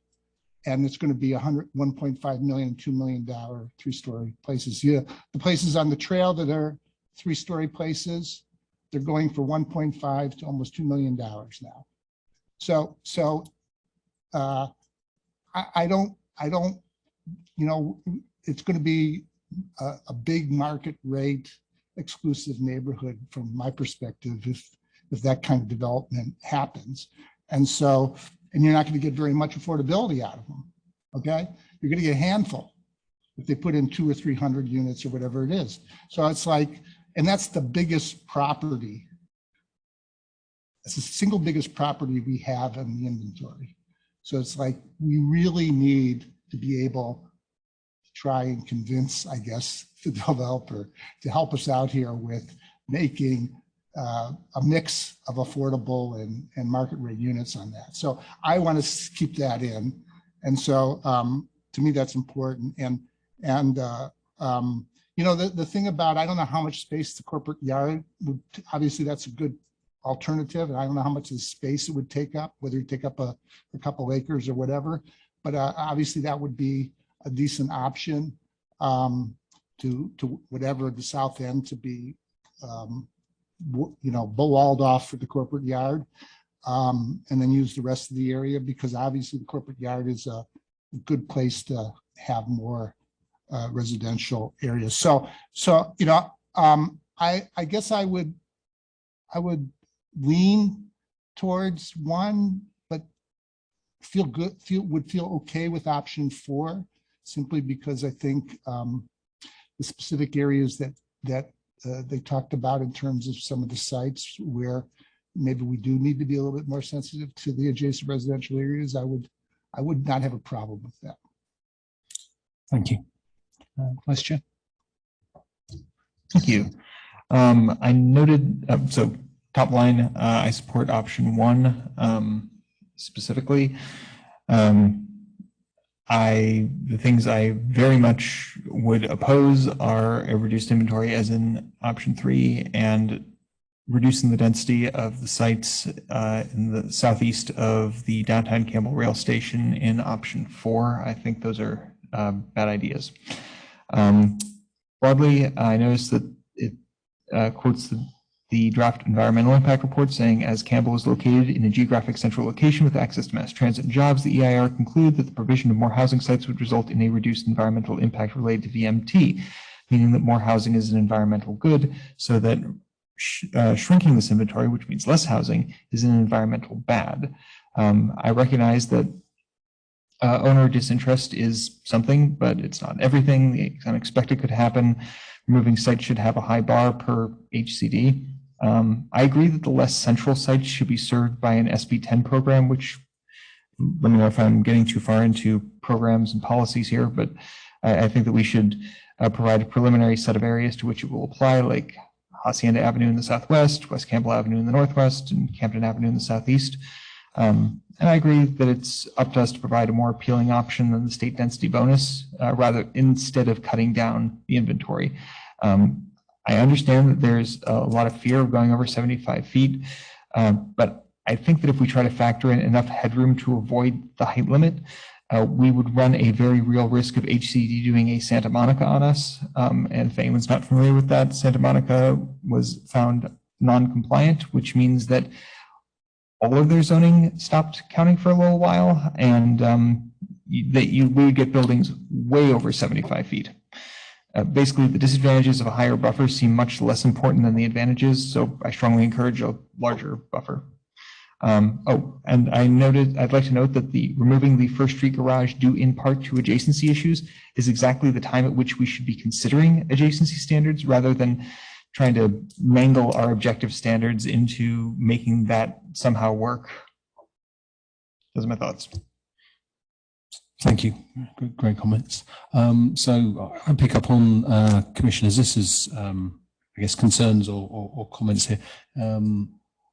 And it's going to be $1.5 million, $2 million 3-story places. Yeah, the places on the trail that are 3-story places, they're going for $1.5 to almost $2 million now. So I don't, it's going to be a big market rate exclusive neighborhood from my perspective if that kind of development happens. And so, and you're not going to get very much affordability out of them. Okay, you're going to get a handful if they put in 200 or 300 units or whatever it is. So it's like, and that's the biggest property. It's the single biggest property we have in the inventory. So it's like, we really need to be able to try and convince, I guess, the developer to help us out here with making a mix of affordable and market rate units on that. So I want to keep that in. And so to me, that's important. And you know, the thing about, I don't know how much space the corporate yard would, obviously that's a good alternative. And I don't know how much of the space it would take up, whether you take up a couple acres or whatever, but obviously that would be a decent option to whatever the south end to be, you know, walled off for the corporate yard, and then use the rest of the area, because obviously the corporate yard is a good place to have more residential areas. So you know, I guess I would lean towards one, but would feel okay with option 4, simply because I think the specific areas that they talked about in terms of some of the sites where maybe we do need to be a little bit more sensitive to the adjacent residential areas, I would not have a problem with that. Thank you. Vice Chair. Thank you. I noted, so top line, I support option 1 specifically. The things I very much would oppose are a reduced inventory, as in option 3, and reducing the density of the sites in the southeast of the downtown Campbell rail station in option 4. I think those are bad ideas. Broadly, I noticed that it quotes the draft environmental impact report saying, as Campbell is located in a geographic central location with access to mass transit and jobs, the EIR conclude that the provision of more housing sites would result in a reduced environmental impact related to VMT, meaning that more housing is an environmental good, so that shrinking this inventory, which means less housing, is an environmental bad. I recognize that owner disinterest is something, but it's not everything. The unexpected could happen. Removing sites should have a high bar per HCD. I agree that the less central sites should be served by an SB 10 program, which, let me know if I'm getting too far into programs and policies here, but I think that we should provide a preliminary set of areas to which it will apply, like Hacienda Avenue in the southwest, West Campbell Avenue in the northwest, and Camden Avenue in the southeast. And I agree that it's up to us to provide a more appealing option than the state density bonus, instead of cutting down the inventory. I understand that there's a lot of fear of going over 75 feet, but I think that if we try to factor in enough headroom to avoid the height limit, we would run a very real risk of HCD doing a Santa Monica on us. And if anyone's not familiar with that, Santa Monica was found non-compliant, which means that all of their zoning stopped counting for a little while, and that we would get buildings way over 75 feet. Basically, the disadvantages of a higher buffer seem much less important than the advantages, so I strongly encourage a larger buffer. And I'd like to note that removing the First Street garage due in part to adjacency issues is exactly the time at which we should be considering adjacency standards, rather than trying to mangle our objective standards into making that somehow work. Those are my thoughts. Thank you. Great comments. So I pick up on Commissioner Zisser's, I guess, concerns or comments here.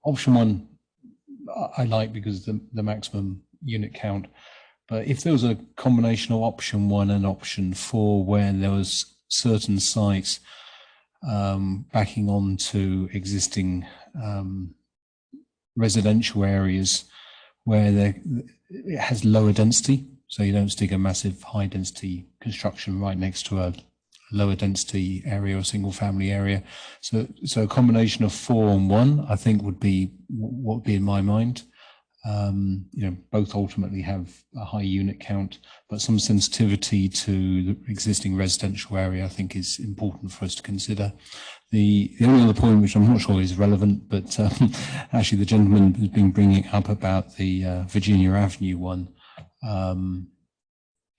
Option 1, I like because the maximum unit count. But if there was a combination of option 1 and option 4, where there was certain sites backing on to existing residential areas where it has lower density, so you don't stick a massive high density construction right next to a lower density area or single family area. So a combination of 4 and 1, I think, would be what would be in my mind. both ultimately have a high unit count, but some sensitivity to the existing residential area, I think, is important for us to consider. The only other point, which I'm not sure is relevant, but actually the gentleman has been bringing up about the Virginia Avenue one.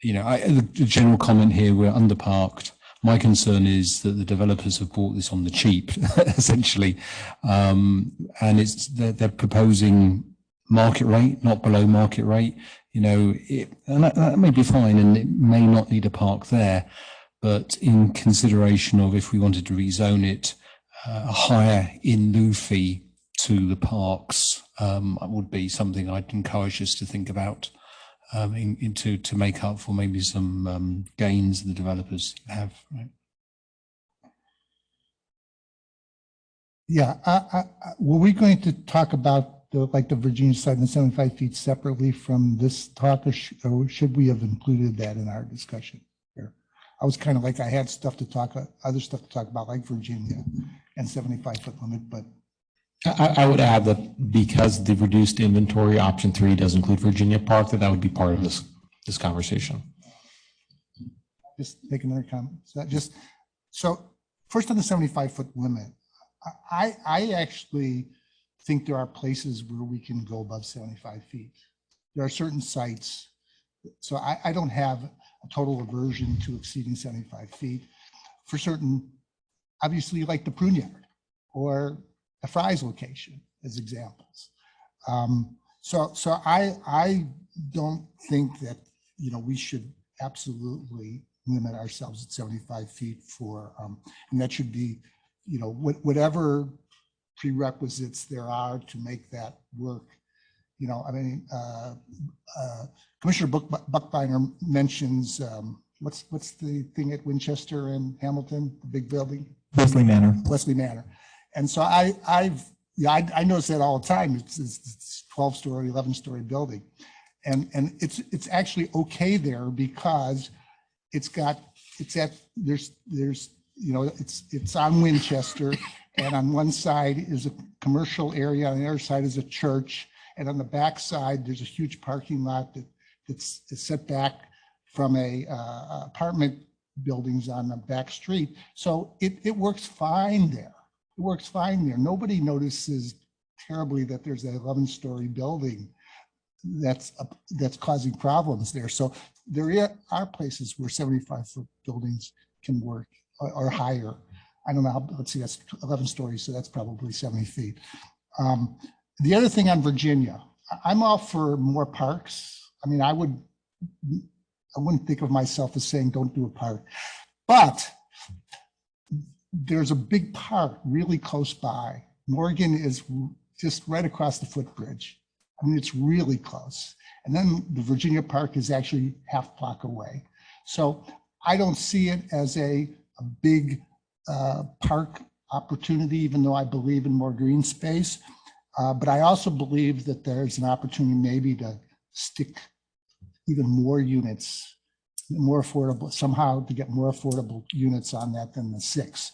The general comment here, we're underparked. My concern is that the developers have bought this on the cheap, essentially, and they're proposing market rate, not below market rate. And that may be fine, and it may not need a park there, but in consideration of if we wanted to rezone it, a higher in lieu fee to the parks would be something I'd encourage us to think about to make up for maybe some gains the developers have. Right? Yeah, were we going to talk about the Virginia side and 75 feet separately from this talk, or should we have included that in our discussion here? I was kind of like, I had other stuff to talk about, like Virginia and 75-foot limit, but I would add that because the reduced inventory option 3 does include Virginia Park, that would be part of this conversation. Just make another comment. So first on the 75-foot limit, I actually think there are places where we can go above 75 feet. There are certain sites. So I don't have a total aversion to exceeding 75 feet for certain, obviously, like the prune yard or the Fry's location as examples. So I don't think that, we should absolutely limit ourselves at 75 feet for, and that should be, whatever prerequisites there are to make that work. Commissioner Buckbeiner mentions, what's the thing at Winchester and Hamilton, the big building? Wesley Manor. Wesley Manor. And so I notice that all the time. It's 12-story, 11-story building. And it's actually okay there because it's on Winchester, and on one side is a commercial area, on the other side is a church, and on the back side there's a huge parking lot that's set back from apartment buildings on the back street. So it works fine there. It works fine there. Nobody notices terribly that there's an 11-story building that's causing problems there. So there are places where 75-foot buildings can work or higher. I don't know how, let's see, that's 11 stories, so that's probably 70 feet. The other thing on Virginia, I'm all for more parks. I mean, I wouldn't think of myself as saying don't do a park, but there's a big park really close by. Morgan is just right across the footbridge. I mean, it's really close. And then the Virginia Park is actually half block away. So I don't see it as a big park opportunity, even though I believe in more green space. But I also believe that there's an opportunity maybe to stick even more units, more affordable, somehow to get more affordable units on that than the 6.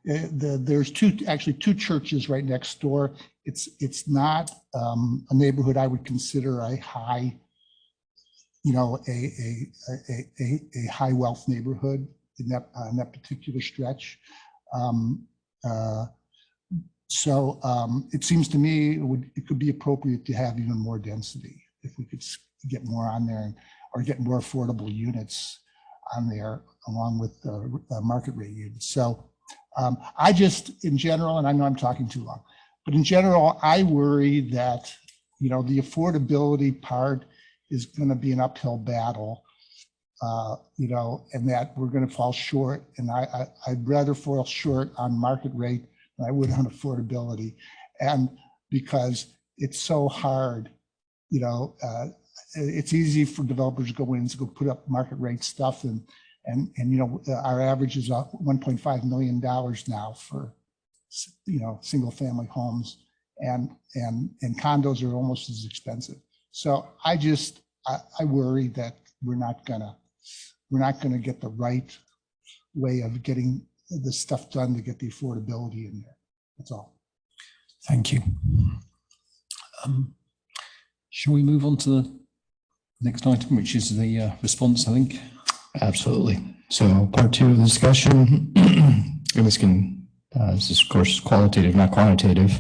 There's actually two churches right next door. It's not a neighborhood I would consider a high, a high wealth neighborhood in that particular stretch. So it seems to me it could be appropriate to have even more density if we could get more on there or get more affordable units on there along with market rate units. So I just, in general, and I know I'm talking too long, but in general, I worry that, the affordability part is going to be an uphill battle, and that we're going to fall short. And I'd rather fall short on market rate than I would on affordability. And because it's so hard, it's easy for developers to go in and go put up market rate stuff. And our average is $1.5 million now for, single family homes, and condos are almost as expensive. So I worry that we're not gonna get the right way of getting the stuff done to get the affordability in there. That's all. Thank you. Shall we move on to the next item, which is the response, I think? Absolutely. So part 2 of the discussion, and this is of course qualitative, not quantitative,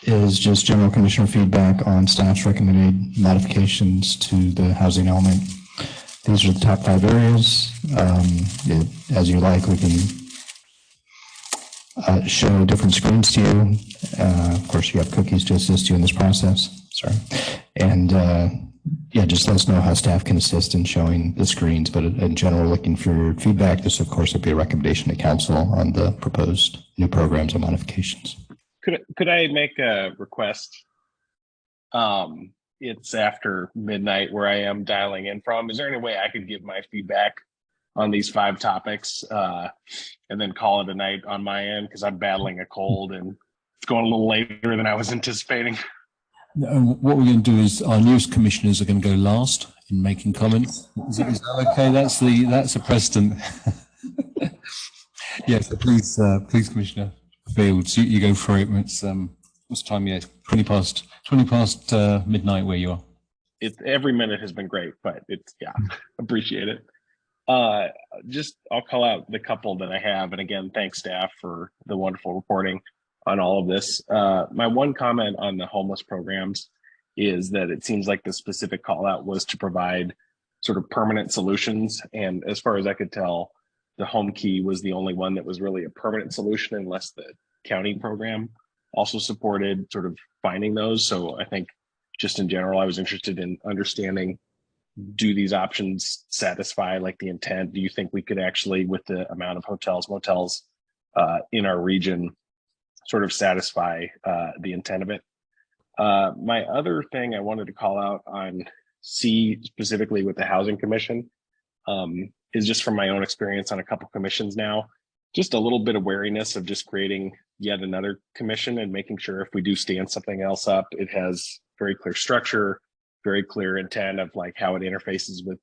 is just general commissioner feedback on staff's recommended modifications to the housing element. These are the top 5 areas. As you like, we can show different screens to you. Of course, you have cookies to assist you in this process. Sorry. And yeah, just let us know how staff can assist in showing the screens. But in general, looking for feedback, this, of course, would be a recommendation to council on the proposed new programs and modifications. Could I make a request? It's after midnight where I am dialing in from. Is there any way I could give my feedback on these 5 topics and then call it a night on my end? Because I'm battling a cold and it's going a little later than I was anticipating. What we're going to do is our newest commissioners are going to go last in making comments. Is that okay? That's a precedent. Yes, so please, Commissioner Fields, you go for it. It's what's the time? Yeah, 20 past midnight where you are. It's every minute has been great, but it's appreciate it. I'll call out the couple that I have, and again, thanks staff for the wonderful reporting on all of this. My one comment on the homeless programs is that it seems like the specific call out was to provide sort of permanent solutions. And as far as I could tell, the home key was the only one that was really a permanent solution, unless the county program also supported sort of finding those. So I think just in general, I was interested in understanding, do these options satisfy like the intent? Do you think we could actually, with the amount of hotels, motels in our region, sort of satisfy the intent of it? My other thing I wanted to call out on C, specifically with the Housing Commission, is just from my own experience on a couple commissions now, just a little bit of wariness of just creating yet another commission and making sure if we do stand something else up, it has very clear structure, very clear intent of like how it interfaces with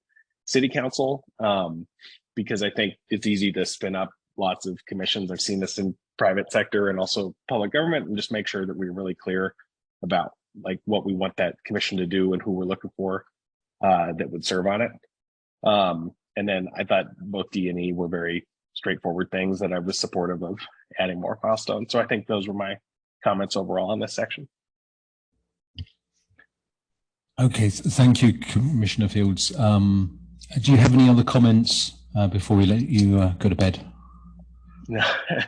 city council. Because I think it's easy to spin up lots of commissions. I've seen this in private sector and also public government, and just make sure that we're really clear about like what we want that commission to do and who we're looking for that would serve on it. And then I thought both D and E were very straightforward things that I was supportive of adding more milestones. So I think those were my comments overall on this section. Okay, thank you, Commissioner Fields. Do you have any other comments before we let you go to bed?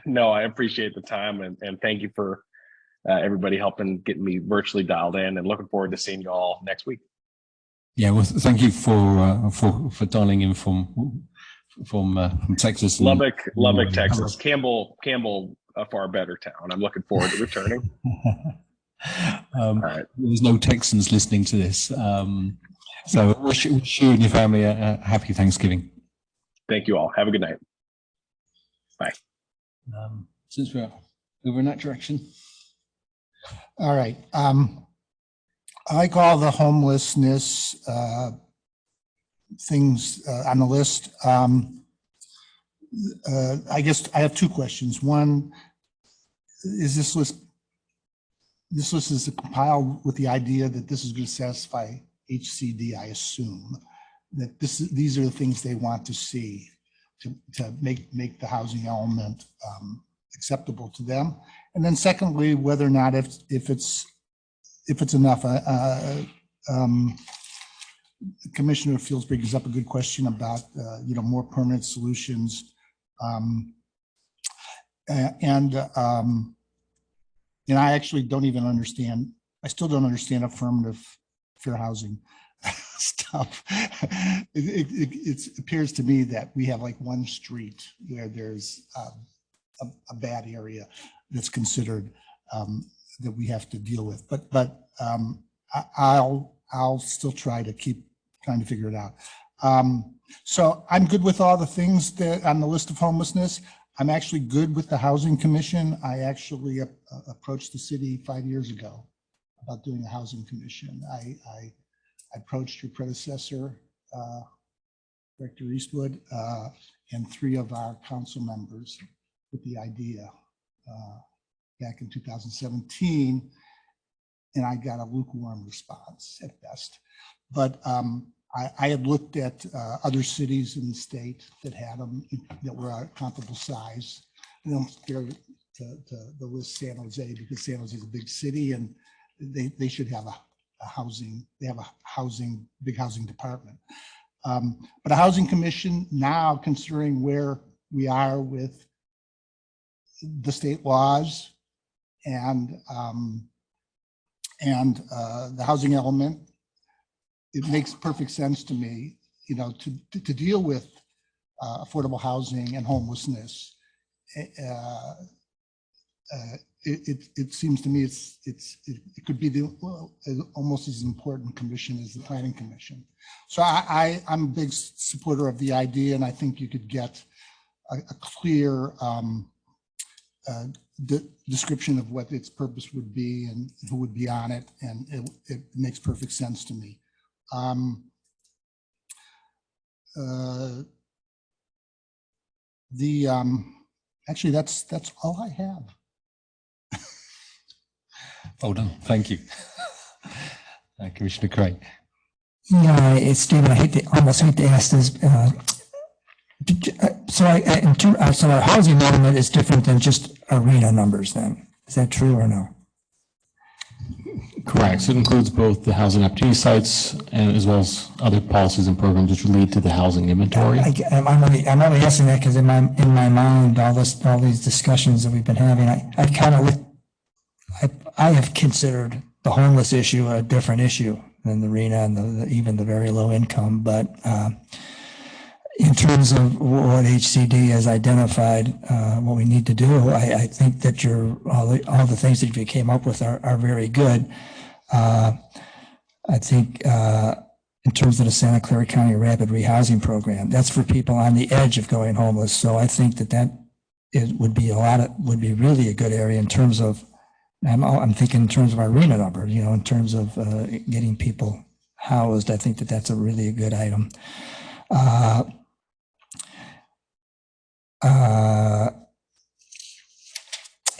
No, I appreciate the time and thank you for everybody helping get me virtually dialed in, and looking forward to seeing you all next week. Yeah, well, thank you for dialing in from Texas. Lubbock, Texas. Campbell, a far better town. I'm looking forward to returning. All right. There's no Texans listening to this, so wish you and your family a happy Thanksgiving. Thank you all. Have a good night. Bye. Since we're over in that direction. All right. I like all the homelessness things on the list. I guess I have 2 questions. One, is this list is compiled with the idea that this is going to satisfy HCD? I assume that these are the things they want to see to make the housing element acceptable to them. And then secondly, whether or not if it's enough. Commissioner Fields brings up a good question about more permanent solutions, and I actually don't even understand. I still don't understand affirmative fair housing stuff. It appears to me that we have like one street where there's a bad area that's considered that we have to deal with, but I'll still try to keep trying to figure it out. So I'm good with all the things that on the list of homelessness. I'm actually good with the Housing Commission. I actually approached the city 5 years ago about doing a housing commission. I approached your predecessor, Director Eastwood, and 3 of our council members with the idea back in 2017. and I got a lukewarm response at best. But I had looked at other cities in the state that had them that were a comparable size. I don't care to list San Jose because San Jose is a big city and they should have a housing. They have a big housing department. But a housing commission now, considering where we are with the state laws and the housing element, it makes perfect sense to me, you know, to deal with affordable housing and homelessness. It seems to me it could be almost as important commission as the planning commission. So I'm a big supporter of the idea, and I think you could get a clear description of what its purpose would be and who would be on it, and it makes perfect sense to me. Actually, that's all I have. Well done. Thank you. Commissioner Craig. Yeah, it's Stephen. I almost hate to ask this. So our housing element is different than just arena numbers then. Is that true or no? Correct. So it includes both the housing opportunity sites and as well as other policies and programs which lead to the housing inventory. I'm only asking that because in my mind, all these discussions that we've been having, I kind of I have considered the homeless issue a different issue than the arena and even the very low income. But in terms of what HCD has identified, what we need to do, I think that all the things that you came up with are very good. I think in terms of the Santa Clara County Rapid Rehousing Program, that's for people on the edge of going homeless. So I think that would be really a good area in terms of. I'm thinking in terms of our arena number, you know, in terms of getting people housed. I think that that's a really good item.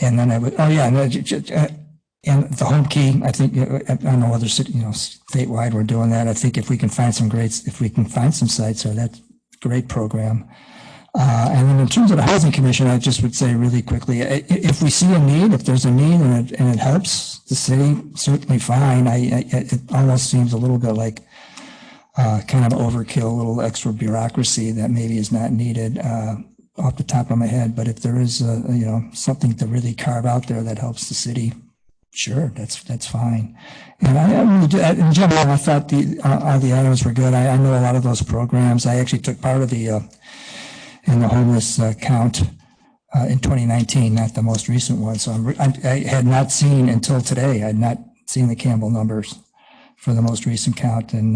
And then I would, and the home key, I think, I don't know whether, you know, statewide we're doing that. I think if we can find some sites, so that's a great program. And then in terms of the Housing Commission, I just would say really quickly, if we see a need, if there's a need and it helps the city, certainly fine. It almost seems a little bit like kind of overkill, a little extra bureaucracy that maybe is not needed off the top of my head. But if there is, you know, something to really carve out there that helps the city, sure, that's fine. And I really do, in general, I thought all the items were good. I know a lot of those programs. I actually took part of in the homeless count in 2019, not the most recent one. So I had not seen until today, I had not seen the Campbell numbers for the most recent count, and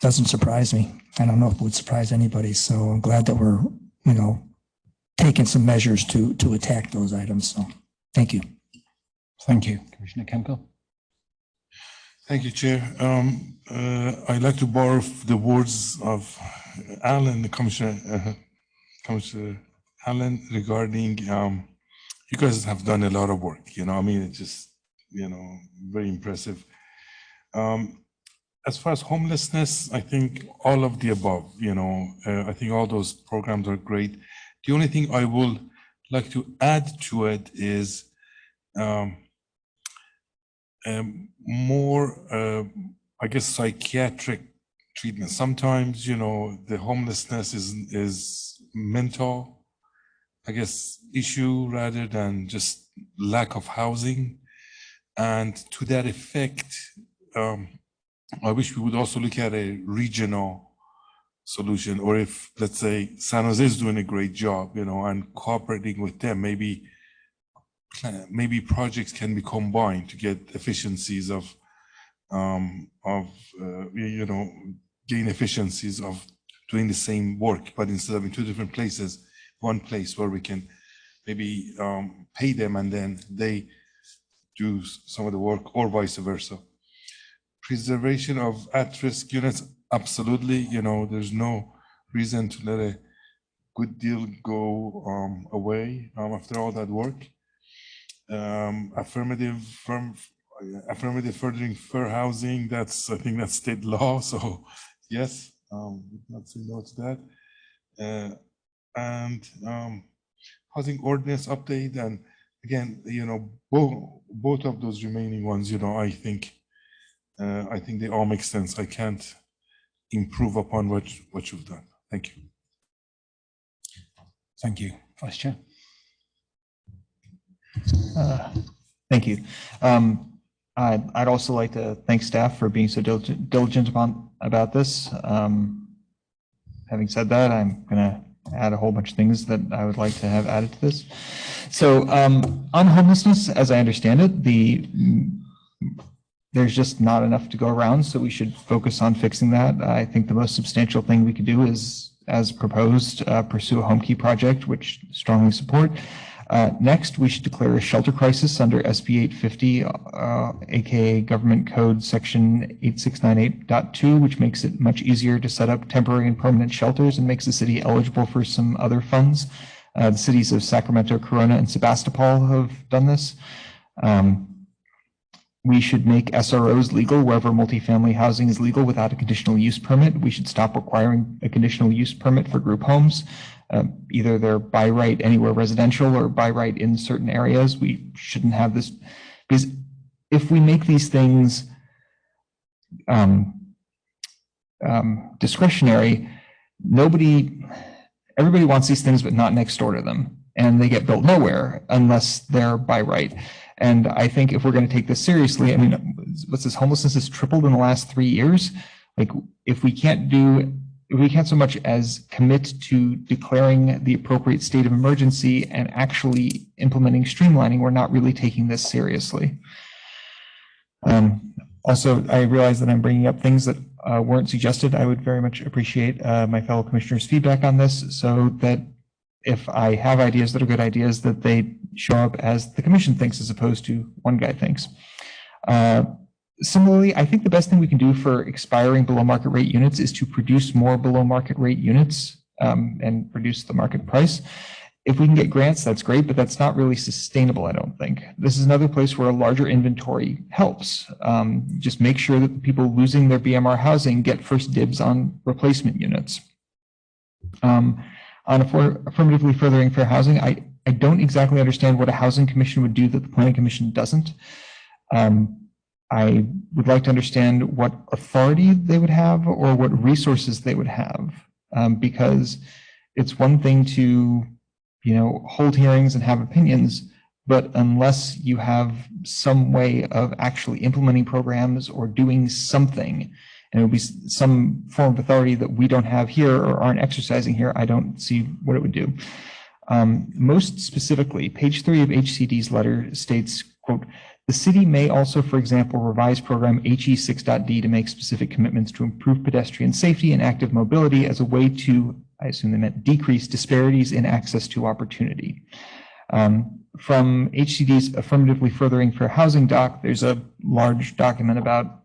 doesn't surprise me. I don't know if it would surprise anybody. So I'm glad that we're, you know, taking some measures to attack those items. So thank you. Thank you. Commissioner Campbell. Thank you, Chair. I'd like to borrow the words of Alan, the Commissioner Allen, regarding you guys have done a lot of work. You know, I mean, it's just, you know, very impressive. As far as homelessness, I think all of the above. You know, I think all those programs are great. The only thing I would like to add to it is more, I guess, psychiatric treatment. Sometimes, you know, the homelessness is mental, I guess, issue rather than just lack of housing. And to that effect, I wish we would also look at a regional solution, or if, let's say, San Jose is doing a great job, you know, and cooperating with them, maybe projects can be combined to get efficiencies of you know, gain efficiencies of doing the same work, but instead of in two different places, one place where we can maybe pay them and then they do some of the work, or vice versa. Preservation of at-risk units, absolutely. You know, there's no reason to let a good deal go away after all that work. affirmative furthering fair housing. I think that's state law. So yes, not say no to that. And housing ordinance update. And again, both of those remaining ones, I think they all make sense. I can't improve upon what you've done. Thank you. Thank you, Vice Chair. Thank you. I'd also like to thank staff for being so diligent about this. Having said that, I'm going to add a whole bunch of things that I would like to have added to this. So on homelessness, as I understand it, there's just not enough to go around, so we should focus on fixing that. I think the most substantial thing we could do is, as proposed, pursue a home key project, which strongly support. Next, we should declare a shelter crisis under SB 850, aka Government Code Section 8698.2, which makes it much easier to set up temporary and permanent shelters and makes the city eligible for some other funds. The cities of Sacramento, Corona, and Sebastopol have done this. We should make SROs legal wherever multifamily housing is legal without a conditional use permit. We should stop requiring a conditional use permit for group homes. Either they're by right anywhere residential or by right in certain areas. We shouldn't have this, because if we make these things discretionary, everybody wants these things, but not next door to them. And they get built nowhere unless they're by right. And I think if we're going to take this seriously, I mean, what's this, homelessness has tripled in the last 3 years. Like, if we can't so much as commit to declaring the appropriate state of emergency and actually implementing streamlining, we're not really taking this seriously. Also, I realize that I'm bringing up things that weren't suggested. I would very much appreciate my fellow commissioners' feedback on this, so that if I have ideas that are good ideas, that they show up as the commission thinks as opposed to one guy thinks. Similarly, I think the best thing we can do for expiring below market rate units is to produce more below market rate units and reduce the market price. If we can get grants, that's great, but that's not really sustainable, I don't think. This is another place where a larger inventory helps. Just make sure that the people losing their BMR housing get first dibs on replacement units. On affirmatively furthering fair housing, I don't exactly understand what a housing commission would do that the planning commission doesn't. I would like to understand what authority they would have or what resources they would have, because it's one thing to, hold hearings and have opinions, but unless you have some way of actually implementing programs or doing something, and it would be some form of authority that we don't have here or aren't exercising here, I don't see what it would do. Most specifically, page 3 of HCD's letter states, quote, "The city may also, for example, revise program HE6.D to make specific commitments to improve pedestrian safety and active mobility as a way to," I assume they meant, "decrease disparities in access to opportunity." From HCD's affirmatively furthering fair housing doc, there's a large document about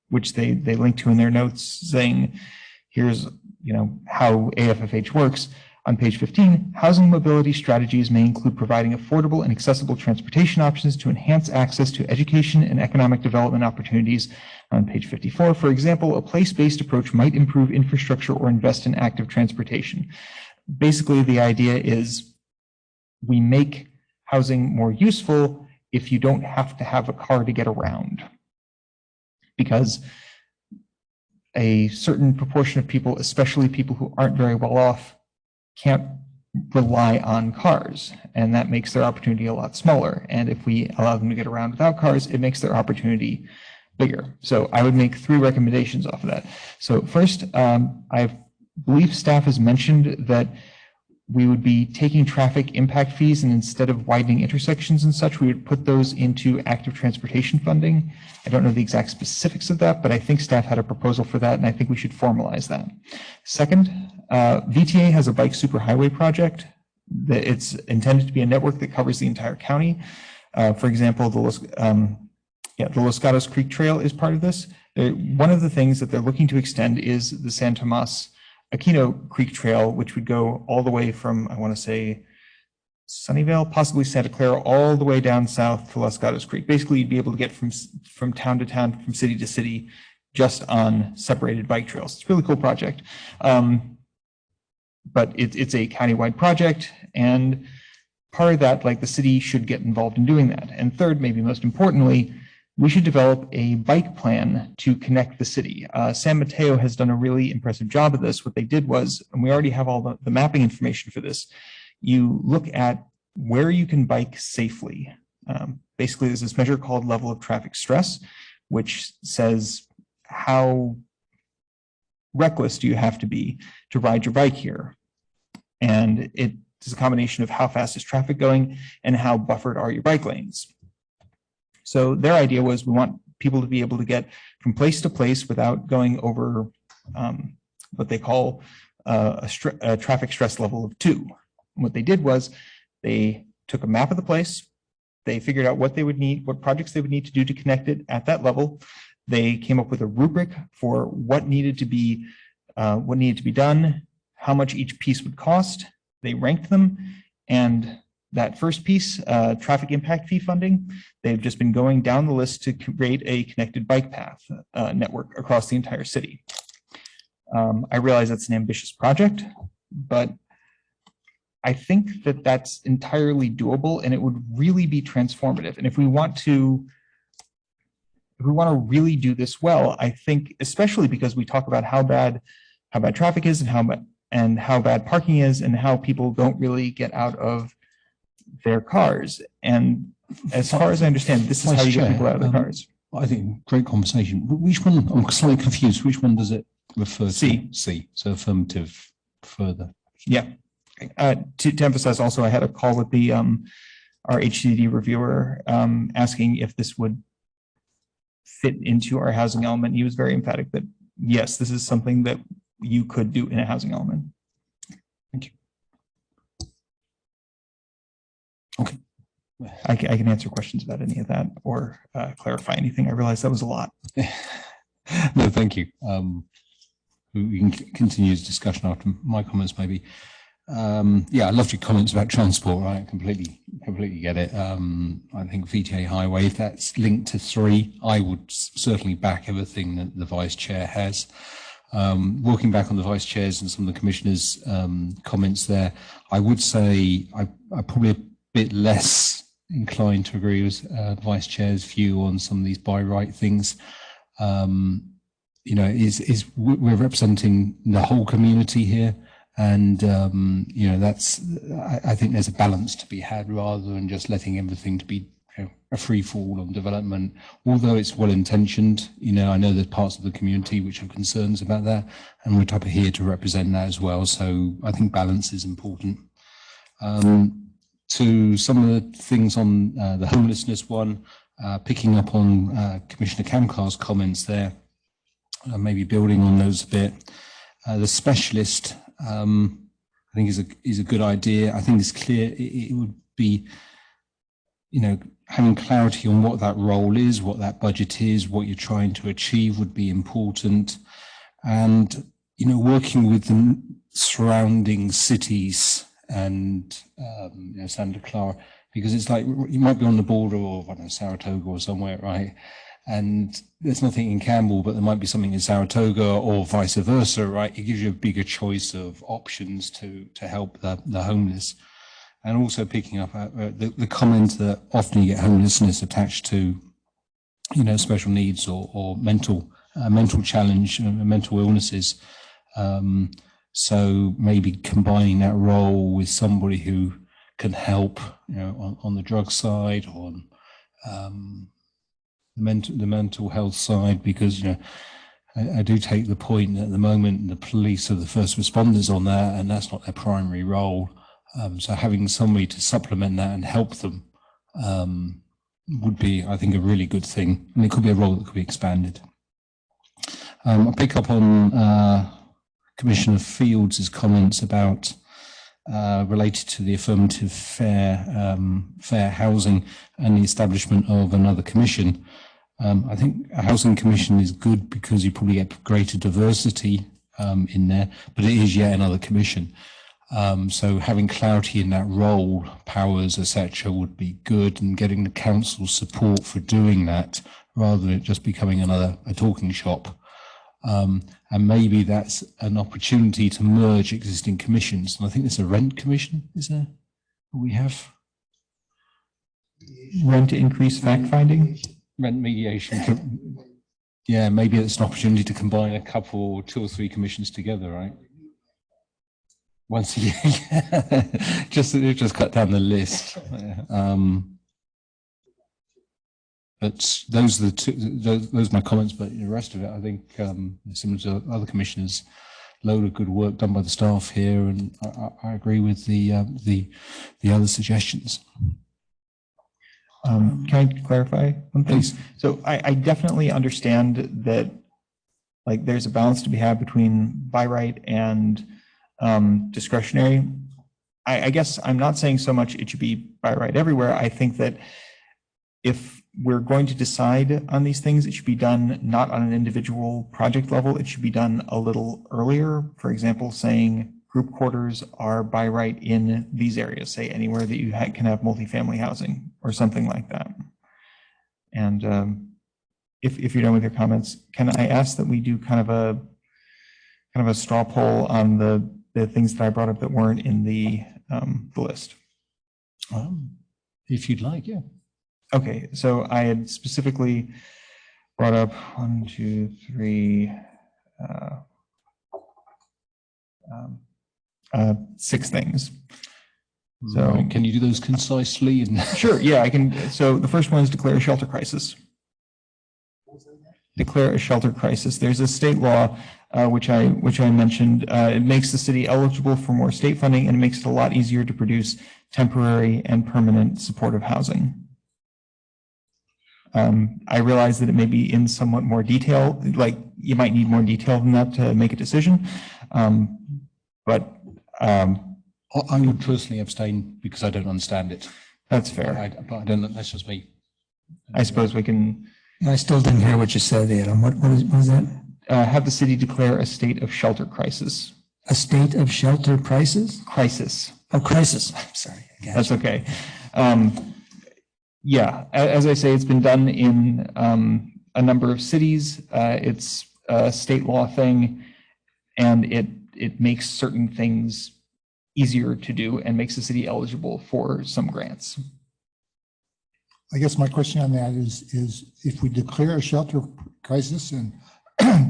which they link to in their notes, saying, here's how AFFH works. On page 15, housing mobility strategies may include providing affordable and accessible transportation options to enhance access to education and economic development opportunities. On page 54, for example, a place-based approach might improve infrastructure or invest in active transportation. Basically, the idea is we make housing more useful if you don't have to have a car to get around. Because a certain proportion of people, especially people who aren't very well off, can't rely on cars, and that makes their opportunity a lot smaller. And if we allow them to get around without cars, it makes their opportunity bigger. So I would make 3 recommendations off of that. So first, I believe staff has mentioned that we would be taking traffic impact fees, and instead of widening intersections and such, we would put those into active transportation funding. I don't know the exact specifics of that, but I think staff had a proposal for that, and I think we should formalize that. Second, VTA has a bike superhighway project that it's intended to be a network that covers the entire county. For example, the Los Gatos Creek Trail is part of this. One of the things that they're looking to extend is the San Tomas Aquino Creek Trail, which would go all the way from, I want to say, Sunnyvale, possibly Santa Clara, all the way down south to Los Gatos Creek. Basically, you'd be able to get from town to town, from city to city, just on separated bike trails. It's a really cool project. But it's a countywide project, and part of that, like the city should get involved in doing that. And third, maybe most importantly, we should develop a bike plan to connect the city. San Mateo has done a really impressive job of this. What they did was, and we already have all the mapping information for this, you look at where you can bike safely. Basically, there's this measure called level of traffic stress, which says how reckless do you have to be to ride your bike here? And it's a combination of how fast is traffic going and how buffered are your bike lanes. So their idea was we want people to be able to get from place to place without going over what they call a traffic stress level of 2. And what they did was they took a map of the place, they figured out what they would need, what projects they would need to do to connect it at that level. They came up with a rubric for what needed to be done, how much each piece would cost. They ranked them, and that first piece, traffic impact fee funding, they've just been going down the list to create a connected bike path network across the entire city. I realize that's an ambitious project, but I think that that's entirely doable, and it would really be transformative. And if we want to really do this well, I think, especially because we talk about how bad traffic is and how bad parking is and how people don't really get out of their cars. And as far as I understand, this is how you get people out of their cars. I think great conversation. Which one? I'm slightly confused. Which one does it refer to? C. So affirmative further. Yeah. To emphasize also, I had a call with the our HCD reviewer asking if this would fit into our housing element. He was very emphatic that yes, this is something that you could do in a housing element. Thank you. Okay. I can answer questions about any of that or clarify anything. I realize that was a lot. No, thank you. We can continue this discussion after my comments maybe. Yeah, I loved your comments about transport, right? Completely get it. I think VTA highway, if that's linked to 3, I would certainly back everything that the vice chair has. Walking back on the vice chairs and some of the commissioners' comments there, I would say I'm probably a bit less inclined to agree with the vice chair's view on some of these by right things. You know, we're representing the whole community here. And, you know, I think there's a balance to be had rather than just letting everything to be a free fall on development. Although it's well intentioned, you know, I know there's parts of the community which have concerns about that, and we're type of here to represent that as well. So I think balance is important. To some of the things on the homelessness one, picking up on Commissioner Kamkar's comments there, maybe building on those a bit. The specialist, I think is a good idea. I think it's clear it would be, you know, having clarity on what that role is, what that budget is, what you're trying to achieve would be important. And, you know, working with the surrounding cities and, you know, Santa Clara, because it's like, you might be on the border of, I don't know, Saratoga or somewhere, right? And there's nothing in Campbell, but there might be something in Saratoga or vice versa, right? It gives you a bigger choice of options to help the homeless. And also picking up the comment that often you get homelessness attached to, you know, special needs or mental challenge, mental illnesses. So maybe combining that role with somebody who can help, you know, on the drug side, on the mental health side, because, you know, I do take the point that at the moment the police are the first responders on that, and that's not their primary role. So having somebody to supplement that and help them would be, I think, a really good thing. And it could be a role that could be expanded. I'll pick up on Commissioner Fields' comments about related to the affirmative fair housing and the establishment of another commission. I think a housing commission is good because you probably get greater diversity in there, but it is yet another commission. So having clarity in that role, powers, etc., would be good, and getting the council's support for doing that rather than it just becoming a talking shop. And maybe that's an opportunity to merge existing commissions. And I think there's a rent commission, is there? We have rent increase fact finding, rent mediation. Yeah, maybe it's an opportunity to combine a couple, 2 or 3 commissions together, right? Once a year, yeah. just cut down the list. But those are the two. Those are my comments. But the rest of it, I think, similar to other commissioners, load of good work done by the staff here, and I agree with the other suggestions. Can I clarify one thing? Please. So I definitely understand that, like, there's a balance to be had between by right and discretionary. I guess I'm not saying so much it should be by right everywhere. I think that if we're going to decide on these things, it should be done not on an individual project level. It should be done a little earlier. For example, saying group quarters are by right in these areas, say anywhere that you can have multifamily housing or something like that. And if you're done with your comments, can I ask that we do kind of a straw poll on the things that I brought up that weren't in the list? If you'd like, yeah. Okay, so I had specifically brought up 1, 2, 3, 6 things. So right. Can you do those concisely? And sure, yeah, I can. So the first one is declare a shelter crisis. Declare a shelter crisis. There's a state law which I mentioned. It makes the city eligible for more state funding and makes it a lot easier to produce temporary and permanent supportive housing. I realize that it may be in somewhat more detail, like you might need more detail than that to make a decision. But I would personally abstain because I don't understand it. That's fair. But I don't know, that's just me. I suppose we can. I still didn't hear what you said, Adam. What is that? Have the city declare a state of shelter crisis. A state of shelter crisis? Crisis. Oh, crisis. I'm sorry. That's okay. Yeah, as I say, it's been done in a number of cities. It's a state law thing, and it makes certain things easier to do and makes the city eligible for some grants. I guess my question on that is if we declare a shelter crisis and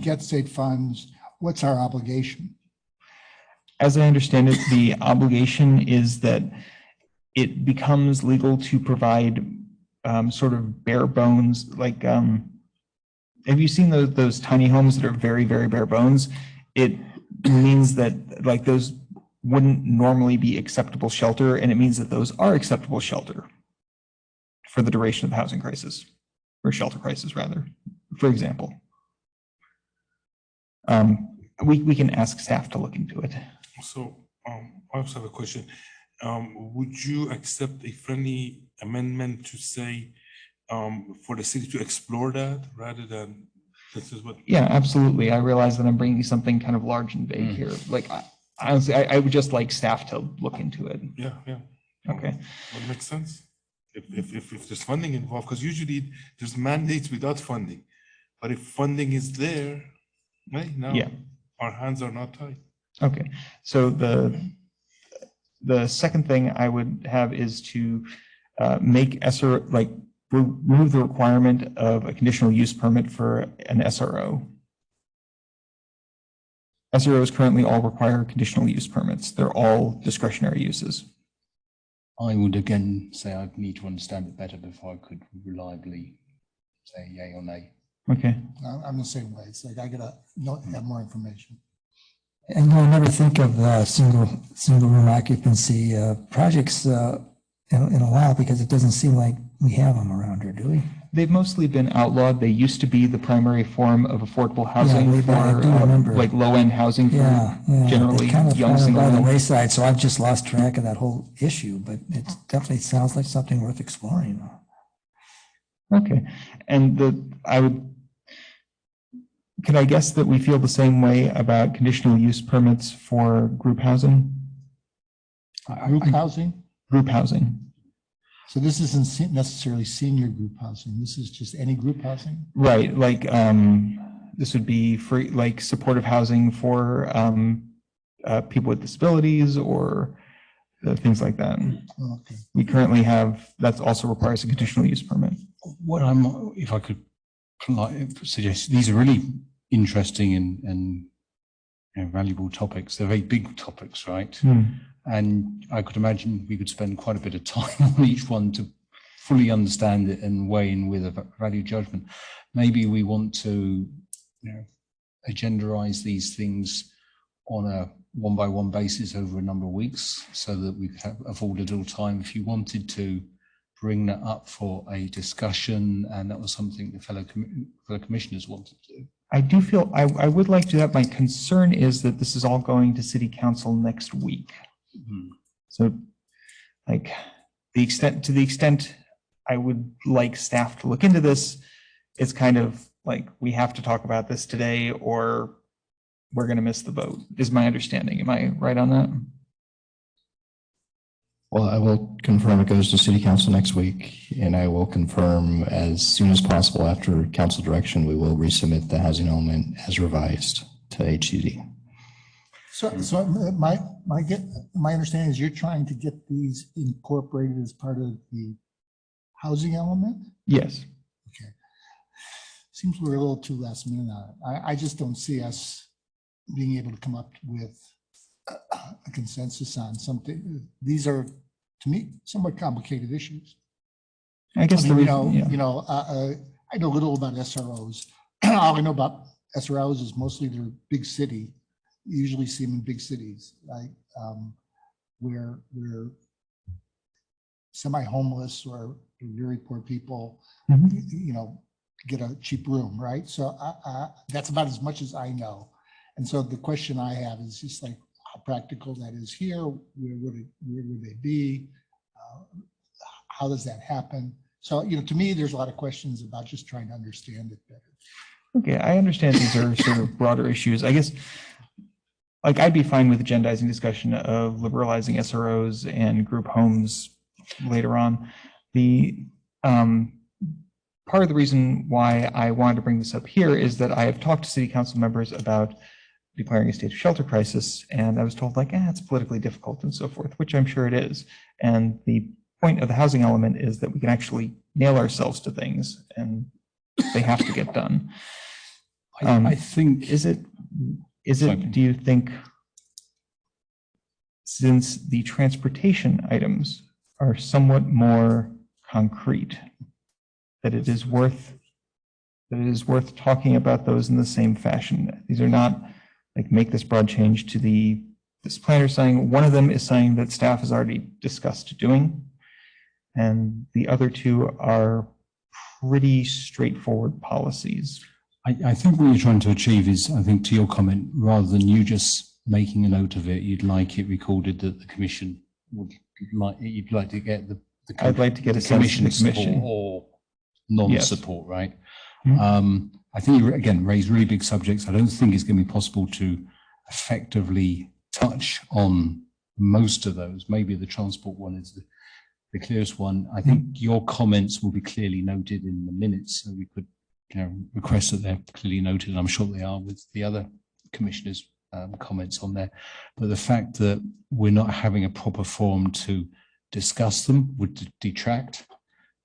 get state funds, what's our obligation? As I understand it, the obligation is that it becomes legal to provide sort of bare bones, like, have you seen those tiny homes that are very, very bare bones? It means that, like, those wouldn't normally be acceptable shelter, and it means that those are acceptable shelter for the duration of the housing crisis, or shelter crisis rather, for example. We can ask staff to look into it. So I also have a question. Would you accept a friendly amendment to say for the city to explore that rather than this is what? Yeah, absolutely. I realize that I'm bringing something kind of large and vague here. Like, honestly, I would just like staff to look into it. Yeah. Okay. That makes sense. If there's funding involved, because usually there's mandates without funding, but if funding is there, right now, yeah, our hands are not tied. Okay. So the second thing I would have is to make SRO, like, remove the requirement of a conditional use permit for an SRO. SROs currently all require conditional use permits. They're all discretionary uses. I would again say I'd need to understand it better before I could reliably say yay or nay. Okay. I'm the same way. It's like I gotta have more information. And you'll never think of single room occupancy projects in a while, because it doesn't seem like we have them around here, do we? They've mostly been outlawed. They used to be the primary form of affordable housing for like low-end housing for generally kind of young single by the women. wayside. So I've just lost track of that whole issue, but it definitely sounds like something worth exploring. Okay, and could I guess that we feel the same way about conditional use permits for group housing? Group housing? Group housing. So this isn't necessarily senior group housing. This is just any group housing? Right, like this would be free, like supportive housing for people with disabilities or things like that. Okay. We currently have, that also requires a conditional use permit. What if I could suggest, these are really interesting and valuable topics. They're very big topics, right? And I could imagine we could spend quite a bit of time on each one to fully understand it and weigh in with a value judgment. Maybe we want to, agendaize these things on a one-by-one basis over a number of weeks so that we could afford a little time if you wanted to bring that up for a discussion and that was something the fellow commissioners wanted to do. I do feel I would like to do that. My concern is that this is all going to City Council next week. So like to the extent I would like staff to look into this, it's kind of like we have to talk about this today or we're going to miss the vote, is my understanding. Am I right on that? Well, I will confirm it goes to City Council next week, and I will confirm as soon as possible after council direction, we will resubmit the housing element as revised to HCD. So my understanding is you're trying to get these incorporated as part of the housing element? Yes. Okay. Seems we're a little too last minute on it. I just don't see us being able to come up with a consensus on something. These are, to me, somewhat complicated issues. I guess I know little about SROs. All I know about SROs is mostly they're big city. You usually see them in big cities, like where semi-homeless or very poor people, get a cheap room, right? So that's about as much as I know. And so the question I have is just like how practical that is here. Where would they be? How does that happen? So, to me, there's a lot of questions about just trying to understand it better. Okay, I understand these are sort of broader issues. I guess, like, I'd be fine with agendizing discussion of liberalizing SROs and group homes later on. The part of the reason why I wanted to bring this up here is that I have talked to city council members about declaring a state of shelter crisis, and I was told like, it's politically difficult and so forth, which I'm sure it is. And the point of the housing element is that we can actually nail ourselves to things and they have to get done. I think, do you think, since the transportation items are somewhat more concrete, that it is worth talking about those in the same fashion? These are not like make this broad change to this planner saying. One of them is saying that staff has already discussed doing, and the other two are pretty straightforward policies. I think what you're trying to achieve is, I think to your comment, rather than you just making a note of it, you'd like it recorded that the commission you'd like to get I'd like to get a commission sense of the commission support or non-support, yes. Right? Mm-hmm. I think you again raise really big subjects. I don't think it's going to be possible to effectively touch on most of those. Maybe the transport one is the clearest one. I think your comments will be clearly noted in the minutes, so we could request that they're clearly noted, and I'm sure they are with the other commissioners' comments on there. But the fact that we're not having a proper forum to discuss them would detract,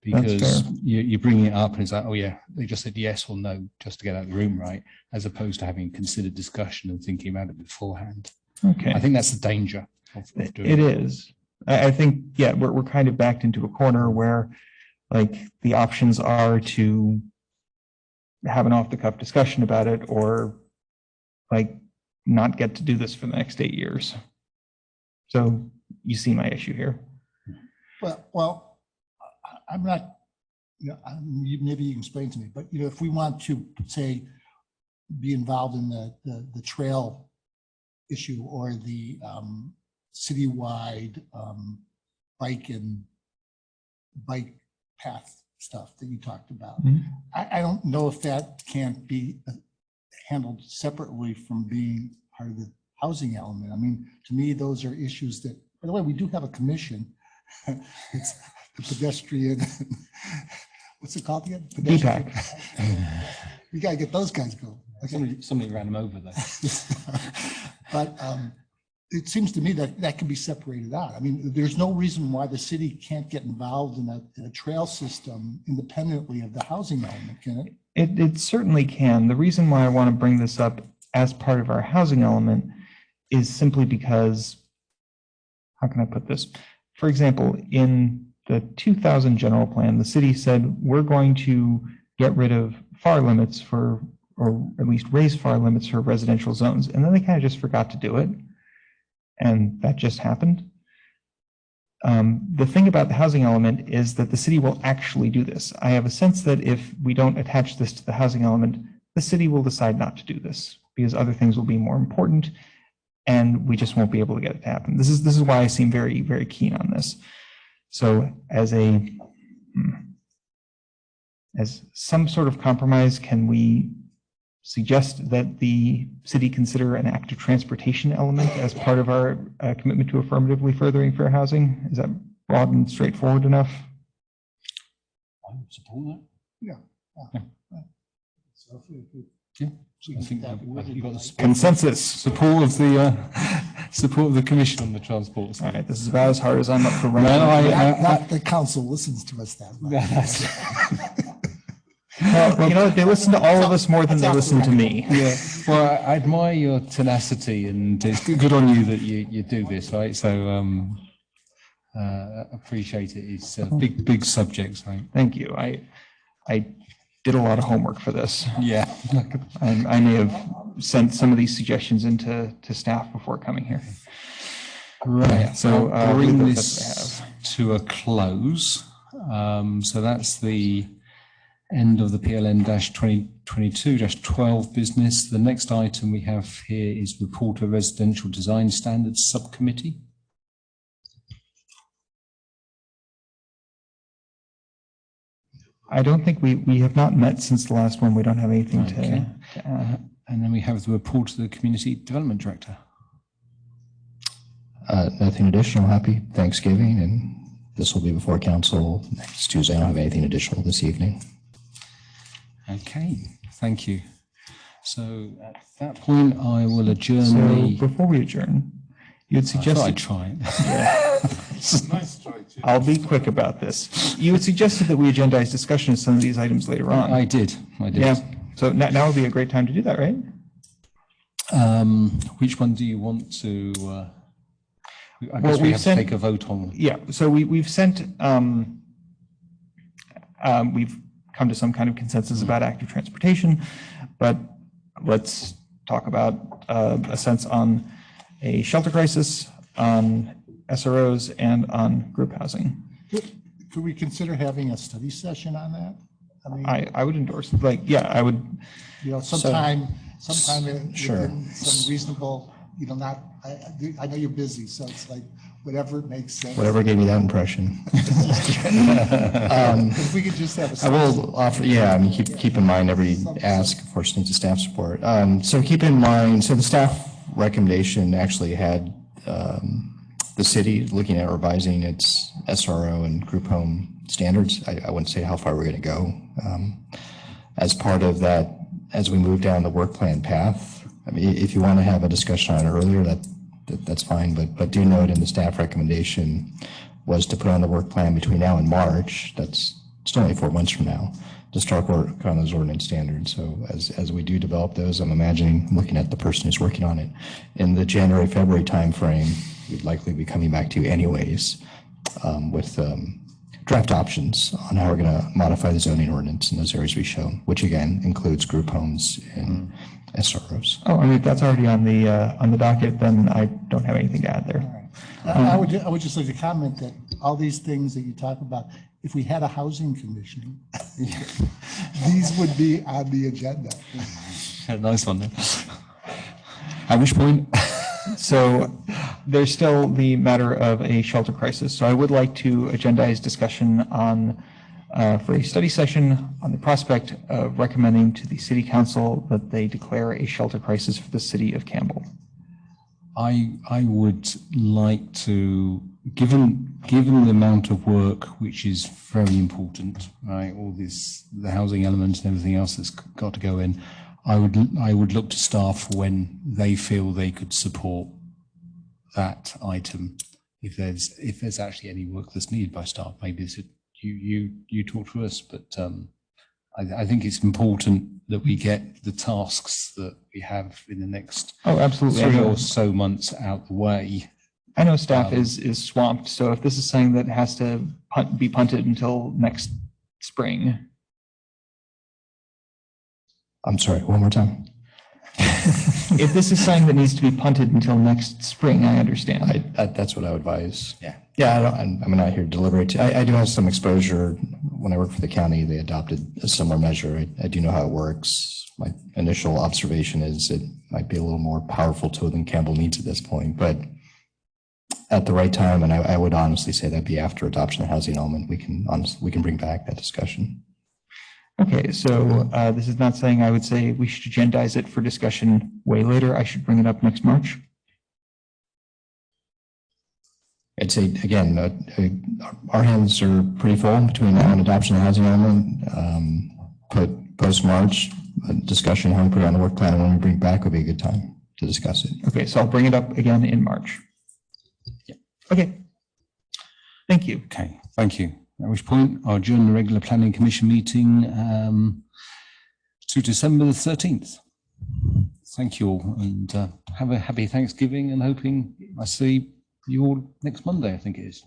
because you're bringing it up and it's like, oh yeah, they just said yes or no just to get out of the room, right? As opposed to having considered discussion and thinking about it beforehand. Okay. I think that's the danger of doing it. Is. I think, yeah, we're kind of backed into a corner where like the options are to have an off-the-cuff discussion about it or like not get to do this for the next 8 years. So you see my issue here. Well, I'm not, maybe you can explain to me, but if we want to say be involved in the trail issue or the citywide bike path stuff that you talked about, I don't know if that can't be handled separately from being part of the housing element. I mean, to me, those are issues that By the way, we do have a commission. It's the pedestrian, what's it called again? DPAC. We gotta get those guys going. Somebody ran them over there. But it seems to me that that can be separated out. I mean, there's no reason why the city can't get involved in a trail system independently of the housing element, can it? It certainly can. The reason why I want to bring this up as part of our housing element is simply because, how can I put this? For example, in the 2000 general plan, the city said, we're going to get rid of FAR limits for, or at least raise FAR limits for residential zones. And then they kind of just forgot to do it. And that just happened. The thing about the housing element is that the city will actually do this. I have a sense that if we don't attach this to the housing element, the city will decide not to do this because other things will be more important and we just won't be able to get it to happen. This is why I seem very, very keen on this. So as some sort of compromise, can we suggest that the city consider an active transportation element as part of our commitment to affirmatively furthering fair housing? Is that broad and straightforward enough? I would support that. Yeah. So Yeah. I think you've got the Consensus. support of the commission on the transport side. All right, this is about as hard as I'm up for running. not the council listens to us that much. Well, you know, they listen to all of us more than they listen to me. Yeah. Well, I admire your tenacity, and it's good on you that you do this, right? So appreciate it. It's a big subject. Right? Thank you. I did a lot of homework for this. Yeah. I may have sent some of these suggestions into staff before coming here. Right. So I'll bring read this to a close. So that's the end of the PLN-2022-12 business. The next item we have here is report of Residential Design Standards Subcommittee. I don't think we have not met since the last one. We don't have anything to add. And then we have the report of the Community Development Director. Nothing additional. Happy Thanksgiving, and this will be before council next Tuesday. I don't have anything additional this evening. Okay, thank you. So at that point, I will adjourn So before we adjourn, you had suggested. I'd try it. Nice try, Jim. I'll be quick about this. You had suggested that we agendize discussion of some of these items later on. I did. Yeah. So now would be a great time to do that, right? Which one do you want to? I Well, guess we we've have sent- to take a vote on. Yeah. So we've sent. We've come to some kind of consensus about active transportation, but let's talk about a sense on a shelter crisis, on SROs, and on group housing. Could we consider having a study session on that? I mean, I would endorse, like, yeah, I would. you know, sometime Sure. within some reasonable, you know, not, I know you're busy, so it's like, whatever makes sense. Whatever gave you that impression. If we could just have a. I will offer, yeah, I mean, keep in mind every ask, of course, needs a staff support. So keep in mind, so the staff recommendation actually had the city looking at revising its SRO and group home standards. I wouldn't say how far we're going to go. As part of that, as we move down the work plan path, I mean, if you want to have a discussion on it earlier, that's fine, but do note in the staff recommendation was to put on the work plan between now and March, that's still only 4 months from now, to start work on those ordinance standards. So as we do develop those, I'm imagining, looking at the person who's working on it, in the January, February timeframe, we'd likely be coming back to you anyways with draft options on how we're going to modify the zoning ordinance in those areas we show, which again includes group homes and SROs. Oh, I mean, if that's already on the docket, then I don't have anything to add there. I would just like to comment that all these things that you talk about, if we had a housing commission, these would be on the agenda. Nice one. At which point? So there's still the matter of a shelter crisis. So I would like to agendize discussion on, for a study session on the prospect of recommending to the city council that they declare a shelter crisis for the city of Campbell. I would like to, given the amount of work which is very important, right? All this, the housing element and everything else that's got to go in. I would look to staff when they feel they could support that item. If there's actually any work that's needed by staff, maybe it's you talk to us, but I think it's important that we get the tasks that we have in the next absolutely 3 or so months out the way. I know staff is swamped, so if this is something that has to be punted until next spring. I'm sorry, one more time. If this is something that needs to be punted until next spring, I understand. That's what I would advise. Yeah, I'm not here to deliberate. I do have some exposure. When I worked for the county, they adopted a similar measure. I do know how it works. My initial observation is it might be a little more powerful tool than Campbell needs at this point, but at the right time, and I would honestly say that'd be after adoption of housing element, we can bring back that discussion. Okay, so this is not saying I would say we should agendize it for discussion way later. I should bring it up next March. I'd say, again, our hands are pretty full between now and adoption of housing element. Put post-March discussion, how we put it on the work plan, and when we bring it back would be a good time to discuss it. Okay, so I'll bring it up again in March. Yeah. Okay. Thank you. Okay, thank you. At which point I'll adjourn the regular planning commission meeting to December the 13th. Thank you all, and have a happy Thanksgiving, and hoping I see you all next Monday, I think it is.